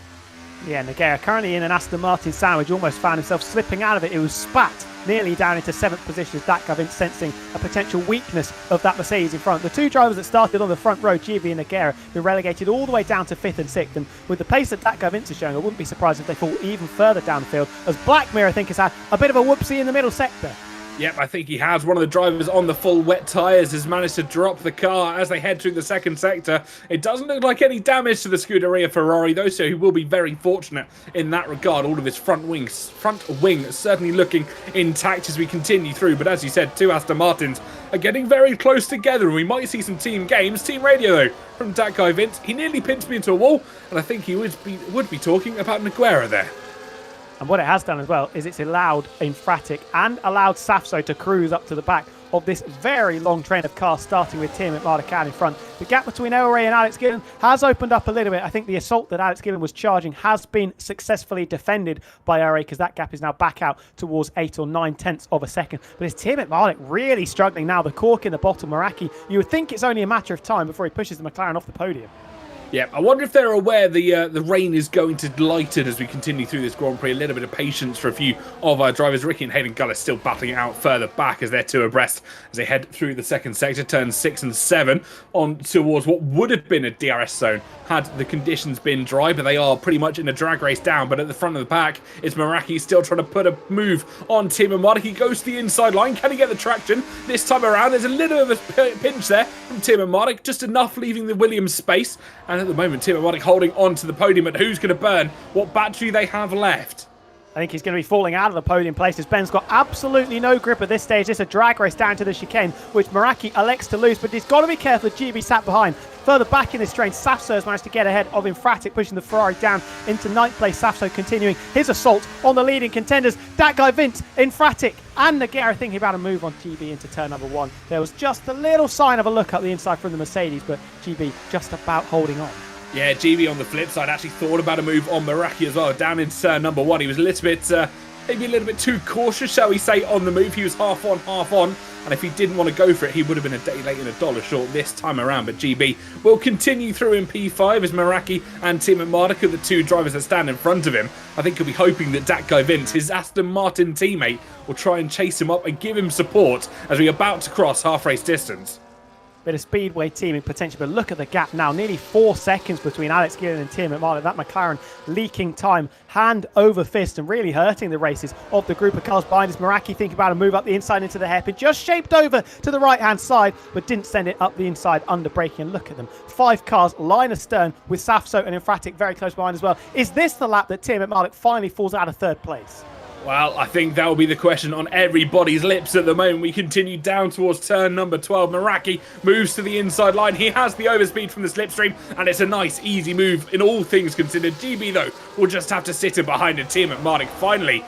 Yeah, Nogueira currently in an Aston Martin sandwich, almost found himself slipping out of it. It was spat nearly down into 7th position as Datka Vince sensing a potential weakness of that Mercedes in front. The 2 drivers that started on the front row, GB and Nogueira, been relegated all the way down to 5th and 6th, and with the pace that Datka Vince is showing, I wouldn't be surprised if they fall even further down the field, as Blackmere, I think, has had a bit of a whoopsie in the middle sector. Yep, I think he has. One of the drivers on the full wet tyres has managed to drop the car as they head through the second sector. It doesn't look like any damage to the Scuderia Ferrari, though, so he will be very fortunate in that regard. All of his front wing certainly looking intact as we continue through. But as you said, 2 Aston Martins are getting very close together, and we might see some team games. Team radio, though, from Datka Vince. He nearly pinched me into a wall, and I think he would be talking about Nogueira there. And what it has done as well is it's allowed Infratic and allowed Safso to cruise up to the back of this very long train of cars, starting with Tim McMardican in front. The gap between Elray and Alex Gillen has opened up a little bit. I think the assault that Alex Gillen was charging has been successfully defended by Elray, because that gap is now back out towards 8 or 9 tenths of a second. But it's Tim McMardic really struggling now. The cork in the bottle, Meraki, you would think it's only a matter of time before he pushes the McLaren off the podium. Yeah, I wonder if they're aware the rain is going to lighten as we continue through this Grand Prix. A little bit of patience for a few of our drivers. Ricky and Hayden Gullis still battling it out further back as they're 2 abreast as they head through the second sector, turns 6 and 7 on towards what would have been a DRS zone had the conditions been dry, but they are pretty much in a drag race down. But at the front of the pack, it's Meraki still trying to put a move on Tim Mardic. He goes to the inside line. Can he get the traction this time around? There's a little bit of a pinch there from Tim Mardic, just enough leaving the Williams space. And at the moment, Tim Mardic holding on to the podium, but who's going to burn what battery they have left? I think he's going to be falling out of the podium places. Ben's got absolutely no grip at this stage. It's a drag race down to the chicane, which Meraki elects to lose, but he's got to be careful. GB sat behind. Further back in this train, Safso has managed to get ahead of Infratic, pushing the Ferrari down into 9th place. Safso continuing his assault on the leading contenders. Datka Vince, Infratic, and Nogueira thinking about a move on GB into turn number 1. There was just a little sign of a look up the inside from the Mercedes, but GB just about holding on. Yeah, GB on the flip side actually thought about a move on Meraki as well. Down into turn number 1, he was a little bit, maybe a little bit too cautious, shall we say, on the move. He was half on, half on. And if he didn't want to go for it, he would have been a day late and $1 short this time around. But GB will continue through in P5 as Meraki and Tim Mardic are the 2 drivers that stand in front of him. I think he'll be hoping that Datka Vince, his Aston Martin teammate, will try and chase him up and give him support as we're about to cross half-race distance. Bit of speedway teaming potential, but look at the gap now. Nearly 4 seconds between Alex Gillen and Tim McMartin. That McLaren leaking time hand over fist and really hurting the races of the group of cars behind us. Meraki thinking about a move up the inside into the hairpin. Just shaped over to the right-hand side, but didn't send it up the inside under braking. And look at them. 5 cars line astern with Safso and Infratic very close behind as well. Is this the lap that Tim McMartin finally falls out of 3rd place? Well, I think that will be the question on everybody's lips at the moment. We continue down towards turn number 12. Meraki moves to the inside line. He has the overspeed from the slipstream, and it's a nice, easy move in all things considered. GB, though, will just have to sit in behind a team at Mardic. Finally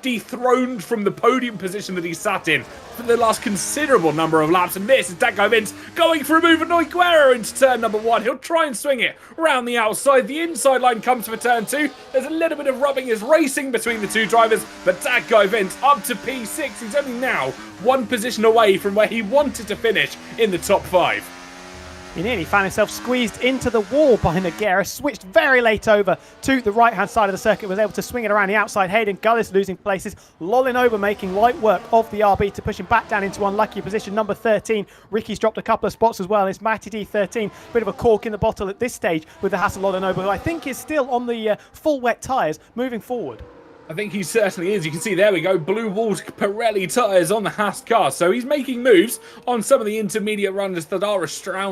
dethroned from the podium position that he sat in for the last considerable number of laps. And this is Datka Vince going for a move at Nogueira into turn number 1. He'll try and swing it around the outside. The inside line comes for turn 2. There's a little bit of rubbing as racing between the 2 drivers, but Datka Vince up to P6. He's only now 1 position away from where he wanted to finish in the top 5. He nearly found himself squeezed into the wall by Nogueira, switched very late over to the right-hand side of the circuit, was able to swing it around the outside. Hayden Gullis losing places, lolling over, making light work of the RB to push him back down into unlucky position number 13. Ricky's dropped a couple of spots as well. It's Matty D13, bit of a cork in the bottle at this stage with the Hasselollen over, who I think is still on the full wet tyres moving forward. I think he certainly is. You can see, there we go, blue walled Pirelli tyres on the Haas car. So he's making moves on some of the intermediate runners that are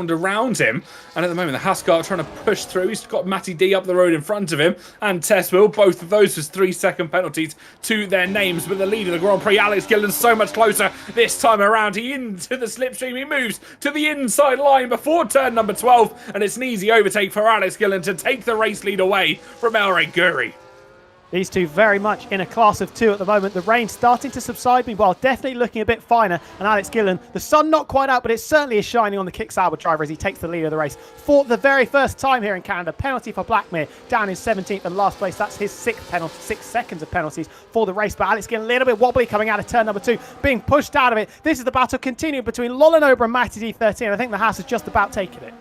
around him. And at the moment, the Haas car trying to push through. He's got Matty D up the road in front of him. And Tess Will, both of those with 3-second penalties to their names. But the lead of the Grand Prix, Alex Gillen, so much closer this time around. He into the slipstream. He moves to the inside line before turn number 12. And it's an easy overtake for Alex Gillen to take the race lead away from El Guri. These two very much in a class of two at the moment. The rain starting to subside, meanwhile definitely looking a bit finer. And Alex Gillen, the sun not quite out, but it certainly is shining on the Kick Sauber driver as he takes the lead of the race. For the very first time here in Canada, penalty for Blackmere, down in 17th and last place. That's his 6th penalty, 6 seconds of penalties for the race. But Alex Gillen a little bit wobbly coming out of turn number 2, being pushed out of it. This is the battle continuing between Lolinober and Matty D13. I think the Haas has just about taken it.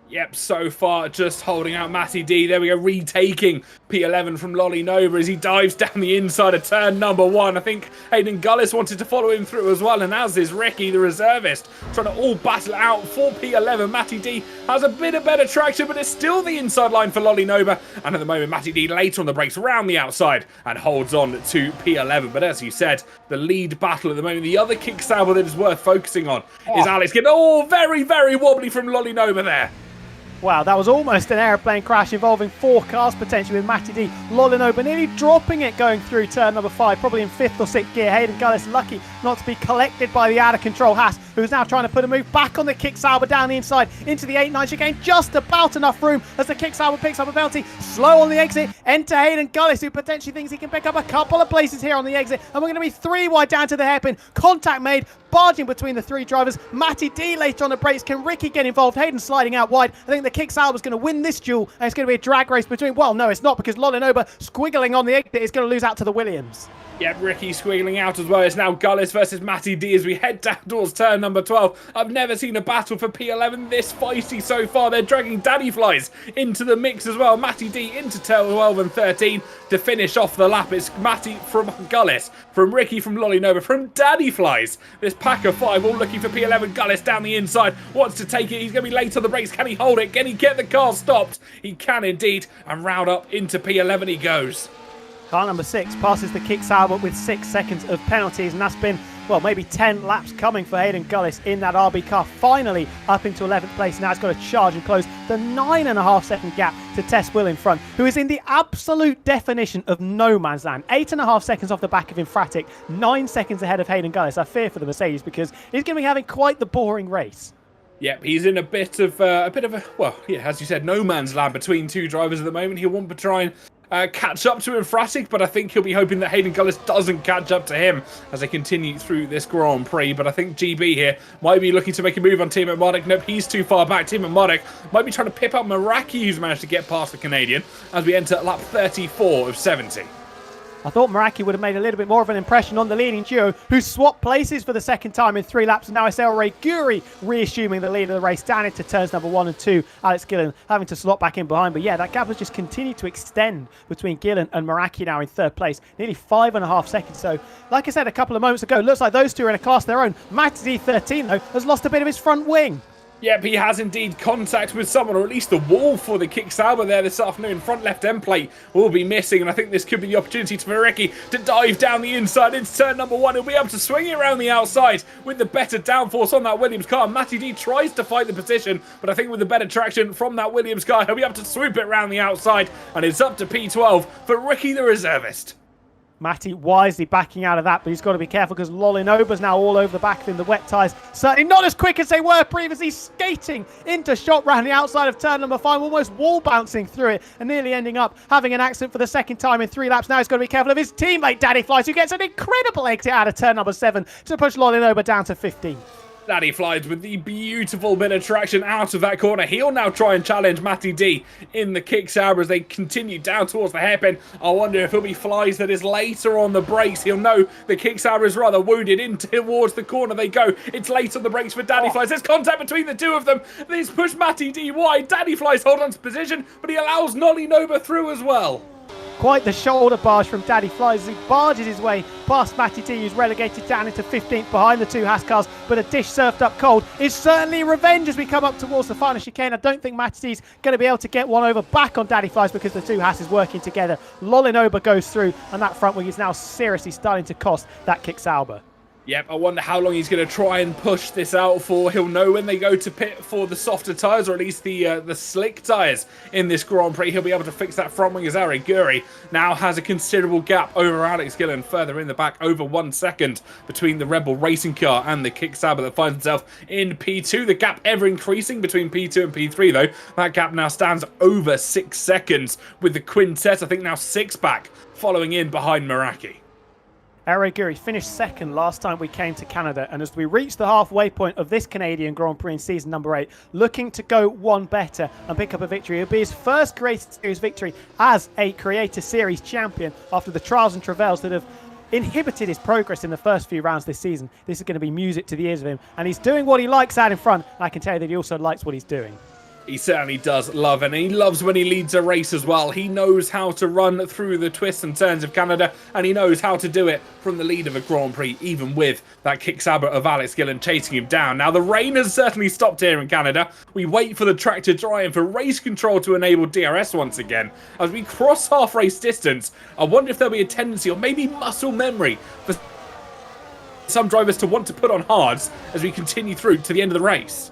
Yep, so far just holding out Matty D. There we go, retaking P11 from Lolly Nova as he dives down the inside of turn number 1. I think Hayden Gullis wanted to follow him through as well, and as is Ricky, the reservist, trying to all battle out for P11. Matty D has a bit of better traction, but it's still the inside line for Lolly Nova. And at the moment, Matty D later on the brakes round the outside and holds on to P11. But as you said, the lead battle at the moment, the other Kick Sauber that is worth focusing on is Alex getting very, very wobbly from Lolly Nova there. Wow, that was almost an aeroplane crash involving 4 cars potentially, with Matty D, Lolinober nearly dropping it going through turn number 5, probably in 5th or 6th gear. Hayden Gullis lucky not to be collected by the out-of-control Haas, who's now trying to put a move back on the Kick Sauber down the inside into the 8-9 chicane. Just about enough room as the Kick Sauber picks up a penalty. Slow on the exit, enter Hayden Gullis, who potentially thinks he can pick up a couple of places here on the exit. And we're going to be 3 wide down to the hairpin. Contact made, barging between the 3 drivers. Matty D later on the brakes. Can Ricky get involved? Hayden sliding out wide. I think the Kick Sauber's going to win this duel, and it's going to be a drag race between... Well, no, it's not, because Lolinober squiggling on the exit is going to lose out to the Williams. Yep, Ricky squiggling out as well. It's now Gullis versus Matty D as we head down towards turn number 12. I've never seen a battle for P11 this feisty so far. They're dragging Daddy Flies into the mix as well. Matty D into 12 and 13 to finish off the lap. It's Matty from Gullis, from Ricky from Lolinober, from Daddy Flies. This pack of 5 all looking for P11. Gullis down the inside, wants to take it. He's going to be late on the brakes. Can he hold it? Can he get the car stopped? He can indeed, and round up into P11 he goes. Car number 6 passes the Kick Sauber with 6 seconds of penalties, and that's been, well, maybe 10 laps coming for Hayden Gullis in that RB car. Finally up into 11th place. Now it's got to charge and close the 9.5 second gap to Tess Will in front, who is in the absolute definition of no man's land. 8.5 seconds off the back of Infratic, 9 seconds ahead of Hayden Gullis. I fear for the Mercedes, because he's going to be having quite the boring race. Yep, he's in a bit of a, well, yeah, as you said, no man's land between 2 drivers at the moment. He'll want to try and catch up to Infratic, but I think he'll be hoping that Hayden Gullis doesn't catch up to him as they continue through this Grand Prix. But I think GB here might be looking to make a move on Team Marduk. Nope, he's too far back. Team Marduk might be trying to pip up Meraki, who's managed to get past the Canadian, as we enter lap 34 of 70. I thought Meraki would have made a little bit more of an impression on the leading duo, who swapped places for the second time in 3 laps. And now it's El Guri reassuming the lead of the race down into turns number 1 and 2. Alex Gillen having to slot back in behind. But yeah, that gap has just continued to extend between Gillen and Meraki now in 3rd place. Nearly 5.5 seconds. So, like I said a couple of moments ago, looks like those two are in a class of their own. Matty D13, though, has lost a bit of his front wing. Yep, he has indeed contact with someone, or at least the wall for the Kick Sauber there this afternoon. Front left end plate will be missing, and I think this could be the opportunity for Ricky to dive down the inside into turn number 1. He'll be able to swing it around the outside with the better downforce on that Williams car. Matty D tries to fight the position, but I think with the better traction from that Williams car, he'll be able to swoop it around the outside, and it's up to P12 for Ricky the reservist. Matty wisely backing out of that, but he's got to be careful because Lolinober's now all over the back of him. The wet tyres certainly not as quick as they were previously, skating into shot round the outside of turn number 5, almost wall bouncing through it and nearly ending up having an accident for the second time in 3 laps. Now he's got to be careful of his teammate Daddy Flies, who gets an incredible exit out of turn number 7 to push Lolinober down to 15th. Daddy Flies with the beautiful bit of traction out of that corner. He'll now try and challenge Matty D in the Kick Sauber as they continue down towards the hairpin. I wonder if it'll be Flies that is later on the brakes. He'll know the Kick Sauber is rather wounded. In towards the corner they go. It's late on the brakes for Daddy Flies. There's contact between the 2 of them. These push Matty D wide. Daddy Flies hold on to position, but he allows Lolinober through as well. Quite the shoulder barge from Daddy Flies as he barges his way past Matty T, who's relegated down into 15th behind the two Haas cars, but a dish served up cold is certainly revenge as we come up towards the final chicane. I don't think Matty T's going to be able to get one over back on Daddy Flies because the two Haas is working together. Lolinoba goes through, and that front wing is now seriously starting to cost that Kick Sauber. Yep, I wonder how long he's going to try and push this out for. He'll know when they go to pit for the softer tyres, or at least the slick tyres in this Grand Prix. He'll be able to fix that front wing as Ari Guri now has a considerable gap over Alex Gillen, further in the back, over 1 second between the Rebel racing car and the Kick Sauber that finds itself in P2. The gap ever increasing between P2 and P3, though. That gap now stands over 6 seconds with the quintet, I think now 6 back, following in behind Meraki. Ari Guri finished second last time we came to Canada, and as we reach the halfway point of this Canadian Grand Prix in season number 8, looking to go one better and pick up a victory. It'll be his first Creator Series victory as a Creator Series champion after the trials and travails that have inhibited his progress in the first few rounds this season. This is going to be music to the ears of him, and he's doing what he likes out in front, and I can tell you that he also likes what he's doing. He certainly does love, and he loves when he leads a race as well. He knows how to run through the twists and turns of Canada, and he knows how to do it from the lead of a Grand Prix, even with that Kick Sauber of Alex Gillen chasing him down. Now, the rain has certainly stopped here in Canada. We wait for the track to dry and for race control to enable DRS once again. As we cross half race distance, I wonder if there'll be a tendency, or maybe muscle memory, for some drivers to want to put on hards as we continue through to the end of the race.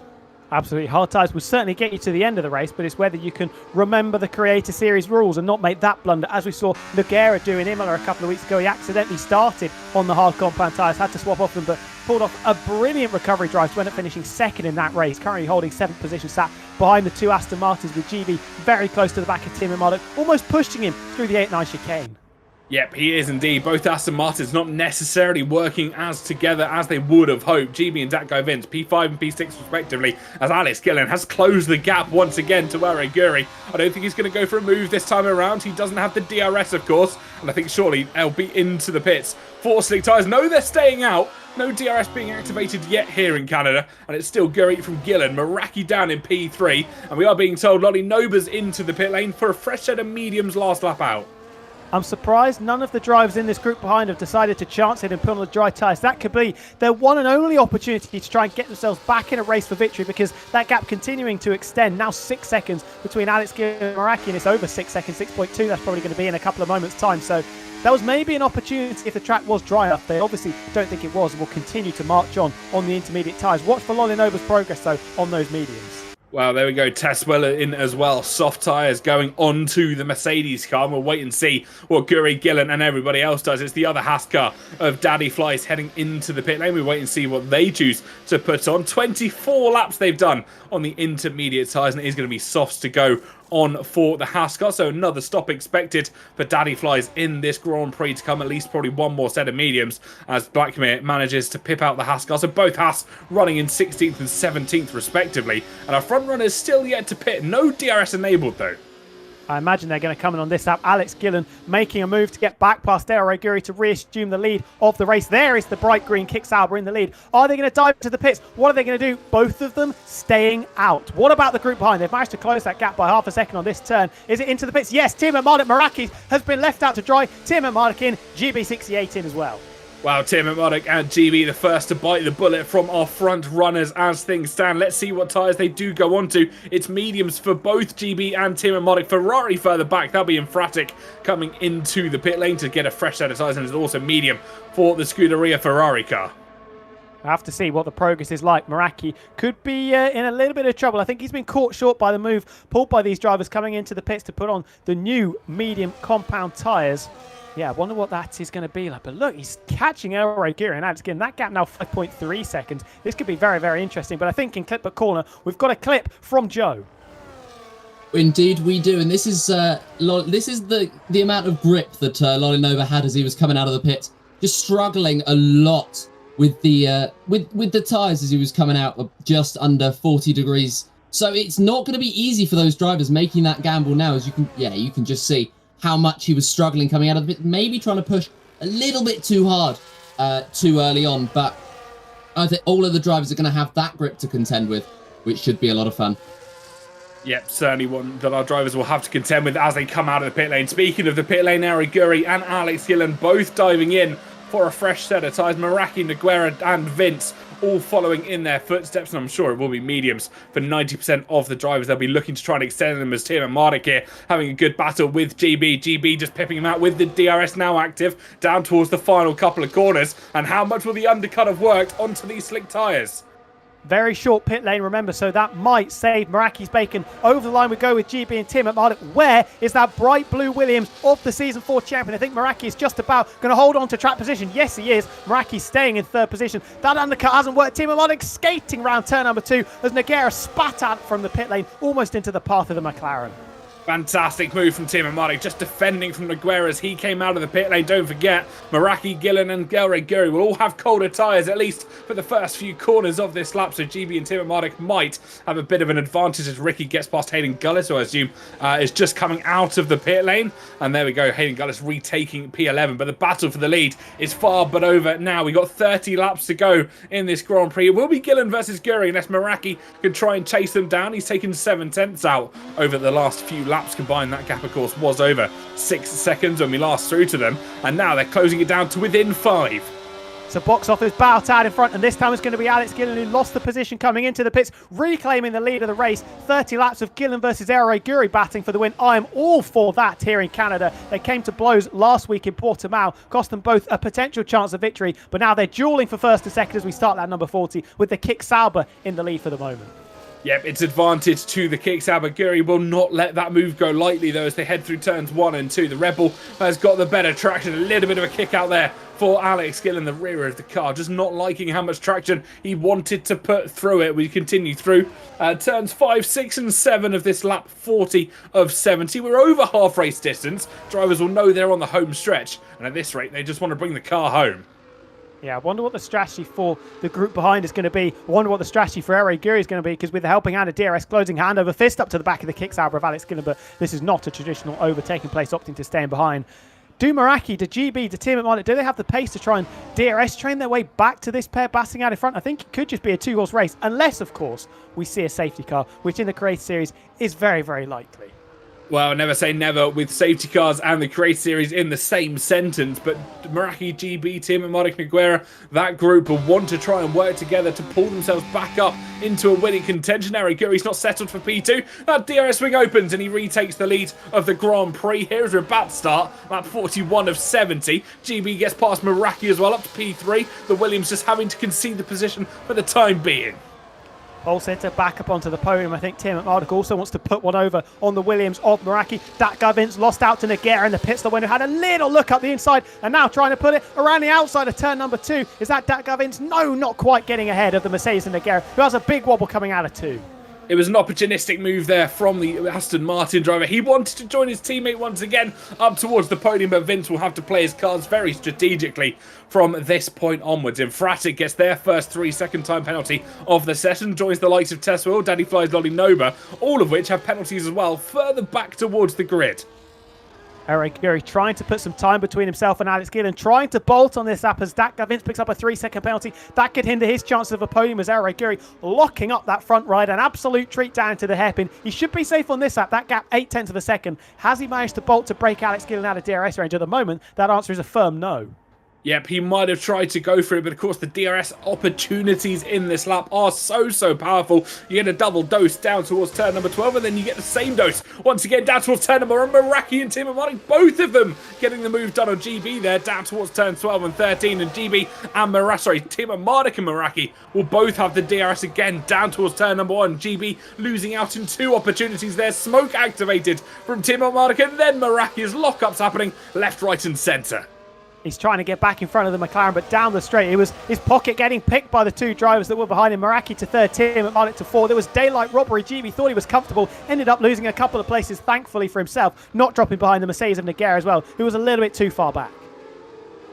Absolutely. Hard tyres will certainly get you to the end of the race, but it's whether you can remember the Creator Series rules and not make that blunder. As we saw Nogueira do in Imola a couple of weeks ago, he accidentally started on the hard compound tyres, had to swap off them, but pulled off a brilliant recovery drive to end up finishing second in that race, currently holding 7th position, sat behind the two Aston Martins with GB very close to the back of Tim and Marduk, almost pushing him through the 8-9 chicane. Yep, he is indeed. Both Aston Martins not necessarily working as together as they would have hoped. GB and Datko Vince, P5 and P6 respectively, as Alex Gillen has closed the gap once again to Ari Guri. I don't think he's going to go for a move this time around. He doesn't have the DRS, of course, and I think surely they'll be into the pits. 4 slick tyres. No, they're staying out. No DRS being activated yet here in Canada, and it's still Guri from Gillen, Meraki down in P3, and we are being told Lolinoba's into the pit lane for a fresh set of mediums last lap out. I'm surprised none of the drivers in this group behind have decided to chance it and put on the dry tyres. That could be their one and only opportunity to try and get themselves back in a race for victory, because that gap continuing to extend. Now 6 seconds between Alex Gillen and Meraki, and it's over 6 seconds, 6.2. That's probably going to be in a couple of moments' time. So that was maybe an opportunity if the track was dry enough. They obviously don't think it was and will continue to march on the intermediate tyres. Watch for Lolinoba's progress, though, on those mediums. Well, there we go. Teswell in as well. Soft tyres going onto the Mercedes car. We'll wait and see what Guri, Gillen and everybody else does. It's the other Haas car of Daddy Flies heading into the pit lane. We wait and see what they choose to put on. 24 laps they've done on the intermediate tyres, and it is going to be softs to go on for the Haas car. So another stop expected for Daddy Flies in this Grand Prix to come, at least probably one more set of mediums as Blackmere manages to pip out the Haas car. So both Haas running in 16th and 17th respectively, and our front runners still yet to pit. No DRS enabled though. I imagine they're going to come in on this lap. Alex Gillen making a move to get back past Ari Guri to reassume the lead of the race. There is the bright green Kick Sauber in the lead. Are they going to dive to the pits? What are they going to do? Both of them staying out. What about the group behind? They've managed to close that gap by half a second on this turn. Is it into the pits? Yes, Tim and Marduk. Meraki has been left out to dry. Tim and Marduk in, GB68 in as well. Wow, Tim and Marduk and GB the first to bite the bullet from our front runners as things stand. Let's see what tyres they do go onto. It's mediums for both GB and Tim and Marduk. Ferrari further back, that'll be Infratic coming into the pit lane to get a fresh set of tyres, and it's also medium for the Scuderia Ferrari car. I have to see what the progress is like. Meraki could be in a little bit of trouble. I think he's been caught short by the move pulled by these drivers coming into the pits to put on the new medium compound tyres. Yeah, I wonder what that is going to be like. But look, he's catching Ari Guri and Alex Gillen. That gap now 5.3 seconds. This could be very, very interesting. But I think in Clip But Corner, we've got a clip from Joe. Indeed, we do, and this is the amount of grip that Lolinova had as he was coming out of the pit, just struggling a lot with the with the tyres as he was coming out of just under 40 degrees. So it's not going to be easy for those drivers making that gamble now, as you can just see how much he was struggling coming out of the pit, maybe trying to push a little bit too hard too early on. But I think all of the drivers are going to have that grip to contend with, which should be a lot of fun. Yep, certainly one that our drivers will have to contend with as they come out of the pit lane. Speaking of the pit lane, Ari Guri and Alex Gillen both diving in for a fresh set of tyres. Meraki, Nogueira and Vince all following in their footsteps, and I'm sure it will be mediums for 90% of the drivers. They'll be looking to try and extend them as Tim and Mardik here having a good battle with GB. GB just pipping him out with the DRS now active down towards the final couple of corners. And how much will the undercut have worked onto these slick tyres? Very short pit lane, remember, so that might save Meraki's bacon. Over the line we go with GB and Tim at Mardik. Where is that bright blue Williams of the Season 4 champion? I think Meraki is just about going to hold on to track position. Yes, he is. Meraki's staying in third position. That undercut hasn't worked. Tim at Mardik skating round turn number 2 as Nogueira spat out from the pit lane, almost into the path of the McLaren. Fantastic move from Tim and Mardik, just defending from Nogueira as he came out of the pit lane. Don't forget, Meraki, Gillen and Gelre Guri will all have colder tyres, at least for the first few corners of this lap, so GB and Tim and Mardik might have a bit of an advantage as Ricky gets past Hayden Gullis, who I assume is just coming out of the pit lane. And there we go, Hayden Gullis retaking P11, but the battle for the lead is far but over now. We've got 30 laps to go in this Grand Prix. It will be Gillen versus Guri unless Meraki can try and chase them down. He's taken 7/10 out over the last few laps combined. That gap, of course, was over 6 seconds when we last through to them, and now they're closing it down to within 5. So box office bout out in front, and this time it's going to be Alex Gillen who lost the position coming into the pits, reclaiming the lead of the race. 30 laps of Gillen versus Ere Guri batting for the win. I am all for that here in Canada. They came to blows last week in Portimao, cost them both a potential chance of victory, but now they're dueling for first and second as we start that number 40 with the Kick Sauber in the lead for the moment. Yep, it's advantage to the Kick Sauber. Guri will not let that move go lightly, though, as they head through turns 1 and 2. The Red Bull has got the better traction. A little bit of a kick out there for Alex Gill in the rear of the car. Just not liking how much traction he wanted to put through it. We continue through turns 5, 6 and 7 of this lap 40 of 70. We're over half race distance. Drivers will know they're on the home stretch. And at this rate, they just want to bring the car home. Yeah, I wonder what the strategy for the group behind is going to be. I wonder what the strategy for Ere Guri is going to be, because with the helping hand of DRS closing hand over fist up to the back of the Kick Sauber of Alex Gillen, but this is not a traditional overtaking place, opting to stay in behind. Do Meraki, do GB, do Tim at Mardik, do they have the pace to try and DRS train their way back to this pair batting out in front? I think it could just be a 2-horse race, unless, of course, we see a safety car, which in the Creator Series is very, very likely. Well, never say never with safety cars and the Creator Series in the same sentence, but Meraki, GB, Tim and Mardik Nogueira, that group will want to try and work together to pull themselves back up into a winning contention. Ere Guri's not settled for P2. That DRS swing opens and he retakes the lead of the Grand Prix. Here's a bad start, lap 41 of 70. GB gets past Meraki as well, up to P3. The Williams just having to concede the position for the time being. Pole sitter back up onto the podium. I think Tim at Mardik also wants to put one over on the Williams of Meraki. Dat Govins lost out to Nogueira in the pits. The winner had a little look up the inside and now trying to put it around the outside of turn number 2. Is that Dat Govins? No, not quite getting ahead of the Mercedes and Nogueira, who has a big wobble coming out of 2. It was an opportunistic move there from the Aston Martin driver. He wanted to join his teammate once again up towards the podium, but Vince will have to play his cards very strategically from this point onwards. Infratic gets their first 3-second time penalty of the session, joins the likes of Tess Will, Daddy Flies, Lolly Noba, all of which have penalties as well, further back towards the grid. Ere Guri trying to put some time between himself and Alex Gillen, trying to bolt on this lap as Dat Govins picks up a 3-second penalty. That could hinder his chances of a podium as Ere Guri locking up that front ride. An absolute treat down to the hairpin. He should be safe on this lap. That gap 0.8 of a second. Has he managed to bolt to break Alex Gillen out of DRS range? At the moment, that answer is a firm no. Yep, he might have tried to go for it, but of course the DRS opportunities in this lap are so powerful. You get a double dose down towards turn number 12, and then you get the same dose once again down towards turn number 1. Meraki and Tim and Mardik, both of them getting the move done on GB there, down towards turn 12 and 13, and GB and Tim and Mardik and Meraki will both have the DRS again down towards turn number 1. GB losing out in 2 opportunities there. Smoke activated from Tim and Mardik, and then Meraki's lockups happening left, right and centre. He's trying to get back in front of the McLaren, but down the straight, it was his pocket getting picked by the 2 drivers that were behind him. Meraki to 3rd, Tim at Mardik to 4. There was daylight robbery. GB thought he was comfortable, ended up losing a couple of places, thankfully for himself, not dropping behind the Mercedes of Nogueira as well, who was a little bit too far back.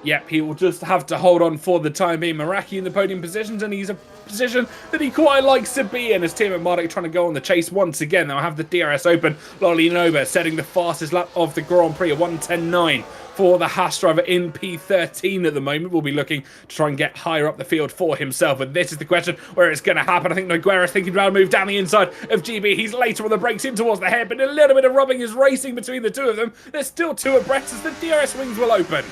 Yep, he will just have to hold on for the time being. Meraki in the podium positions, and he's a position that he quite likes to be in as Timo Marduk trying to go on the chase once again. They'll have the DRS open. Lolly Noba setting the fastest lap of the Grand Prix at 1:10.9 for the Haas driver in P13 at the moment. We'll be looking to try and get higher up the field for himself, and this is the question where it's going to happen. I think Nogueira's thinking about a move down the inside of GB. He's later on the brakes in towards the head, but a little bit of rubbing is racing between the two of them. There's still two abreast as the DRS wings will open.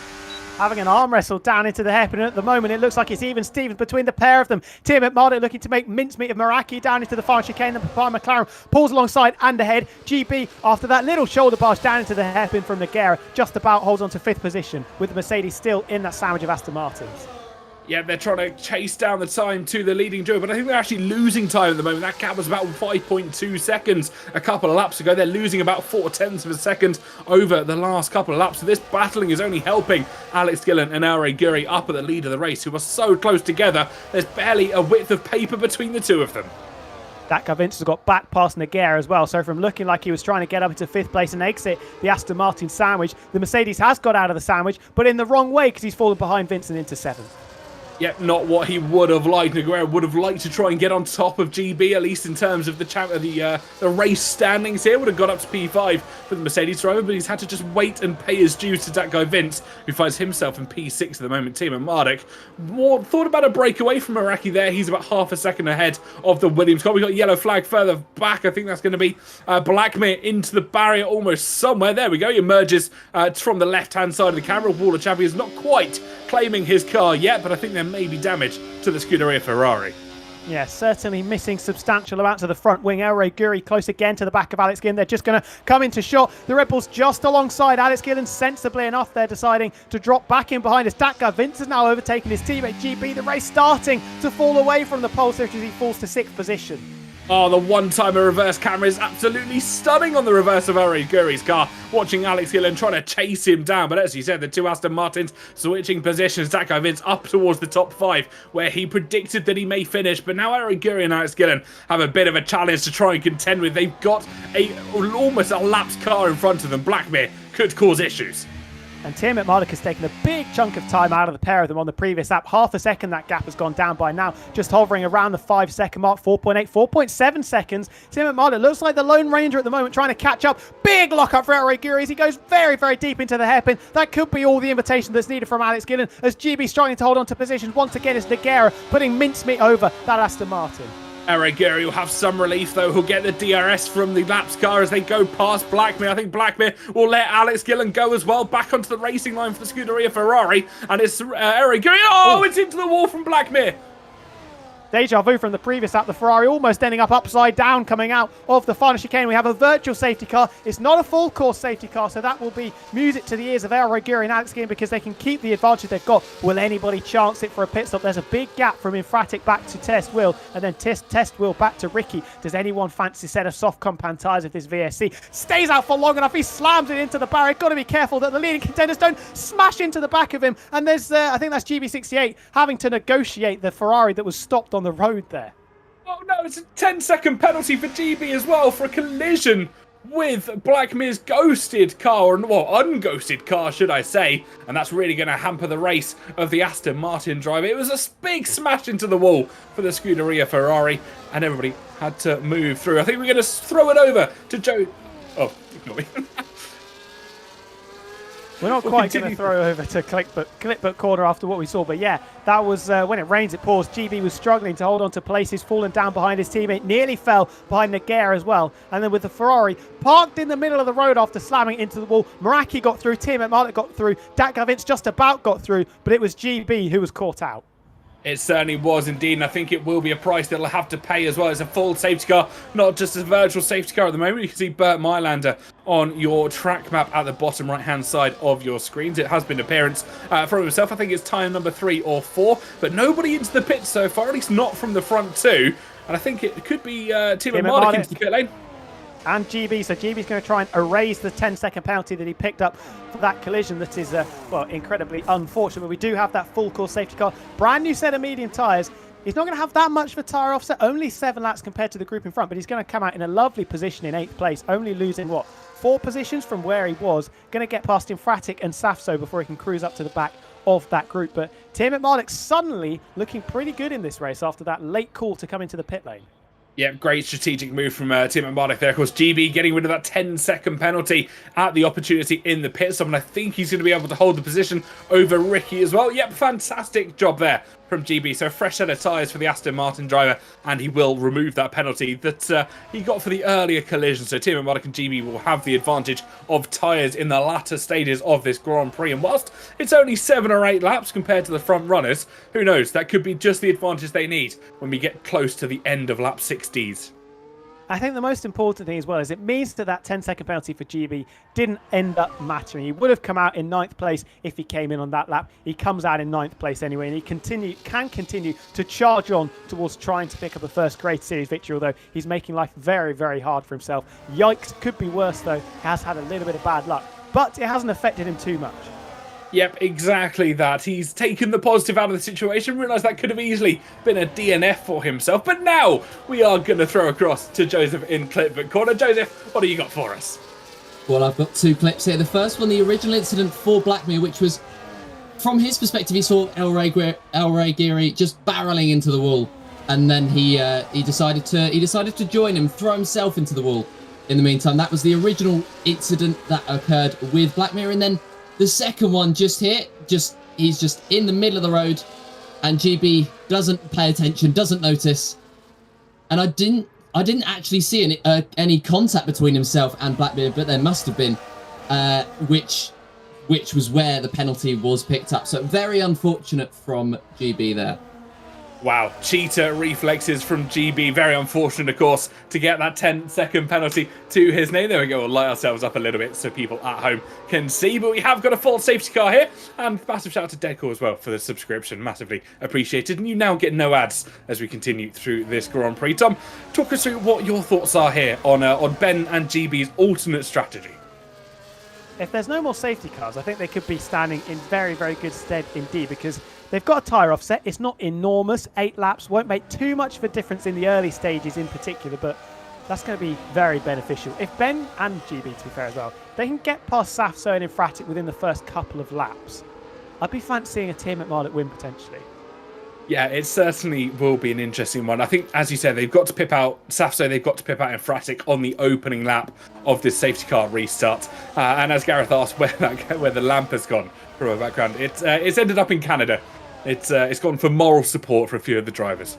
Having an arm wrestle down into the hairpin. At the moment, it looks like it's even Stevens between the pair of them. Tim Marduk looking to make mincemeat of Meraki down into the final chicane. Then Papa McLaren pulls alongside and ahead. GB, after that little shoulder barge down into the hairpin from Nogueira, just about holds on to 5th position, with the Mercedes still in that sandwich of Aston Martins. Yeah, they're trying to chase down the time to the leading duo, but I think they're actually losing time at the moment. That gap was about 5.2 seconds a couple of laps ago. They're losing about 0.4 of a second over the last couple of laps. So this battling is only helping Alex Gillen and Aure Guri up at the lead of the race, who are so close together. There's barely a width of paper between the two of them. That Vince has got back past Nogueira as well. So from looking like he was trying to get up into 5th place and exit the Aston Martin sandwich, the Mercedes has got out of the sandwich, but in the wrong way because he's fallen behind Vincent into 7th. Yep, not what he would have liked. Nogueira would have liked to try and get on top of GB, at least in terms of the race standings here. Would have got up to P5 for the Mercedes driver, but he's had to just wait and pay his dues to that guy Vince, who finds himself in P6 at the moment. Timo Marduk thought about a breakaway from Meraki there. He's about half a second ahead of the Williams car. We got yellow flag further back. I think that's going to be Blackmere into the barrier almost somewhere. There we go. He emerges from the left-hand side of the camera. Wall of Champions not quite claiming his car yet, but I think there may be damage to the Scuderia Ferrari. Yeah, certainly missing substantial amounts of the front wing. Aure Guri close again to the back of Alex Gillen. They're just going to come into shot. The Red Bulls just alongside Alex Gillen, sensibly enough, they're deciding to drop back in behind us. That guy Vince has now overtaken his teammate GB. The race starting to fall away from the pole search as he falls to 6th position. Oh, the one-timer reverse camera is absolutely stunning on the reverse of Aure Guri's car. Watching Alex Gillen trying to chase him down. But as you said, the two Aston Martins switching positions. That guy Vince up towards the top 5, where he predicted that he may finish. But now Aure Guri and Alex Gillen have a bit of a challenge to try and contend with. They've got almost a lapsed car in front of them. Blackmere could cause issues. And Tim Marduk has taken a big chunk of time out of the pair of them on the previous lap. Half a second that gap has gone down by now. Just hovering around the 5-second mark, 4.8, 4.7 seconds. Tim Marduk looks like the Lone Ranger at the moment, trying to catch up. Big lockup for Aure Guri as he goes very, very deep into the hairpin. That could be all the invitation that's needed from Alex Gillen as GB struggling to hold on to positions. Once again, it's Nogueira putting mincemeat over that Aston Martin. Aure Guri will have some relief, though. He'll get the DRS from the laps car as they go past Blackmere. I think Blackmere will let Alex Gillen go as well. Back onto the racing line for the Scuderia Ferrari. And it's Aure Guri. Oh, it's into the wall from Blackmere. Deja vu from the previous lap. The Ferrari almost ending up upside down coming out of the final chicane. We have a virtual safety car. It's not a full course safety car, so that will be music to the ears of Aure Guri and Alex Gillen because they can keep the advantage they've got. Will anybody chance it for a pit stop? There's a big gap from Infratic back to Test Will, and then Test Will back to Ricky. Does anyone fancy a set of soft compound tyres if this VSC stays out for long enough? He slams it into the barrier. Got to be careful that the leading contenders don't smash into the back of him. And there's, I think that's GB68 having to negotiate the Ferrari that was stopped on the road there. Oh no, it's a 10-second penalty for GB as well for a collision with Blackmere's ghosted car, or well, unghosted car, should I say. And that's really going to hamper the race of the Aston Martin driver. It was a big smash into the wall for the Scuderia Ferrari, and everybody had to move through. I think we're going to throw it over to Joe. Oh, ignore me. We're not quite going to throw over to Clipbook Corner after what we saw, but yeah, that was when it rains, it pours. GB was struggling to hold on to places, falling down behind his teammate, nearly fell behind Nogueira as well. And then with the Ferrari parked in the middle of the road after slamming into the wall, Meraki got through, Timo Marduk got through, Dak Gavins just about got through, but it was GB who was caught out. It certainly was indeed, and I think it will be a price that will have to pay as well. It's a full safety car, not just a virtual safety car at the moment. You can see Bert Mylander on your track map at the bottom right-hand side of your screens. It has been appearance from himself. I think it's time number 3 or 4, but nobody into the pit so far, at least not from the front two. And I think it could be Timo Marduk into the pit lane. And GB, so GB's going to try and erase the 10-second penalty that he picked up for that collision that is, well, incredibly unfortunate. But we do have that full course safety car. Brand new set of medium tyres. He's not going to have that much of a tyre offset, only 7 laps compared to the group in front, but he's going to come out in a lovely position in 8th place, only losing, what, 4 positions from where he was. Going to get past Infratic and Safso before he can cruise up to the back of that group. But Tim Malik suddenly looking pretty good in this race after that late call to come into the pit lane. Yeah, great strategic move from Tim Malik there. Of course, GB getting rid of that 10-second penalty at the opportunity in the pit stop, and I think he's going to be able to hold the position over Ricky as well. Yep, fantastic job there from GB. So a fresh set of tyres for the Aston Martin driver, and he will remove that penalty that he got for the earlier collision. So Tim Malik and GB will have the advantage of tyres in the latter stages of this Grand Prix. And whilst it's only 7 or 8 laps compared to the front runners, who knows, that could be just the advantage they need when we get close to the end of lap 60s. I think the most important thing as well is it means that 10-second penalty for GB didn't end up mattering. He would have come out in 9th place if he came in on that lap. He comes out in 9th place anyway, and he can continue to charge on towards trying to pick up a first Great Series victory, although he's making life very, very hard for himself. Yikes, could be worse though. He has had a little bit of bad luck, but it hasn't affected him too much. Yep, exactly that. He's taken the positive out of the situation, realised that could have easily been a DNF for himself. But now we are going to throw across to Joseph in Clipbook Corner. Joseph, what do you got for us? Well, I've got 2 clips here. The first one, the original incident for Blackmere, which was, from his perspective, he saw El Rey Geary just barreling into the wall. And then he decided to join him, throw himself into the wall in the meantime. That was the original incident that occurred with Blackmere. And then the second one just here, he's just in the middle of the road, and GB doesn't pay attention, doesn't notice, and I didn't actually see any contact between himself and Blackbeard, but there must have been, which was where the penalty was picked up. So very unfortunate from GB there. Wow, cheater reflexes from GB. Very unfortunate, of course, to get that 10-second penalty to his name. There we go. We'll light ourselves up a little bit so people at home can see. But we have got a full safety car here. And massive shout out to Deadcore as well for the subscription. Massively appreciated. And you now get no ads as we continue through this Grand Prix. Tom, talk us through what your thoughts are here on Ben and GB's alternate strategy. If there's no more safety cars, I think they could be standing in very, very good stead indeed, because they've got a tyre offset. It's not enormous. 8 laps won't make too much of a difference in the early stages in particular, but that's going to be very beneficial. If Ben and GB, to be fair as well, they can get past Safso and Infratic within the first couple of laps, I'd be fancying a Tim McMahon win potentially. Yeah, it certainly will be an interesting one. I think, as you said, they've got to pip out Safso, they've got to pip out Infratic on the opening lap of this safety car restart. And as Gareth asked where the lamp has gone from a background, it's ended up in Canada. It's gone for moral support for a few of the drivers.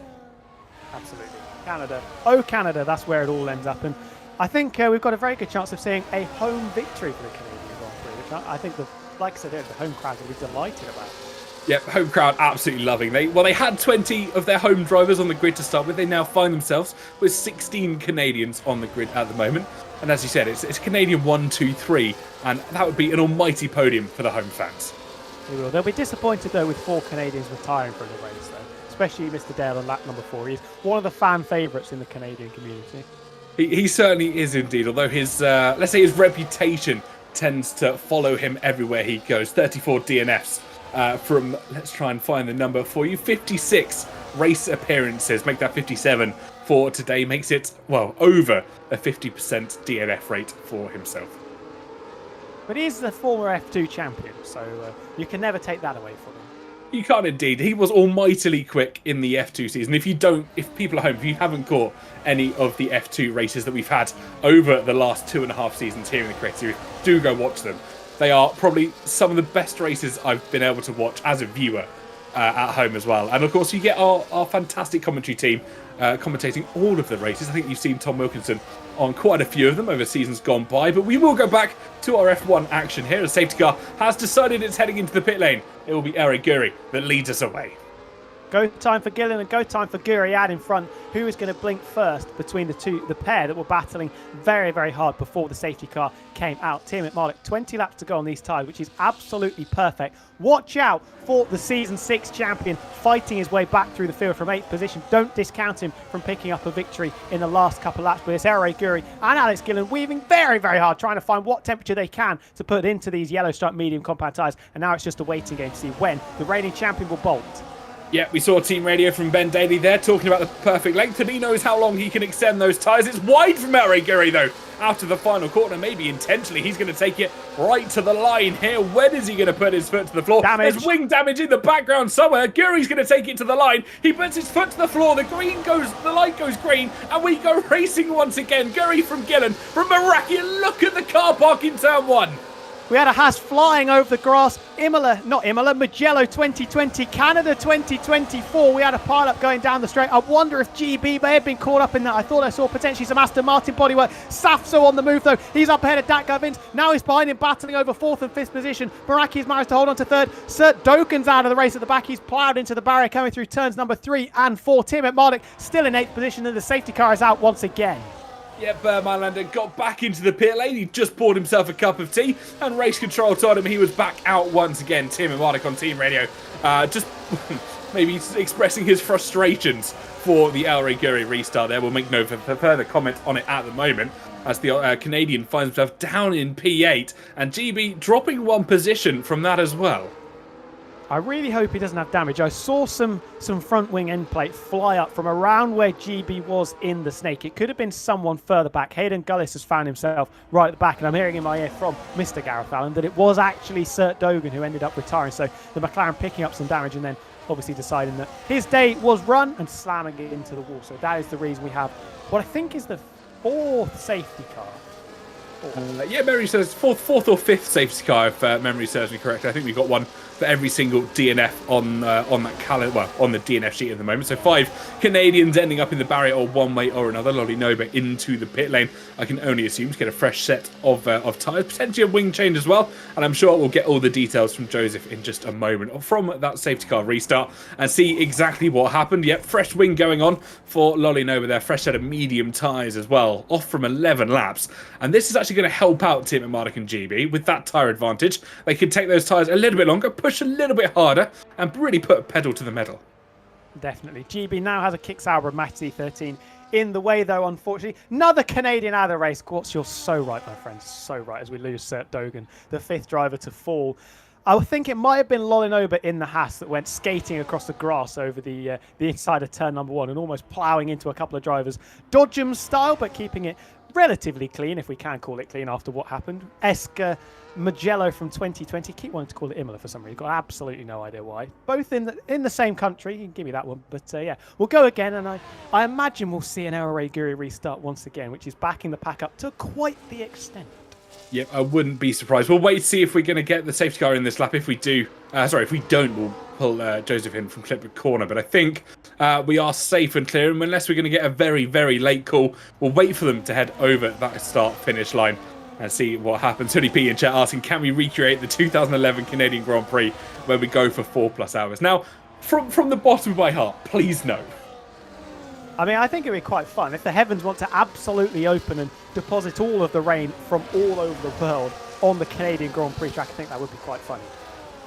Absolutely. Canada. Oh, Canada, that's where it all ends up. And I think we've got a very good chance of seeing a home victory for the Canadian Grand Prix, which I think, like I said earlier, the home crowd will be delighted about. Yep, home crowd absolutely loving. They had 20 of their home drivers on the grid to start with. They now find themselves with 16 Canadians on the grid at the moment. And as you said, it's Canadian 1, 2, 3, and that would be an almighty podium for the home fans. They will. They'll be disappointed though with 4 Canadians retiring from the race though, especially Mr. Dale on lap number 4. He's one of the fan favourites in the Canadian community. He certainly is indeed, although his let's say his reputation tends to follow him everywhere he goes. 34 DNFs. From, let's try and find the number for you, 56 race appearances, make that 57 for today, makes it, well, over a 50% DNF rate for himself. But he's the former F2 champion, so you can never take that away from him. You can't indeed. He was almightily quick in the F2 season. If people at home, if you haven't caught any of the F2 races that we've had over the last 2.5 seasons here in the Creative Series, do go watch them. They are probably some of the best races I've been able to watch as a viewer at home as well. And of course, you get our fantastic commentary team commentating all of the races. I think you've seen Tom Wilkinson on quite a few of them over seasons gone by. But we will go back to our F1 action here. The safety car has decided it's heading into the pit lane. It will be Eric Guri that leads us away. Go time for Gillen and go time for Guriad in front. Who is going to blink first between the pair that were battling very, very hard before the safety car came out? Tim McMahon, 20 laps to go on these tyres, which is absolutely perfect. Watch out for the Season 6 champion fighting his way back through the field from 8th position. Don't discount him from picking up a victory in the last couple of laps. But it's Eric Guri and Alex Gillen weaving very, very hard, trying to find what temperature they can to put into these yellow stripe medium compound tyres. And now it's just a waiting game to see when the reigning champion will bolt. Yeah, we saw team radio from Ben Daly there talking about the perfect length, and he knows how long he can extend those tyres. It's wide from El Guri though. Out of the final corner, maybe intentionally, he's going to take it right to the line here. When is he going to put his foot to the floor? Damage. There's wing damage in the background somewhere. Guri's going to take it to the line. He puts his foot to the floor. The light goes green, and we go racing once again. Guri from Gillen, from Meraki. Look at the car park in turn 1. We had a Haas flying over the grass. Mugello 2020, Canada 2024. We had a pile-up going down the straight. I wonder if GB may have been caught up in that. I thought I saw potentially some Aston Martin bodywork. Safso on the move, though. He's up ahead of Dak Govins. Now he's behind him, battling over 4th and 5th position. Maraki's managed to hold on to 3rd. Sert Dogan's out of the race at the back. He's ploughed into the barrier, coming through turns number 3 and 4. Tim Marduk still in 8th position, and the safety car is out once again. Yep, Mylander got back into the pit lane. He just poured himself a cup of tea, and race control told him he was back out once again. Tim and Marduk on team radio, just maybe expressing his frustrations for the El Guri restart there. We'll make no further comment on it at the moment, as the Canadian finds himself down in P8, and GB dropping 1 position from that as well. I really hope he doesn't have damage. I saw some front wing end plate fly up from around where GB was in the snake. It could have been someone further back. Hayden Gullis has found himself right at the back, and I'm hearing in my ear from Mr. Gareth Allen that it was actually Sert Dogan who ended up retiring. So the McLaren picking up some damage and then obviously deciding that his day was run and slamming it into the wall. So that is the reason we have what I think is the 4th safety car. Yeah, memory says 4th or 5th safety car, if memory serves me correctly. I think we've got one for every single DNF on that calendar, well, on the DNF sheet at the moment. So 5 Canadians ending up in the barrier or one way or another. Lolly Noba into the pit lane, I can only assume, to get a fresh set of tyres, potentially a wing change as well. And I'm sure we'll get all the details from Joseph in just a moment from that safety car restart and see exactly what happened. Yep, fresh wing going on for Lolly Noba there. Fresh set of medium tyres as well, off from 11 laps. And this is actually going to help out Tim and Marduk and GB with that tyre advantage. They can take those tyres a little bit longer, push a little bit harder, and really put a pedal to the metal. Definitely. GB now has a Kick Sauber Maxi 13 in the way, though, unfortunately. Another Canadian out of the race. Quartz, you're so right, my friend. So right, as we lose Sert Dogan, the 5th driver to fall. I think it might have been Lolinoba in the Haas that went skating across the grass over the inside of turn number 1 and almost ploughing into a couple of drivers. Dodgem style, but keeping it relatively clean, if we can call it clean after what happened. Mugello from 2020. Keep wanting to call it Imola for some reason. Got absolutely no idea why. Both in the same country. You can give me that one. But yeah, we'll go again, and I imagine we'll see an El Guri restart once again, which is backing the pack up to quite the extent. Yep, I wouldn't be surprised. We'll wait to see if we're going to get the safety car in this lap. If we do, if we don't, we'll pull Joseph in from Clipwood Corner. But I think we are safe and clear, and unless we're going to get a very, very late call, we'll wait for them to head over that start-finish line and see what happens. Hoodie P in chat asking, can we recreate the 2011 Canadian Grand Prix where we go for 4+ hours? Now, from the bottom of my heart, please no. I mean, I think it would be quite fun if the heavens want to absolutely open and deposit all of the rain from all over the world on the Canadian Grand Prix track. I think that would be quite funny.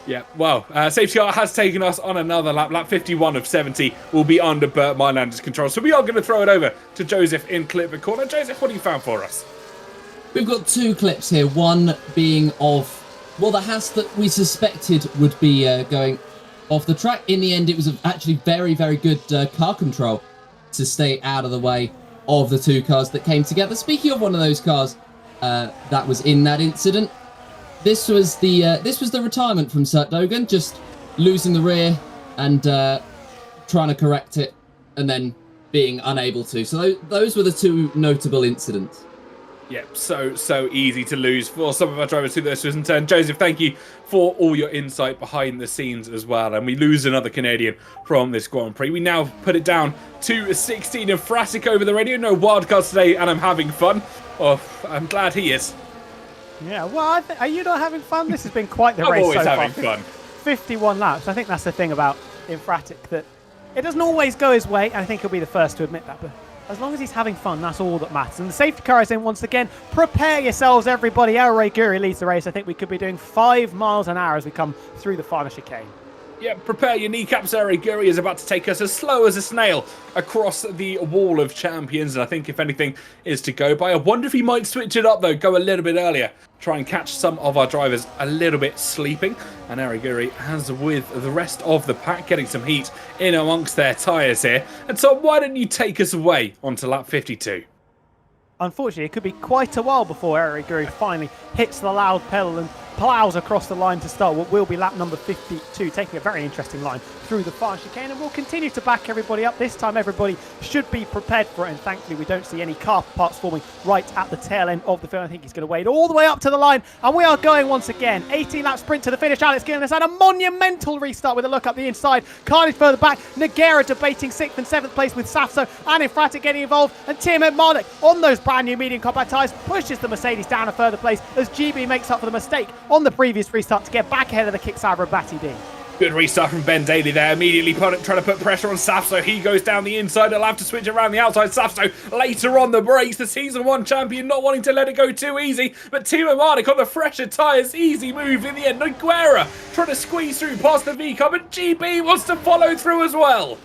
Yeah, well, safety car has taken us on another lap. Lap 51 of 70 will be under Bert Mylander's control. So we are going to throw it over to Joseph in Clipwood Corner. Joseph, what have you found for us? We've got 2 clips here. One being of, well, the Haas that we suspected would be going off the track. In the end, it was actually very, very good car control to stay out of the way of the 2 cars that came together. Speaking of one of those cars that was in that incident, this was the retirement from Sert Dogan, just losing the rear and trying to correct it and then being unable to. So those were the 2 notable incidents. Yep, so easy to lose for some of our drivers through this in turn. Joseph, thank you for all your insight behind the scenes as well. And we lose another Canadian from this Grand Prix. We now put it down to 16 and Frasic over the radio. No wildcards today, and I'm having fun. Oh, I'm glad he is. Yeah, well, are you not having fun? This has been quite the race so far. I'm always having fun. 51 laps. I think that's the thing about Infratic, that it doesn't always go his way. I think he'll be the first to admit that, but as long as he's having fun, that's all that matters. And the safety car is in once again. Prepare yourselves, everybody. El Guri leads the race. I think we could be doing 5 miles an hour as we come through the final chicane. Yeah, prepare your kneecaps. El Guri is about to take us as slow as a snail across the wall of champions. And I think if anything is to go by, I wonder if he might switch it up, though, go a little bit earlier try and catch some of our drivers a little bit sleeping. And Ariguri has, with the rest of the pack, getting some heat in amongst their tyres here. And so why don't you take us away onto lap 52? Unfortunately, it could be quite a while before Ariguri finally hits the loud pedal and plows across the line to start what will be lap number 52, taking a very interesting line through the far chicane, and we'll continue to back everybody up. This time everybody should be prepared for it, and thankfully we don't see any car parts forming right at the tail end of the field. I think he's going to wade all the way up to the line, and we are going once again. 18 lap sprint to the finish. Alex Gillen has had a monumental restart with a look up the inside. Carnage further back. Nagera debating 6th and 7th place with Safso and Infratic getting involved, and Timo Marnik on those brand new medium combat tyres pushes the Mercedes down a further place as GB makes up for the mistake on the previous restart to get back ahead of the Kicksabra Batty D. Good restart from Ben Daly there, immediately trying to put pressure on Safso. He goes down the inside, he'll have to switch around the outside. Safso later on the brakes, the Season 1 champion not wanting to let it go too easy, but Timo Marnik on the fresher tyres, easy move in the end. Noguera trying to squeeze through past the V-car, but GB wants to follow through as well.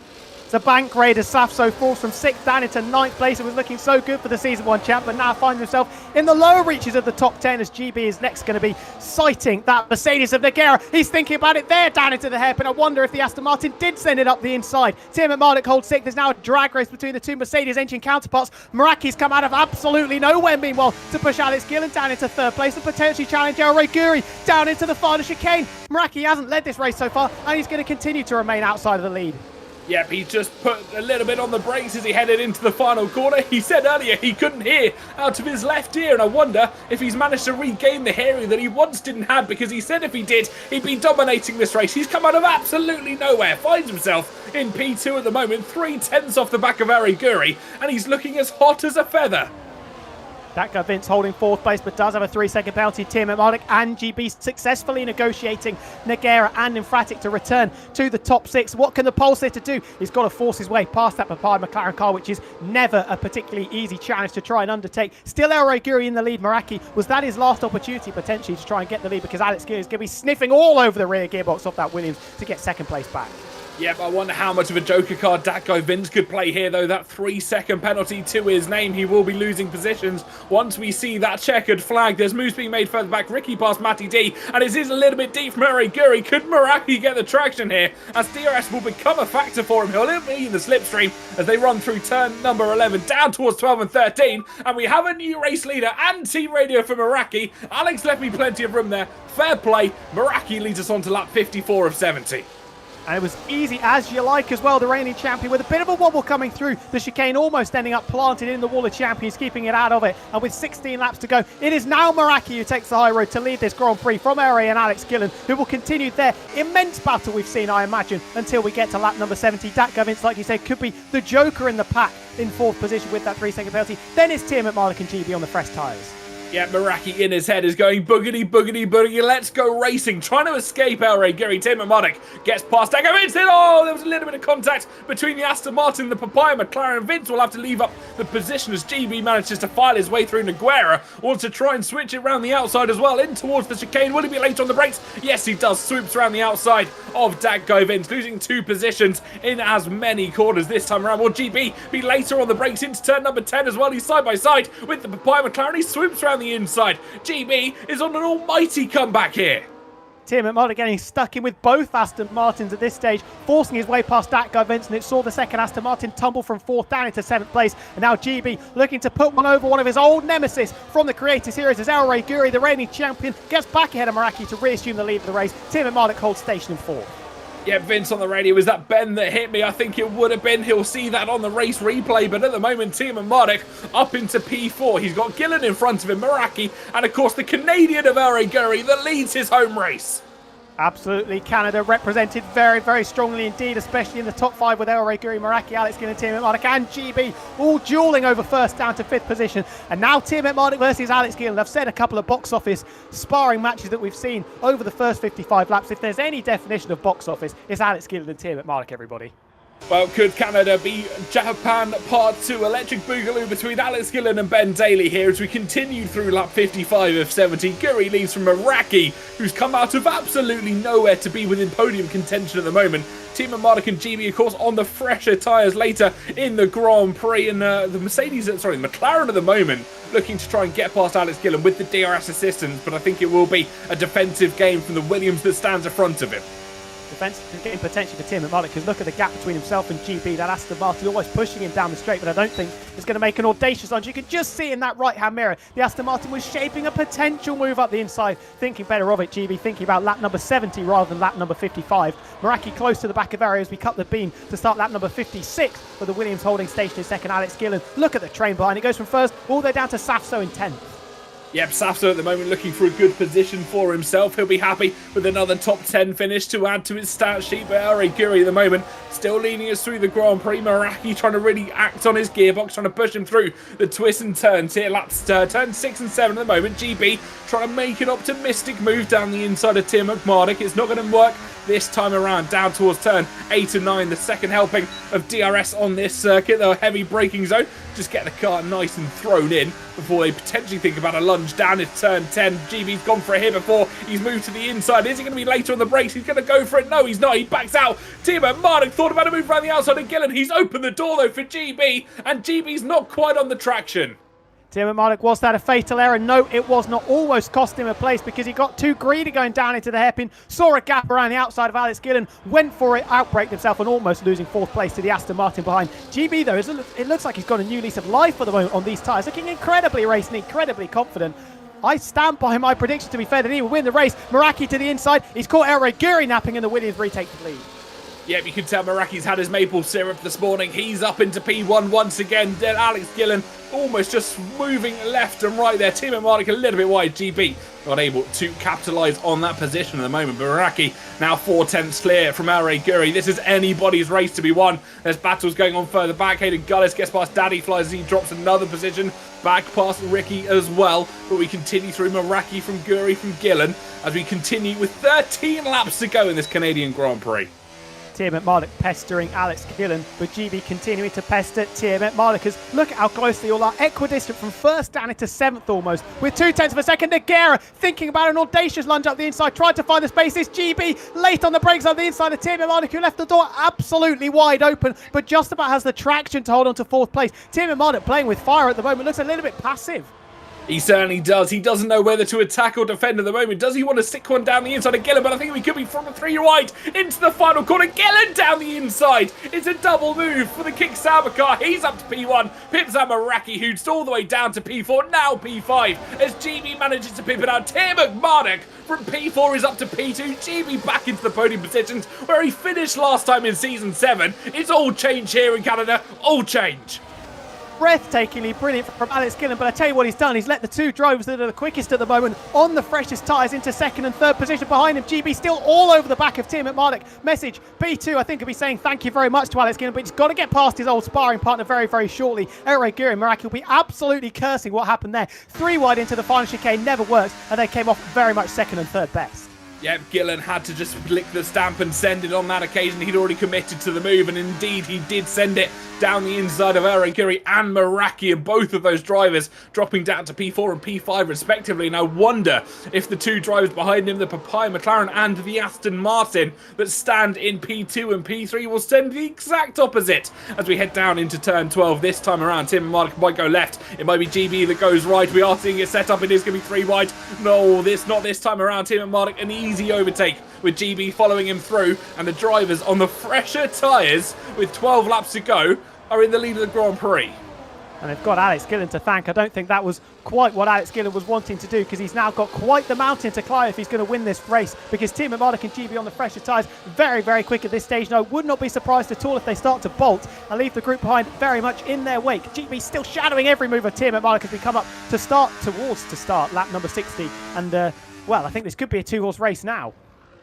The bank raid as Safso falls from 6th down into 9th place. It was looking so good for the Season 1 champ, but now finds himself in the lower reaches of the top 10 as GB is next going to be sighting that Mercedes of Nagera. He's thinking about it there down into the hairpin. I wonder if the Aston Martin did send it up the inside. Timo Marnik holds 6th. There's now a drag race between the two Mercedes engine counterparts. Meraki's come out of absolutely nowhere, meanwhile, to push Alex Gillen down into 3rd place and potentially challenge El Reguri down into the final chicane. Meraki hasn't led this race so far, and he's going to continue to remain outside of the lead. Yep, he just put a little bit on the brakes as he headed into the final corner. He said earlier he couldn't hear out of his left ear, and I wonder if he's managed to regain the hearing that he once didn't have, because he said if he did, he'd be dominating this race. He's come out of absolutely nowhere, finds himself in P2 at the moment, 3/10 off the back of Ariguri, and he's looking as hot as a feather. Daka Vince holding 4th place, but does have a 3-second penalty. Timo Marnik and GB successfully negotiating Nagera and Infratic to return to the top 6. What can the pole sitter do? He's got to force his way past that Papaya McLaren car, which is never a particularly easy challenge to try and undertake. Still El Reguri in the lead. Meraki, was that his last opportunity potentially to try and get the lead, because Alex Gillen is going to be sniffing all over the rear gearbox of that Williams to get 2nd place back. Yep, I wonder how much of a joker card Datko Vince could play here, though. That 3-second penalty to his name. He will be losing positions once we see that checkered flag. There's moves being made further back. Ricky past Matty D, and it is a little bit deep from Ariguri. Could Meraki get the traction here, as DRS will become a factor for him? He'll be in the slipstream as they run through turn number 11 down towards 12 and 13, and we have a new race leader and team radio for Meraki. Alex left me plenty of room there. Fair play. Meraki leads us on to lap 54 of 70. And it was easy as you like as well. The reigning champion with a bit of a wobble coming through the chicane, almost ending up planted in the wall of champions, keeping it out of it. And with 16 laps to go, it is now Meraki who takes the high road to lead this Grand Prix from Eri and Alex Gillen, who will continue their immense battle we've seen, I imagine, until we get to lap number 70. Datko Vince, like you said, could be the joker in the pack in 4th position with that 3-second penalty. Then it's Tim McMarlick and GB on the fresh tyres. Yeah, Meraki in his head is going boogity, boogity, boogity. Let's go racing. Trying to escape El Reguri. Timo Marnik gets past Datko Vince. Oh, there was a little bit of contact between the Aston Martin and the Papaya McLaren. Vince will have to leave up the position as GB manages to file his way through. Noguera wants to try and switch it around the outside as well, in towards the chicane. Will he be late on the brakes? Yes, he does. Swoops around the outside of Datko Vince, losing 2 positions in as many corners this time around. Will GB be later on the brakes into turn number 10 as well? He's side by side with the Papaya McLaren. He swoops around the inside. GB is on an almighty comeback here. Tim McMullen getting stuck in with both Aston Martins at this stage, forcing his way past Datko Vince, and it saw the second Aston Martin tumble from 4th down into 7th place. And now GB looking to put one over one of his old nemesis from the Creator Series as El Reguri, the reigning champion, gets back ahead of Meraki to reassume the lead of the race. Tim McMullen holds station in 4th. Yeah, Vince on the radio, was that Ben that hit me? I think it would have been. He'll see that on the race replay, but at the moment, Timo Marnik up into P4. He's got Gillen in front of him, Meraki, and of course the Canadian of El Reguri that leads his home race. Absolutely, Canada represented very, very strongly indeed, especially in the top 5 with El Reguri, Meraki, Alex Gillen, Tim McMarnik and GB all dueling over 1st down to 5th position. And now Tim McMarnik versus Alex Gillen. I've said a couple of box office sparring matches that we've seen over the first 55 laps. If there's any definition of box office, it's Alex Gillen and Tim McMarnik, everybody. Well, could Canada be Japan Part 2? Electric Boogaloo between Alex Gillen and Ben Daly here as we continue through lap 55 of 70. Guri leaves from Meraki, who's come out of absolutely nowhere to be within podium contention at the moment. Team Marduk and GB, of course, on the fresher tyres later in the Grand Prix. And the McLaren at the moment, looking to try and get past Alex Gillen with the DRS assistance. But I think it will be a defensive game from the Williams that stands in front of him. Defensive game potentially for Tim McMullen, because look at the gap between himself and GB. That Aston Martin always pushing him down the straight, but I don't think it's going to make an audacious lunge. You can just see in that right-hand mirror, the Aston Martin was shaping a potential move up the inside, thinking better of it, GB, thinking about lap number 70 rather than lap number 55. Meraki close to the back of area as we cut the beam to start lap number 56, with the Williams holding station in second. Alex Gillen, look at the train behind. It goes from first all the way down to Safso in 10th. Yep, Safso at the moment looking for a good position for himself. He'll be happy with another top 10 finish to add to his stat sheet. But Guri at the moment still leading us through the Grand Prix. Meraki trying to really act on his gearbox, trying to push him through the twists and turns here. Laps turn 6 and 7 at the moment. GB trying to make an optimistic move down the inside of Tim McMardick. It's not going to work this time around, down towards turn 8 and 9. The second helping of DRS on this circuit, the heavy braking zone. Just get the car nice and thrown in before they potentially think about a lunge down into turn 10. GB's gone for it here before he's moved to the inside. Is he going to be later on the brakes? He's going to go for it. No, he's not. He backs out. Timo Mardik thought about a move around the outside of Gillen. He's opened the door, though, for GB, and GB's not quite on the traction. Tim McMullen, was that a fatal error? No, it was not. Almost cost him a place because he got too greedy going down into the hairpin, saw a gap around the outside of Alex Gillen, went for it, outbraked himself and almost losing fourth place to the Aston Martin behind. GB, though, it looks like he's got a new lease of life for the moment on these tyres, looking incredibly racing, incredibly confident. I stand by my prediction, to be fair, that he will win the race. Meraki to the inside. He's caught Guri napping and the Williams retake the lead. Yep, you can tell Meraki's had his maple syrup this morning. He's up into P1 once again. Then Alex Gillen almost just moving left and right there. Timo Mardik a little bit wide. GB not able to capitalise on that position at the moment. But Meraki now 4/10 clear from Guri. This is anybody's race to be won. There's battles going on further back. Hayden Gullis gets past Daddy Flies as he drops another position. Back past Ricky as well. But we continue through Meraki from Guri from Gillen as we continue with 13 laps to go in this Canadian Grand Prix. Tim McMardick pestering Alex Gillen, but GB continuing to pester Tim McMardick. Look at how close they all are, equidistant from first down into 7th almost, with 0.2 of a second. Nogueira thinking about an audacious lunge up the inside, tried to find the spaces. GB late on the brakes on the inside of Tim McMardick, who left the door absolutely wide open, but just about has the traction to hold on to 4th place. Tim McMardick playing with fire at the moment, looks a little bit passive. He certainly does. He doesn't know whether to attack or defend at the moment. Does he want to stick one down the inside of Gillen? But I think we could be from a 3 wide into the final corner. Gillen down the inside. It's a double move for the Kick Sauber car. He's up to P1. Pips out Meraki, who's all the way down to P4. Now P5 as GB manages to pip it out. Tim McMardick from P4 is up to P2. GB back into the podium positions where he finished last time in Season 7. It's all change here in Canada. All change. Breathtakingly brilliant from Alex Gillen, but I tell you what he's done. He's let the two drivers that are the quickest at the moment on the freshest tyres into 2nd and 3rd position behind him. GB still all over the back of Tim McMardick. Message P2, I think, will be saying thank you very much to Alex Gillen, but he's got to get past his old sparring partner very, very shortly. Guri and Meraki will be absolutely cursing what happened there. 3 wide into the final chicane, never works, and they came off very much 2nd and 3rd best. Yep, Gillen had to just lick the stamp and send it on that occasion. He'd already committed to the move, and indeed he did send it down the inside of Guri and Meraki, and both of those drivers dropping down to P4 and P5 respectively. And I wonder if the two drivers behind him, the Papaya McLaren and the Aston Martin that stand in P2 and P3, will send the exact opposite as we head down into turn 12 this time around. Tim Mark might go left. It might be GB that goes right. We are seeing it set up. It is going to be 3 wide. No, not this time around. Tim Mark, an easy overtake with GB following him through, and the drivers on the fresher tyres with 12 laps to go are in the lead of the Grand Prix. And they've got Alex Gillen to thank. I don't think that was quite what Alex Gillen was wanting to do, because he's now got quite the mountain to climb if he's going to win this race, because Tim McMardick and GB on the fresher tyres very, very quick at this stage. No, would not be surprised at all if they start to bolt and leave the group behind very much in their wake. GB still shadowing every move of Tim McMardick as we come up to start lap number 60. And, well, I think this could be a 2-horse race now.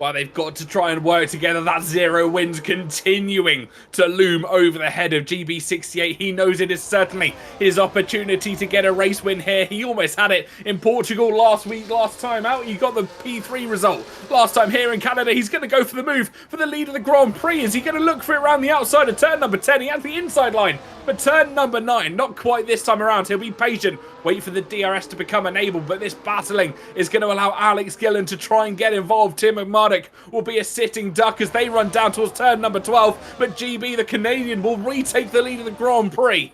Well, they've got to try and work together. That 0 wins continuing to loom over the head of GB68. He knows it is certainly his opportunity to get a race win here. He almost had it in Portugal last time out. He got the P3 result last time here in Canada. He's going to go for the move for the lead of the Grand Prix. Is he going to look for it around the outside of turn number 10? He has the inside line. But turn number 9, not quite this time around. He'll be patient, wait for the DRS to become enabled, but this battling is going to allow Alex Gillen to try and get involved. Tim McMurdoch will be a sitting duck as they run down towards turn number 12, but GB, the Canadian, will retake the lead of the Grand Prix.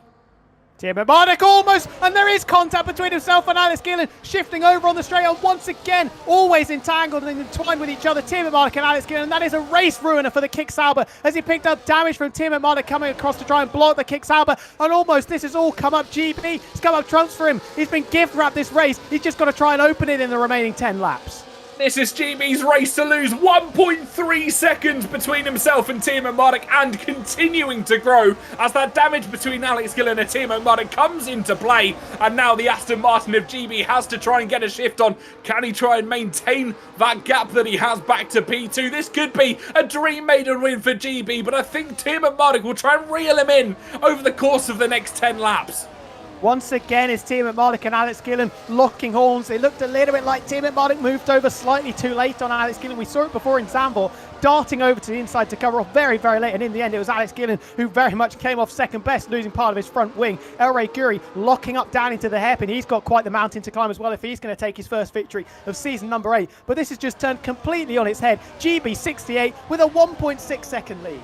Tim McMurdoch almost, and there is contact between himself and Alex Gillen, shifting over on the straight on once again, always entangled and entwined with each other, Tim McMurdoch and Alex Gillen. That is a race ruiner for the Kick Sauber as he picked up damage from Tim McMurdoch coming across to try and block the Kick Sauber, and almost this has all come up GB. It's come up trumps for him. He's been gift wrapped this race. He's just got to try and open it in the remaining 10 laps. This is GB's race to lose. 1.3 seconds between himself and Tim McMurdoch, and continuing to grow as that damage between Alex Gillen and Tim McMurdoch comes into play. And now the Aston Martin of GB has to try and get a shift on. Can he try and maintain that gap that he has back to P2? This could be a dream maiden win for GB, but I think Tim McMurdoch will try and reel him in over the course of the next 10 laps. Once again, it's Tim McMurdoch and Alex Gillen locking horns. It looked a little bit like Tim McMurdoch moved over slightly too late on Alex Gillen. We saw it before in Zandvoort, darting over to the inside to cover off very, very late. And in the end, it was Alex Gillen who very much came off second best, losing part of his front wing. El Rey Guri locking up down into the hairpin. He's got quite the mountain to climb as well if he's going to take his first victory of season number 8. But this has just turned completely on its head. GB68 with a 1.6 second lead.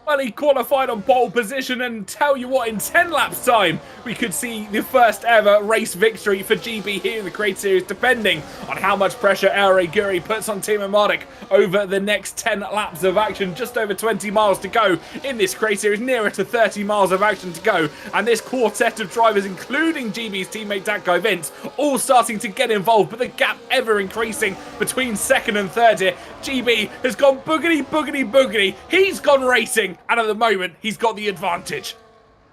Well, he qualified on pole position, and tell you what, in 10 laps time, we could see the first ever race victory for GB here in the Create Series, depending on how much pressure El Rey Guri puts on Tim McMurdoch over the next 10 laps of action. Just over 20 miles to go in this Create Series, nearer to 30 miles of action to go. And this quartet of drivers, including GB's teammate that guy Vince, all starting to get involved, but the gap ever increasing between second and third here. GB has gone boogity, boogity, boogity. He's gone racing, and at the moment, he's got the advantage.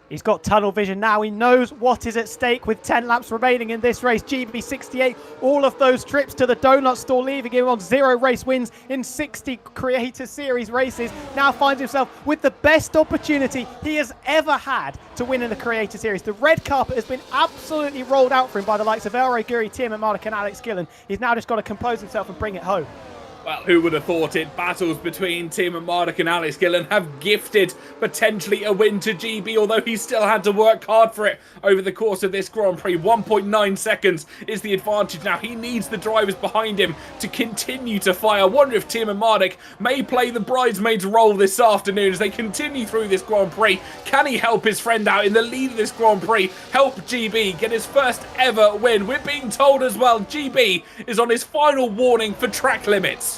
He's got tunnel vision now. He knows what is at stake with 10 laps remaining in this race. GB68, all of those trips to the donut store, leaving him on 0 race wins in 60 Creator Series races, now finds himself with the best opportunity he has ever had to win in the Creator Series. The red carpet has been absolutely rolled out for him by the likes of El Rey Guri, Tim McMurdoch and Alex Gillen. He's now just got to compose himself and bring it home. Well, who would have thought it? Battles between Tim McMurdoch and Alex Gillen have gifted potentially a win to GB, although he still had to work hard for it over the course of this Grand Prix. 1.9 seconds is the advantage now. He needs the drivers behind him to continue to fire. I wonder if Tim McMurdoch may play the bridesmaid's role this afternoon as they continue through this Grand Prix. Can he help his friend out in the lead of this Grand Prix? Help GB get his first ever win. We're being told as well, GB is on his final warning for track limits.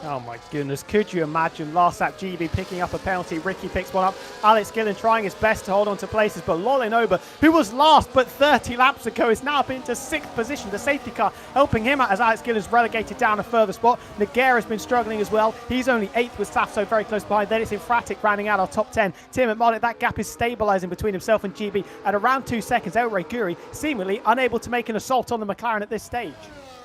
Oh my goodness, could you imagine last lap GB picking up a penalty, Ricky picks one up, Alex Gillen trying his best to hold on to places, but Lolin Ober, who was last but 30 laps ago, is now up into 6th position. The safety car helping him out as Alex Gillen's relegated down a further spot. Nogueira's been struggling as well. He's only 8th with Safso very close behind. Then it's Infratic rounding out our top 10. Tim McMurdoch, that gap is stabilising between himself and GB at around 2 seconds. El Rey Guri seemingly unable to make an assault on the McLaren at this stage.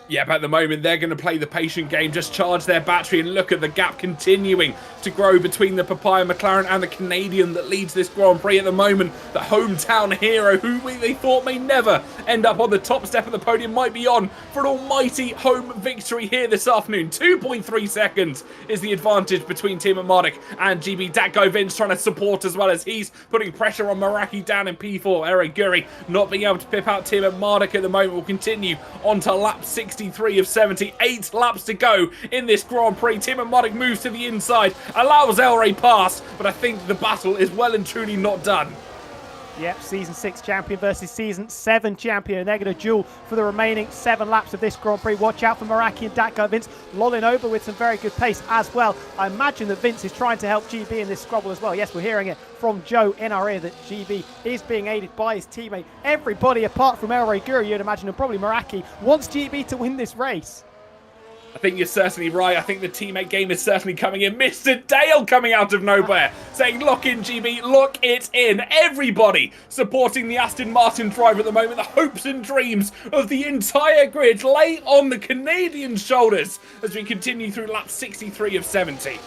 Yep, at the moment, they're going to play the patient game, just charge their battery and look at the gap continuing to grow between the Papaya McLaren and the Canadian that leads this Grand Prix at the moment. The hometown hero, who they thought may never end up on the top step of the podium, might be on for an almighty home victory here this afternoon. 2.3 seconds is the advantage between Tim McMurdoch and GB. Datgo Vince trying to support as well as he's putting pressure on Meraki down in P4. El Rey Guri not being able to pip out Tim McMurdoch at the moment. Will continue on to lap 63 of 78 laps to go in this Grand Prix. Tim McMurdoch moves to the inside, allows El Rey pass, but I think the battle is well and truly not done. Yep, Season 6 champion versus Season 7 champion. They're going to duel for the remaining 7 laps of this Grand Prix. Watch out for Meraki and Datgo Vince. Lolling over with some very good pace as well. I imagine that Vince is trying to help GB in this squabble as well. Yes, we're hearing it from Joe in our ear that GB is being aided by his teammate. Everybody apart from El Rey Guri, you'd imagine, and probably Meraki, wants GB to win this race. I think you're certainly right. I think the teammate game is certainly coming in. Mr. Dale coming out of nowhere, saying, lock in, GB, lock it in. Everybody supporting the Aston Martin driver at the moment. The hopes and dreams of the entire grid lay on the Canadian shoulders as we continue through lap 63 of 70.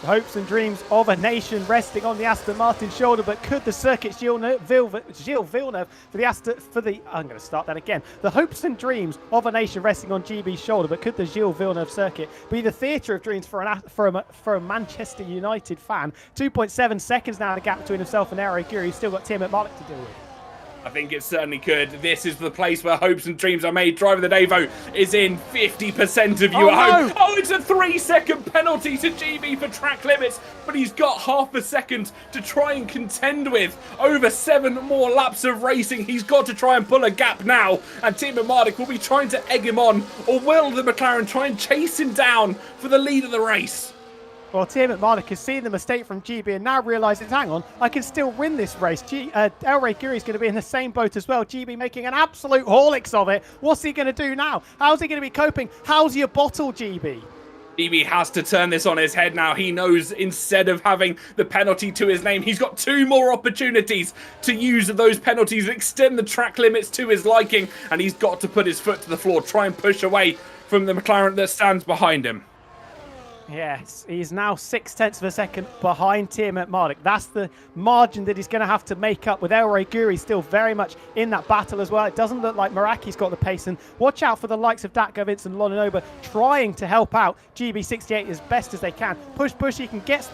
The hopes and dreams of a nation resting on the Aston Martin shoulder, but could the circuit's Gilles Villeneuve I'm going to start that again. The hopes and dreams of a nation resting on GB's shoulder, but could the Gilles Villeneuve circuit be the theatre of dreams for a Manchester United fan? 2.7 seconds now the gap between himself and Aero Guri, who's still got Tim McMulloch to deal with. I think it certainly could. This is the place where hopes and dreams are made. Driver of the Day vote is in. 50% of you at home. Oh, it's a 3-second penalty to GB for track limits, but he's got half a second to try and contend with. Over 7 more laps of racing. He's got to try and pull a gap now, and Tim Mardick will be trying to egg him on, or will the McLaren try and chase him down for the lead of the race? Well, Tim McMulloch has seen the mistake from GB and now realises, hang on, I can still win this race. El Rey Guri is going to be in the same boat as well. GB making an absolute Horlicks of it. What's he going to do now? How's he going to be coping? How's your bottle, GB? GB has to turn this on his head now. He knows instead of having the penalty to his name, he's got 2 more opportunities to use those penalties, extend the track limits to his liking, and he's got to put his foot to the floor, try and push away from the McLaren that stands behind him. Yes, he's now 0.6 of a second behind Tim McMulloch. That's the margin that he's going to have to make up, with El Rey Guri still very much in that battle as well. It doesn't look like Meraki's got the pace, and watch out for the likes of Datko Vince and Loninoba trying to help out GB68 as best as they can. Push, he can get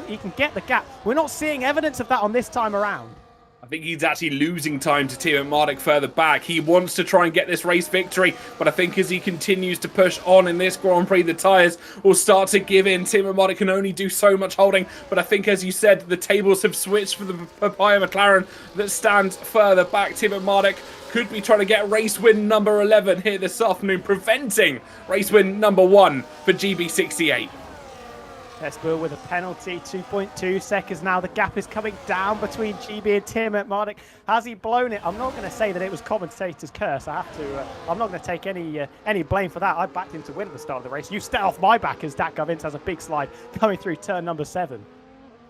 the gap. We're not seeing evidence of that on this time around. I think he's actually losing time to Tim Mardick further back. He wants to try and get this race victory, but I think as he continues to push on in this Grand Prix, the tyres will start to give in. Tim Mardick can only do so much holding, but I think, as you said, the tables have switched for the Papaya McLaren that stands further back. Tim Mardick could be trying to get race win number 11 here this afternoon, preventing race win number 1 for GB68. Tesbill with a penalty, 2.2 seconds now. The gap is coming down between GB and Tim McMulloch. Has he blown it? I'm not going to say that it was commentator's curse. I have to. I'm not going to take any blame for that. I backed him to win at the start of the race. You stay off my back as Datko Vince has a big slide coming through turn number 7.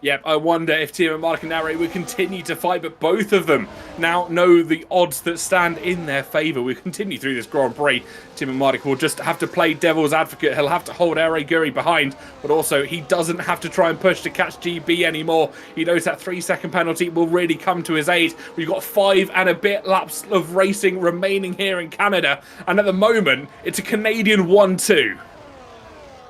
Yep, I wonder if Tim Mardick and Aero will continue to fight, but both of them now know the odds that stand in their favour. We continue through this Grand Prix. Tim Mardick will just have to play devil's advocate. He'll have to hold El Rey Guri behind, but also he doesn't have to try and push to catch GB anymore. He knows that 3-second penalty will really come to his aid. We've got 5 and a bit laps of racing remaining here in Canada, and at the moment, it's a Canadian 1-2.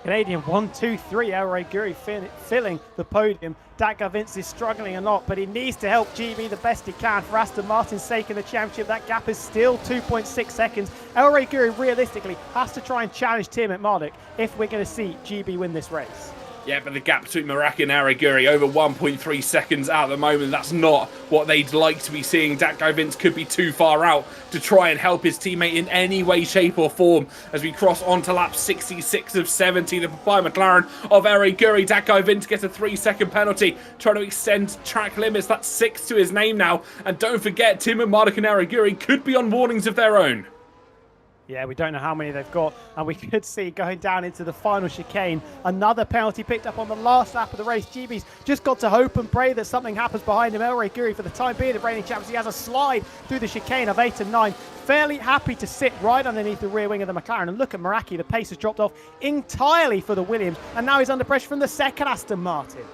Canadian 1-2-3, El Rey Guri filling the podium. Datko Vince is struggling a lot, but he needs to help GB the best he can for Aston Martin's sake in the championship. That gap is still 2.6 seconds. El Rey Guri realistically has to try and challenge Tim McMulloch if we're going to see GB win this race. Yeah, but the gap between Meraki and Aero Guri over 1.3 seconds at the moment. That's not what they'd like to be seeing. Datko Vince could be too far out to try and help his teammate in any way, shape or form. As we cross onto lap 66 of 70, the Papaya McLaren of Aero Guri. Datko Vince gets a 3-second penalty, trying to extend track limits. That's 6 to his name now. And don't forget, Tim and Mardick and Aero Guri could be on warnings of their own. Yeah, we don't know how many they've got, and we could see going down into the final chicane. Another penalty picked up on the last lap of the race. GB's just got to hope and pray that something happens behind him. El Rey Guri, for the time being, the reigning champions, he has a slide through the chicane of 8 and 9. Fairly happy to sit right underneath the rear wing of the McLaren. And look at Meraki, the pace has dropped off entirely for the Williams, and now he's under pressure from the second Aston Martin.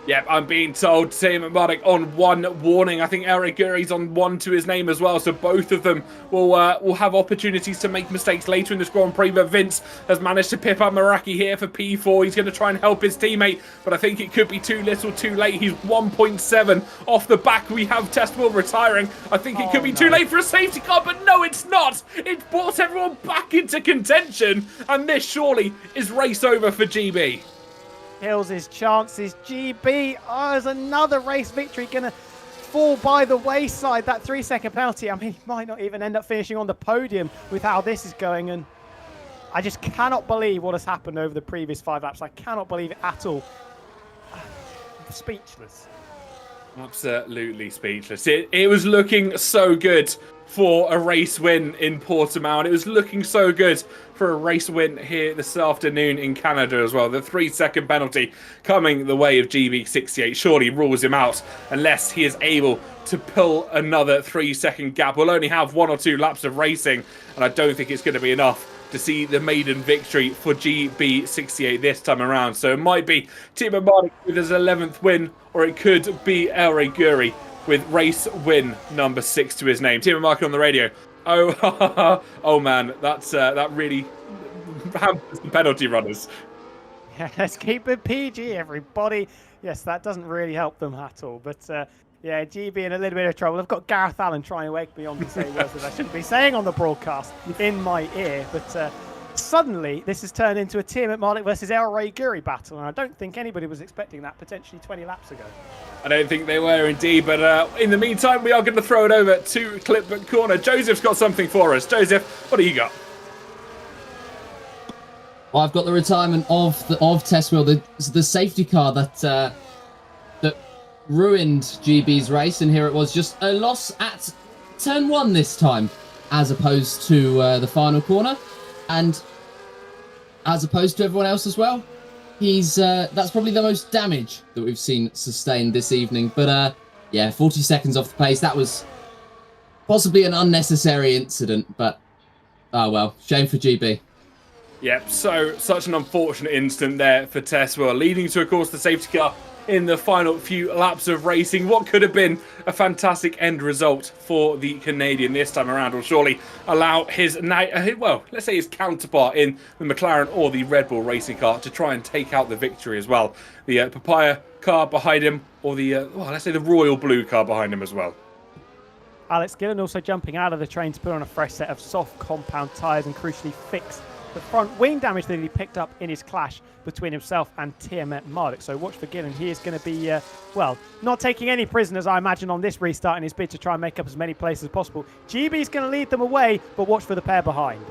Yep, I'm being told Tim Mardick on 1 warning. I think El Rey Guri's on 1 to his name as well. So both of them will have opportunities to make mistakes later in this Grand Prix. But Vince has managed to pip up Meraki here for P4. He's going to try and help his teammate, but I think it could be too little too late. He's 1.7 off the back. We have Testwell retiring. I think it could be too late for a safety car, but no, it's not. It's brought everyone back into contention, and this surely is race over for GB. Kills his chances. GB, is another race victory going to fall by the wayside? That 3-second penalty, I mean, he might not even end up finishing on the podium with how this is going. And I just cannot believe what has happened over the previous 5 laps. I cannot believe it at all. Speechless. Absolutely speechless. It was looking so good for a race win in Portimao, and it was looking so good for a race win here this afternoon in Canada as well. The 3-second penalty coming the way of GB68 surely rules him out unless he is able to pull another 3-second gap. We'll only have 1 or 2 laps of racing, and I don't think it's going to be enough to see the maiden victory for GB68 this time around. So it might be Timo Mardik with his 11th win, or it could be El Guri with race win number 6 to his name. Timo Mardik on the radio. Oh, oh man, that really hampers the penalty runners. Yeah, let's keep it PG, everybody. Yes, that doesn't really help them at all. But yeah, GB in a little bit of trouble. I've got Gareth Allen trying to wake me on to say words that I shouldn't be saying on the broadcast in my ear. But suddenly, this has turned into a Timo Mardik versus El Guri battle, and I don't think anybody was expecting that potentially 20 laps ago. I don't think they were indeed, but in the meantime, we are going to throw it over to Clip Corner. Joseph's got something for us. Joseph, what do you got? Well, I've got the retirement of Tesswell, the safety car that ruined GB's race, and here it was, just a loss at turn 1 this time, as opposed to the final corner, and as opposed to everyone else as well. He's that's probably the most damage that we've seen sustained this evening. But yeah, 40 seconds off the pace. That was possibly an unnecessary incident, but oh well, shame for GB. Yep, such an unfortunate incident there for Tesswell, leading to, of course, the safety car in the final few laps of racing. What could have been a fantastic end result for the Canadian this time around will surely allow his, well, let's say his counterpart in the McLaren or the Red Bull racing car to try and take out the victory as well. The Papaya car behind him, or the, well, let's say the Royal Blue car behind him as well. Alex Gillen also jumping out of the train to put on a fresh set of soft compound tyres and crucially fix the front wing damage that he picked up in his clash between himself and Timo Mardik. So watch for Gillen. He is going to be, well, not taking any prisoners, I imagine, on this restart in his bid to try and make up as many places as possible. GB's going to lead them away, but watch for the pair behind.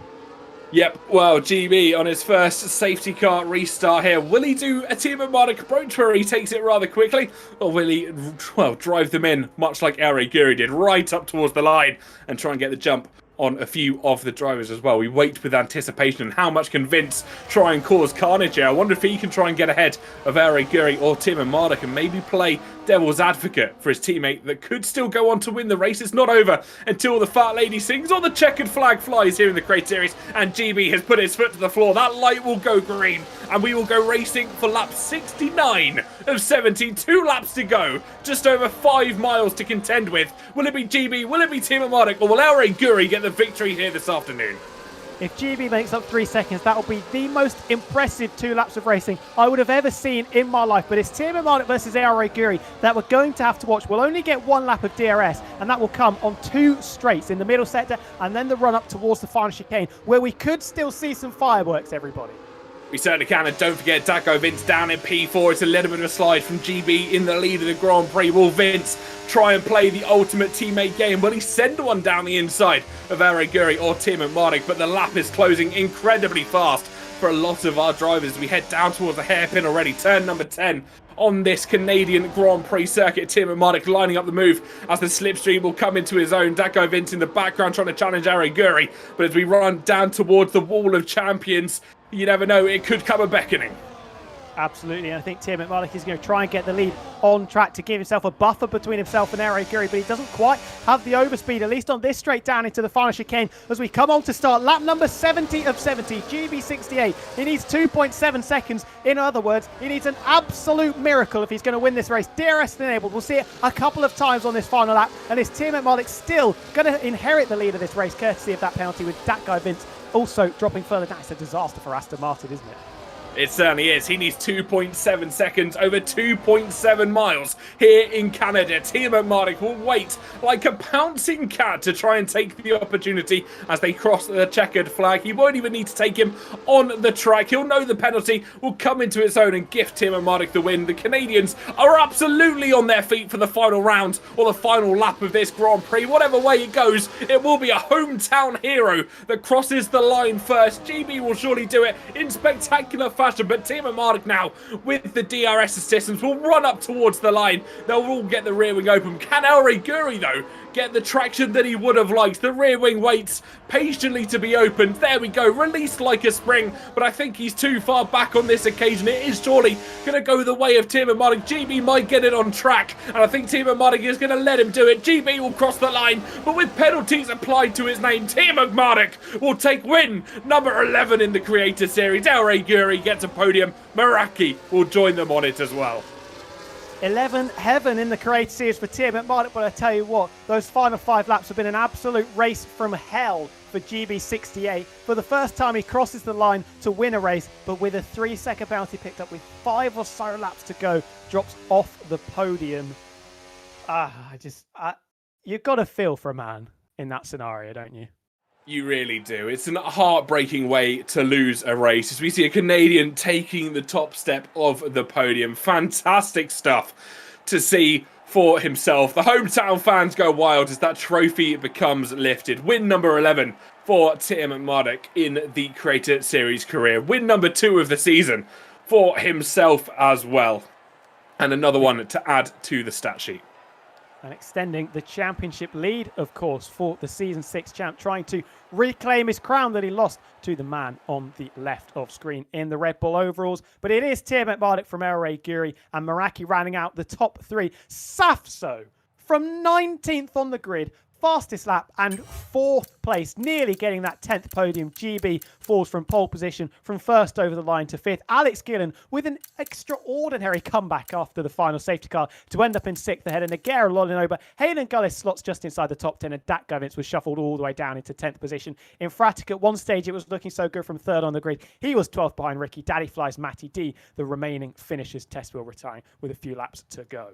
Yep, well, GB on his first safety car restart here. Will he do a Timo Mardik approach where he takes it rather quickly? Or will he, well, drive them in, much like El Guri did, right up towards the line and try and get the jump on a few of the drivers as well? We wait with anticipation, and how much can Vince try and cause carnage here? I wonder if he can try and get ahead of El Guri or Timo Mardik and maybe play devil's advocate for his teammate that could still go on to win the race. It's not over until the fat lady sings or the checkered flag flies here in the Crate Series, and GB has put his foot to the floor. That light will go green, and we will go racing for lap 69 of 70. 2 laps to go, just over 5 miles to contend with. Will it be GB, will it be Timo Mardik, or will El Guri get the victory here this afternoon? If GB makes up 3 seconds, that will be the most impressive 2 laps of racing I would have ever seen in my life. But it's Timo Mardik versus El Guri that we're going to have to watch. We'll only get 1 lap of DRS, and that will come on 2 straights in the middle sector and then the run up towards the final chicane, where we could still see some fireworks, everybody. We certainly can, and don't forget Daco Vince down in P4. It's a little bit of a slide from GB in the lead of the Grand Prix. Will Vince try and play the ultimate teammate game? Will he send one down the inside of El Guri or Timo Mardik? But the lap is closing incredibly fast for a lot of our drivers as we head down towards the hairpin already. Turn number 10 on this Canadian Grand Prix circuit. Timo Mardik lining up the move as the slipstream will come into his own. Daco Vince in the background trying to challenge El Guri. But as we run down towards the wall of champions, you never know, it could come a beckoning. Absolutely, and I think Timo Mardik is going to try and get the lead on track to give himself a buffer between himself and El Guri, but he doesn't quite have the overspeed, at least on this straight down into the final chicane as we come on to start lap number 70 of 70, GB68. He needs 2.7 seconds. In other words, he needs an absolute miracle if he's going to win this race. DRS enabled. We'll see it a couple of times on this final lap, and is Timo Mardik still going to inherit the lead of this race, courtesy of that penalty with that guy Vince also dropping further down. It's a disaster for Aston Martin, isn't it? It certainly is. He needs 2.7 seconds over 2.7 miles here in Canada. Timo Mardik will wait like a pouncing cat to try and take the opportunity as they cross the checkered flag. He won't even need to take him on the track. He'll know the penalty will come into its own and gift Timo Mardik the win. The Canadians are absolutely on their feet for the final round or the final lap of this Grand Prix. Whatever way it goes, it will be a hometown hero that crosses the line first. GB will surely do it in spectacular fashion fashion, but Team Marduk now, with the DRS systems, will run up towards the line. They'll all get the rear wing open. Can El Guri, though, get the traction that he would have liked? The rear wing waits patiently to be opened. There we go, released like a spring, but I think he's too far back on this occasion. It is surely going to go the way of Team Marduk. GB might get it on track, and I think Team Marduk is going to let him do it. GB will cross the line, but with penalties applied to his name, Team Marduk will take win number 11 in the Creator Series. El Guri gets a podium. Meraki will join them on it as well. 11 heaven in the Creator Series for Team Marduk, but I tell you what, those final 5 laps have been an absolute race from hell for GB68. For the first time, he crosses the line to win a race, but with a 3-second penalty picked up with 5 or so laps to go, drops off the podium. You've got to feel for a man in that scenario, don't you? You really do. It's a heartbreaking way to lose a race as we see a Canadian taking the top step of the podium. Fantastic stuff to see for himself. The hometown fans go wild as that trophy becomes lifted. Win number 11 for Team Marduk in the Creator Series career. Win number 2 of the season for himself as well. And another one to add to the stat sheet. And extending the championship lead, of course, for the Season 6 champ, trying to reclaim his crown that he lost to the man on the left of screen in the Red Bull overalls. But it is Team Marduk from El Guri and Meraki rounding out the top 3. Safso from 19th on the grid, fastest lap and 4th place, nearly getting that 10th podium. GB falls from pole position from 1st over the line to 5th. Alex Gillen with an extraordinary comeback after the final safety car to end up in 6th ahead of Nagera Lolinoba. Hayden Gullis slots just inside the top 10 and Dak Govins was shuffled all the way down into 10th position. In Fratic at one stage it was looking so good from 3rd on the grid. He was 12th behind Ricky. Daddy Flies Matty D, the remaining finishers. Test wheel retiring with a few laps to go.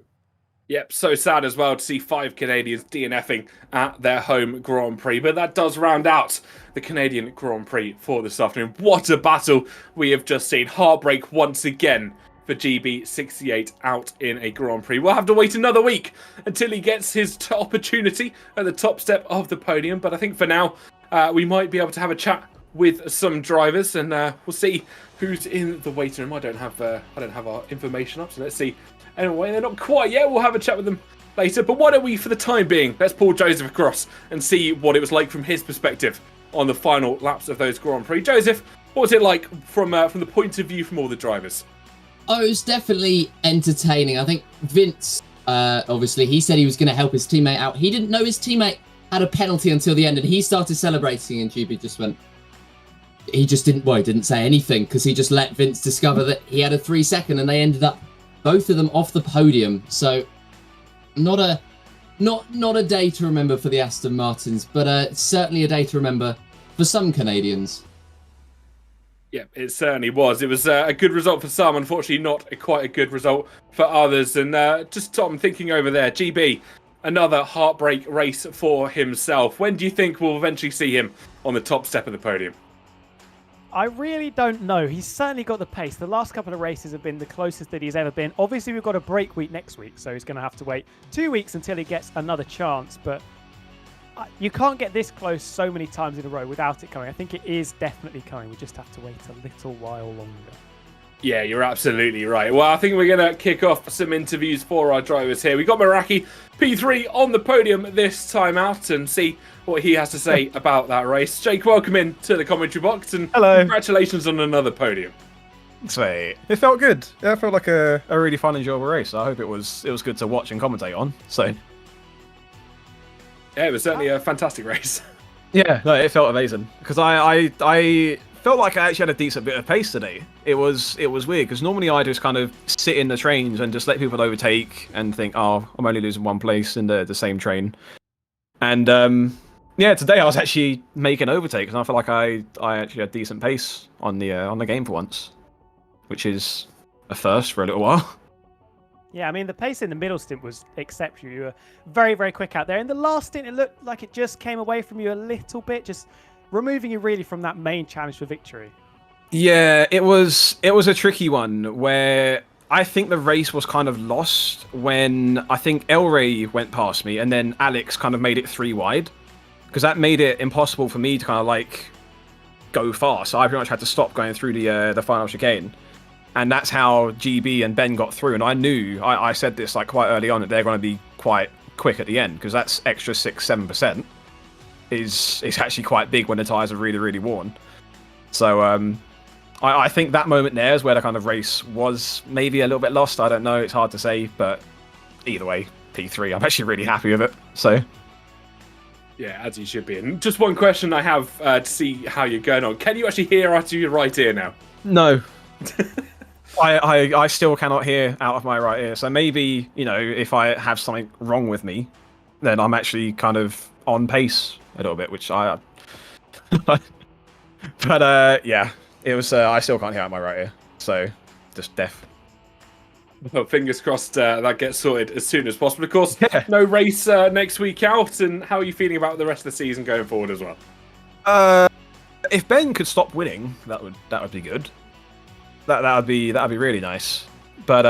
Yep, so sad as well to see 5 Canadians DNFing at their home Grand Prix. But that does round out the Canadian Grand Prix for this afternoon. What a battle we have just seen. Heartbreak once again for GB68 out in a Grand Prix. We'll have to wait another week until he gets his opportunity at the top step of the podium. But I think for now, we might be able to have a chat with some drivers, and we'll see who's in the waiting room. I don't have our information up, so let's see. Anyway, they're not quite yet. We'll have a chat with them later. But why don't we, for the time being, let's pull Joseph across and see what it was like from his perspective on the final laps of those Grand Prix. Joseph, what was it like from the point of view from all the drivers? Oh, it was definitely entertaining. I think Vince, obviously, he said he was going to help his teammate out. He didn't know his teammate had a penalty until the end, and he started celebrating, and GB just went... He just didn't say anything, because he just let Vince discover that he had a 3-second, and they ended up both of them off the podium. So not a day to remember for the Aston Martins, but certainly a day to remember for some Canadians. Yeah, it certainly was. It was a good result for some, unfortunately not quite a good result for others. And just Tom thinking over there, GB, another heartbreak race for himself. When do you think we'll eventually see him on the top step of the podium? I really don't know. He's certainly got the pace. The last couple of races have been the closest that he's ever been. Obviously, we've got a break week next week, so he's going to have to wait 2 weeks until he gets another chance. But you can't get this close so many times in a row without it coming. I think it is definitely coming. We just have to wait a little while longer. Yeah, you're absolutely right. Well, I think we're going to kick off some interviews for our drivers here. We got Meraki P3 on the podium this time out and see what he has to say about that race. Jake, welcome in to the commentary box and hello. Congratulations on another podium. Sweet. It felt good. Yeah, it felt like a really fun, enjoyable race. I hope it was good to watch and commentate on. So yeah, it was certainly a fantastic race. Yeah, no, it felt amazing because I felt like I actually had a decent bit of pace today. It was weird because normally I just kind of sit in the trains and just let people overtake and think, oh, I'm only losing one place in the same train. And yeah, today I was actually making overtakes and I felt like I actually had decent pace on the game for once, which is a first for a little while. Yeah, I mean, the pace in the middle stint was exceptional. You were very, very quick out there. In the last stint, it looked like it just came away from you a little bit, just removing you really from that main challenge for victory. Yeah, it was a tricky one where I think the race was kind of lost when I think El Rey went past me and then Alex kind of made it 3 wide because that made it impossible for me to kind of like go fast. So I pretty much had to stop going through the final chicane. And that's how GB and Ben got through. And I knew, I said this like quite early on, that they're going to be quite quick at the end, because that's extra 6-7% is actually quite big when the tyres are really, really worn. So I think that moment there is where the kind of race was maybe a little bit lost. I don't know. It's hard to say. But either way, P3, I'm actually really happy with it. So... yeah, as you should be. And just one question I have to see how you're going on. Can you actually hear out of your right ear now? No. I still cannot hear out of my right ear. So maybe, if I have something wrong with me, then I'm actually kind of on pace a little bit, which I... But, yeah, it was... I still can't hear out my right ear. So, just deaf. Well, fingers crossed that gets sorted as soon as possible. Of course, no race next week out. And how are you feeling about the rest of the season going forward as well? If Ben could stop winning, that would be good. That'd be really nice. But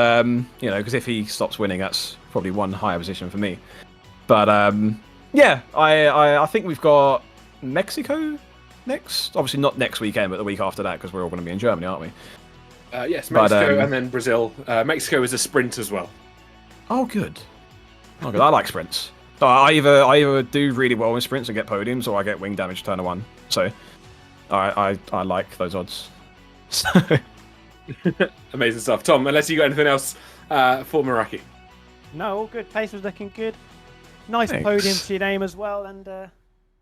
because if he stops winning, that's probably one higher position for me. But yeah, I think we've got Mexico next. Obviously not next weekend, but the week after that, because we're all going to be in Germany, aren't we? Yes, Mexico and then Brazil. Mexico is a sprint as well. Oh, good. Oh, good. I like sprints. So I either do really well in sprints and get podiums, or I get wing damage turn 1. So I like those odds. Amazing stuff. Tom, unless you got anything else for Meraki? No, all good. Pace was looking good. Nice Thanks. podium to your name as well, and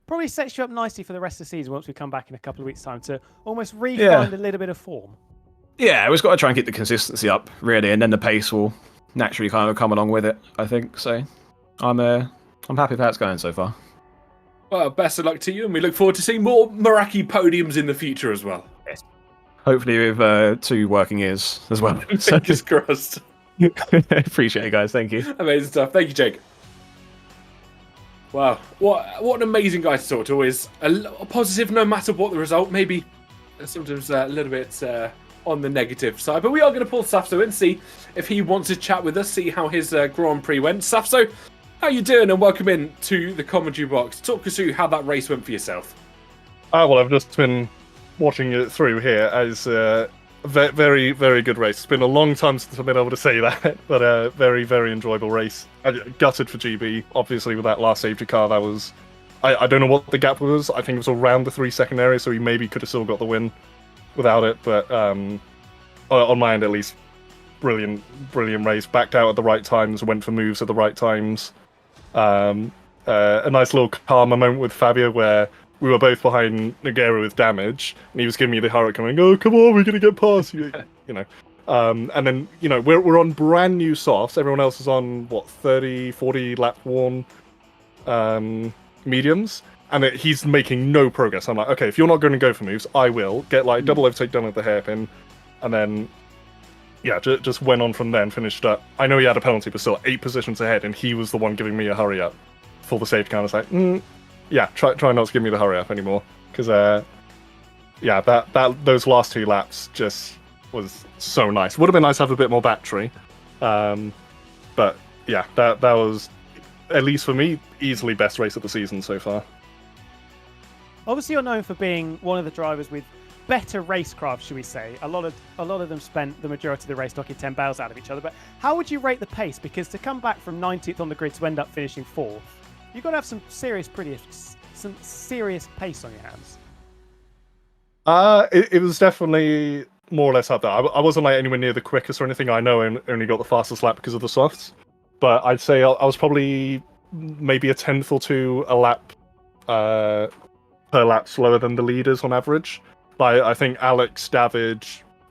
probably sets you up nicely for the rest of the season once we come back in a couple of weeks' time to almost re-find a little bit of form. Yeah, we've got to try and keep the consistency up, really, and then the pace will naturally kind of come along with it, I think. So I'm happy with how it's going so far. Well, best of luck to you, and we look forward to seeing more Meraki podiums in the future as well. Yes. Hopefully with 2 working ears as well. Fingers crossed. Appreciate it, guys. Thank you. Amazing stuff. Thank you, Jake. Wow, what an amazing guy to talk to. Always a positive no matter what the result. Maybe sometimes a little bit on the negative side. But we are going to pull Safso in, see if he wants to chat with us, see how his Grand Prix went. Safso, how you doing? And welcome in to the commentary box. Talk us through how that race went for yourself. Well, I've just been watching it through here as a very, very good race. It's been a long time since I've been able to say that, but a very, very enjoyable race. I gutted for GB, obviously, with that last safety car. That was... I don't know what the gap was. I think it was around the 3-second area, so he maybe could have still got the win without it. But on my end, at least, brilliant race. Backed out at the right times, went for moves at the right times. A nice little karma moment with Fabio where we were both behind Nogueira with damage, and he was giving me the hurricane, going, "Oh, come on, we're gonna get past you," And then we're on brand new softs. Everyone else is on 30, 40 lap worn mediums, and he's making no progress. I'm like, okay, if you're not going to go for moves, I will get like double overtake done at the hairpin, and then just went on from there and finished up. I know he had a penalty, but still 8 positions ahead, and he was the one giving me a hurry up for the safety car. I was like, try not to give me the hurry up anymore, because those last 2 laps just was so nice. Would have been nice to have a bit more battery, but yeah, that was, at least for me, easily best race of the season so far. Obviously, you're known for being one of the drivers with better racecraft, should we say. A lot of them spent the majority of the race knocking 10 barrels out of each other. But how would you rate the pace? Because to come back from 19th on the grid to end up finishing 4th, you've got to have some serious pace on your hands. It was definitely more or less up there. I wasn't like anywhere near the quickest or anything. I know I only got the fastest lap because of the softs, but I'd say I was probably maybe a 10th or 2 a lap per lap slower than the leaders on average. I think Alex, David,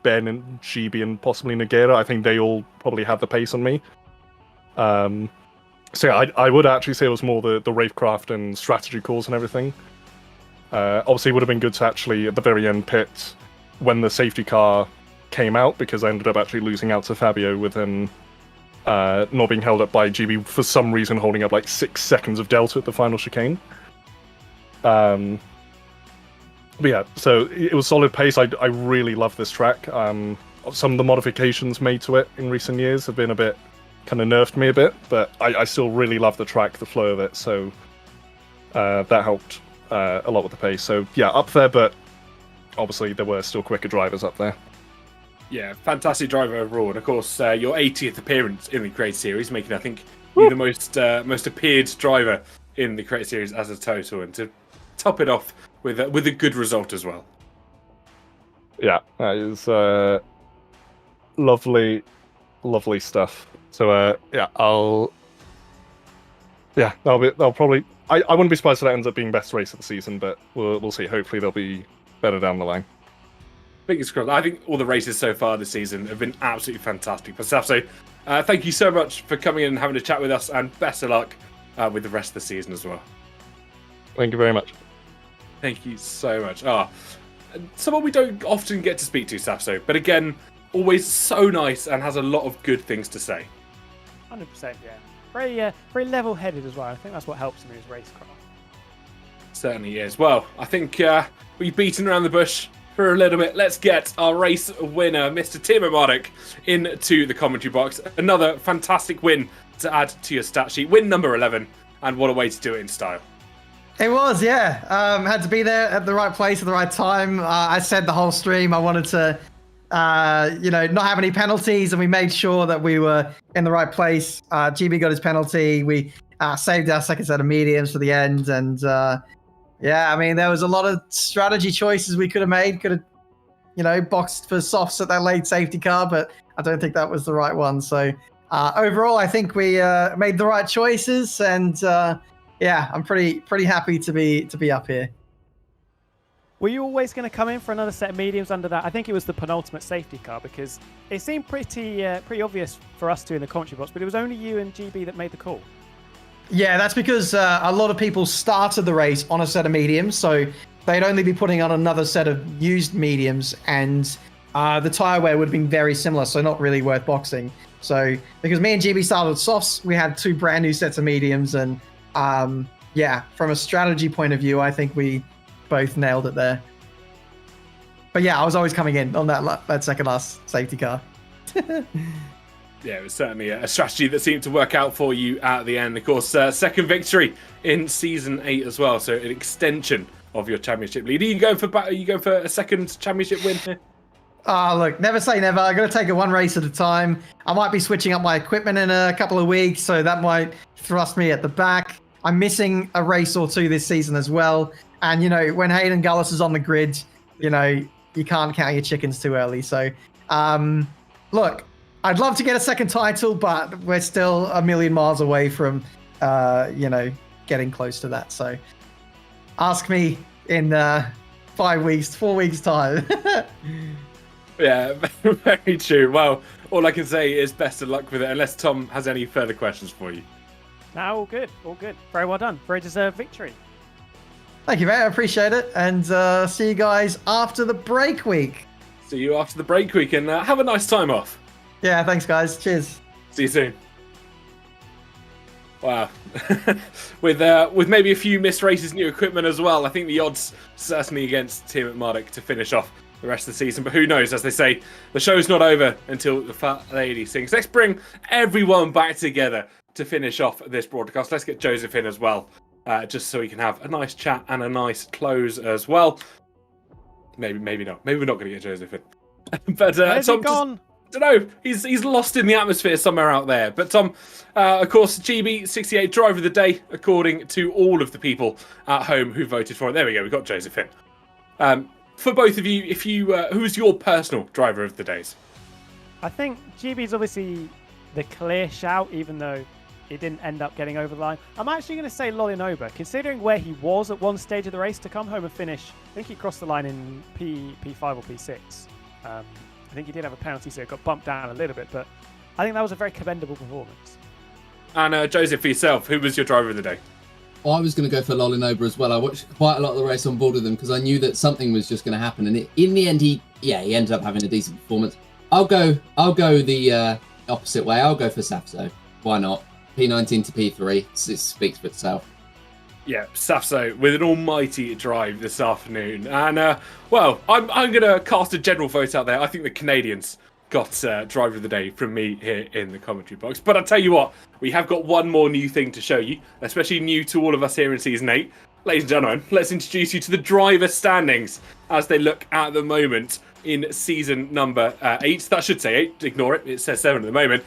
Ben, and GB, and possibly Nogueira, I think they all probably had the pace on me. So yeah, I would actually say it was more the racecraft and strategy calls and everything. Obviously, it would have been good to actually, at the very end, pit when the safety car came out, because I ended up actually losing out to Fabio with him not being held up by GB for some reason, holding up like 6 seconds of delta at the final chicane. But yeah, so it was solid pace. I really love this track. Some of the modifications made to it in recent years have been a bit, kind of nerfed me a bit, but I still really love the track, the flow of it, so that helped a lot with the pace. So yeah, up there, but obviously there were still quicker drivers up there. Yeah, fantastic driver overall. And of course, your 80th appearance in the Creator Series, making, I think, you the most appeared driver in the Creator Series as a total. And to top it off with a good result as well. Yeah, that is lovely stuff. So I'll probably. I wouldn't be surprised if that ends up being best race of the season, but we'll see. Hopefully they'll be better down the line. Fingers crossed. I think all the races so far this season have been absolutely fantastic. But Safso, thank you so much for coming in and having a chat with us, and best of luck with the rest of the season as well. Thank you very much. Thank you so much. Someone we don't often get to speak to, Safso, but again, always so nice and has a lot of good things to say. 100%, yeah. Very level-headed as well. I think that's what helps him in his racecraft. Certainly is. Well, I think we've beaten around the bush for a little bit. Let's get our race winner, Mr. Timo Marduk, into the commentary box. Another fantastic win to add to your stat sheet. Win number 11, and what a way to do it in style. It was, yeah. Had to be there at the right place at the right time. I said the whole stream I wanted to, not have any penalties, and we made sure that we were in the right place. GB got his penalty. We saved our second set of mediums for the end, and there was a lot of strategy choices we could have made. Could have, boxed for softs at that late safety car, but I don't think that was the right one. So overall, I think we made the right choices, and I'm pretty happy to be up here. Were you always going to come in for another set of mediums under that? I think it was the penultimate safety car, because it seemed pretty obvious for us two in the commentary box, but it was only you and GB that made the call. Yeah, that's because a lot of people started the race on a set of mediums, so they'd only be putting on another set of used mediums, and the tyre wear would have been very similar, so not really worth boxing. So because me and GB started with softs, we had two brand new sets of mediums, and from a strategy point of view, I think we both nailed it there. But yeah, I was always coming in on that second last safety car. Yeah, it was certainly a strategy that seemed to work out for you at the end. Of course, second victory in Season 8 as well, so an extension of your championship lead. Are you going for a second championship win here? Look, never say never. I'm going to take it one race at a time. I might be switching up my equipment in a couple of weeks, so that might thrust me at the back. I'm missing a race or two this season as well. And, when Hayden Gullis is on the grid, you can't count your chickens too early. So, look, I'd love to get a second title, but we're still a million miles away from, getting close to that. So ask me in 4 weeks time. Yeah, very true. Well, all I can say is best of luck with it, unless Tom has any further questions for you. No, all good. Very well done. Very deserved victory. Thank you, mate. I appreciate it. And see you guys after the break week. See you after the break week, and have a nice time off. Yeah, thanks, guys. Cheers. See you soon. Wow. with maybe a few missed races, new equipment as well, I think the odds certainly against Tim Marduk to finish off the rest of the season. But who knows? As they say, the show's not over until the fat lady sings. Let's bring everyone back together to finish off this broadcast. Let's get Joseph in as well, just so we can have a nice chat and a nice close as well. Maybe not. Maybe we're not going to get Joseph in. But where's Tom, he gone? don't know. He's lost in the atmosphere somewhere out there. But Tom, of course, GB68 driver of the day, according to all of the people at home who voted for it. There we go. We got Joseph in. For both of you, who's your personal driver of the days? I think GB's obviously the clear shout, even though it didn't end up getting over the line. I'm actually going to say Lolinoba, considering where he was at one stage of the race, to come home and finish. I think he crossed the line in P5 or P6. I think he did have a penalty, so it got bumped down a little bit, but I think that was a very commendable performance. And Joseph, for yourself, who was your driver of the day? I was going to go for Lolinoba as well. I watched quite a lot of the race on board with him because I knew that something was just going to happen, and in the end, he ended up having a decent performance. I'll go the opposite way. I'll go for Safso. Why not? P19 to P3. It speaks for itself. Yeah, Safso with an almighty drive this afternoon. And, I'm going to cast a general vote out there. I think the Canadians got driver of the day from me here in the commentary box. But I'll tell you what, we have got one more new thing to show you, especially new to all of us here in Season 8. Ladies and gentlemen, let's introduce you to the driver standings as they look at the moment in season number 8. That should say 8. Ignore it. It says 7 at the moment.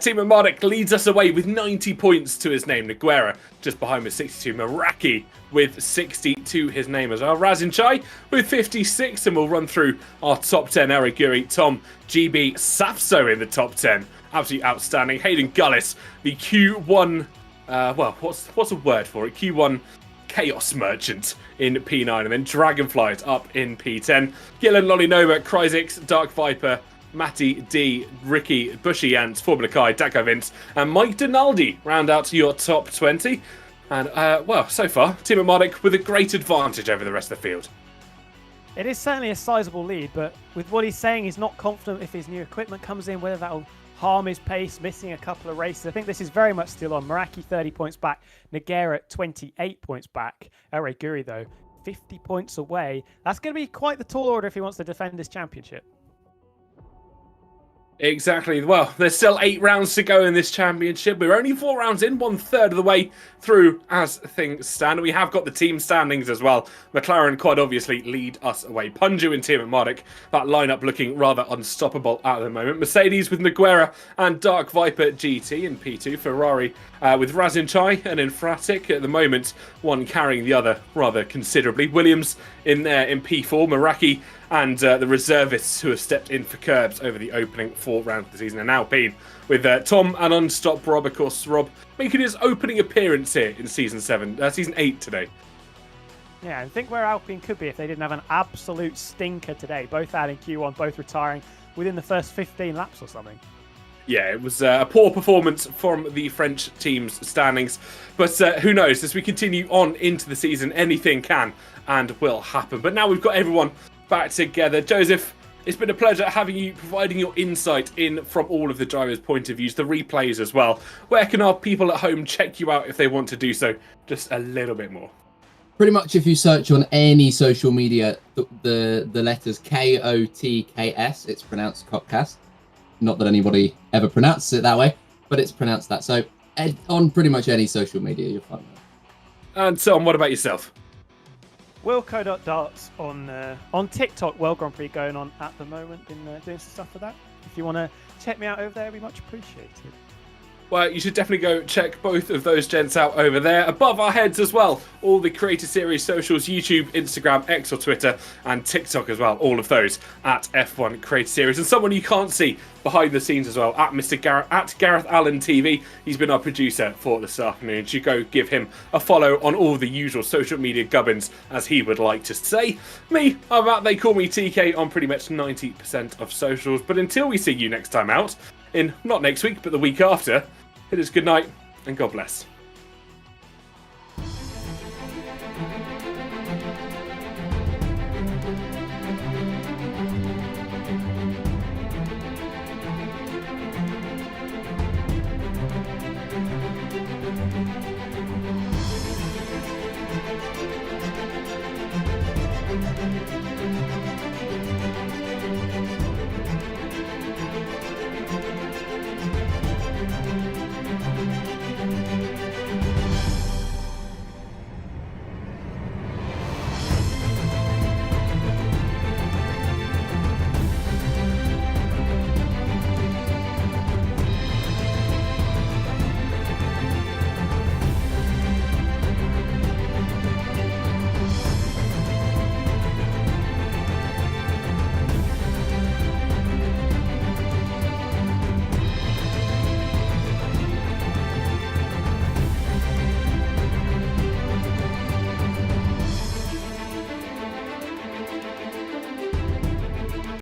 Team Marduk leads us away with 90 points to his name. Naguera just behind with 62. Meraki with 60 to his name as well. Razin Chai with 56. And we'll run through our top 10. Eric Guri, Tom, GB, Safso in the top 10. Absolutely outstanding. Hayden Gullis, the Q1... what's a word for it? Q1... Chaos Merchant in P9, and then Dragonflies up in P10. Gillen, Lolinova, Cryzix, Dark Viper, Matty D, Ricky, Bushy Ants, Formula Kai, Dako Vince, and Mike Donaldi round out to your top 20. And, so far, Team Marduk with a great advantage over the rest of the field. It is certainly a sizable lead, but with what he's saying, he's not confident if his new equipment comes in, whether that'll harm his pace, missing a couple of races. I think this is very much still on. Meraki 30 points back, Nagera 28 points back. Ere Guri, though, 50 points away. That's going to be quite the tall order if he wants to defend his championship. Exactly. Well, there's still 8 rounds to go in this championship. We're only 4 rounds in, 1/3 of the way through as things stand. We have got the team standings as well. McLaren quite obviously lead us away. Punju and Team Marduk, that lineup looking rather unstoppable at the moment. Mercedes with Naguera and Dark Viper GT in P2. Ferrari with Razin Chai and Infratic at the moment, one carrying the other rather considerably. Williams in P4. Meraki and the reservists who have stepped in for curbs over the opening 4 rounds of the season are now Alpine with Tom and Unstop Rob, of course. Rob making his opening appearance here in season 8 today. Yeah, and think where Alpine could be if they didn't have an absolute stinker today. Both adding Q1, both retiring within the first 15 laps or something. Yeah, it was a poor performance from the French team's standings. But who knows, as we continue on into the season, anything can and will happen. But now we've got everyone back together. Joseph, it's been a pleasure having you, providing your insight in from all of the drivers' point of views, the replays as well. Where can our people at home check you out if they want to do so just a little bit more? Pretty much if you search on any social media, the letters KOTKS, it's pronounced Copcast. Not that anybody ever pronounces it that way, but it's pronounced that. So on pretty much any social media, you'll find that. And Tom, what about yourself? Wilco.darts on TikTok. World Grand Prix going on at the moment. Been doing some stuff for that. If you want to check me out over there, it'd be much appreciated. Well, you should definitely go check both of those gents out over there. Above our heads as well, all the Creator Series socials, YouTube, Instagram, X or Twitter, and TikTok as well. All of those at F1 Creator Series. And someone you can't see behind the scenes as well, at Gareth Allen TV. He's been our producer for this afternoon. You should go give him a follow on all the usual social media gubbins, as he would like to say. Me, I'm at They Call Me TK on pretty much 90% of socials. But until we see you next time out, in not next week, but the week after, it is good night and God bless.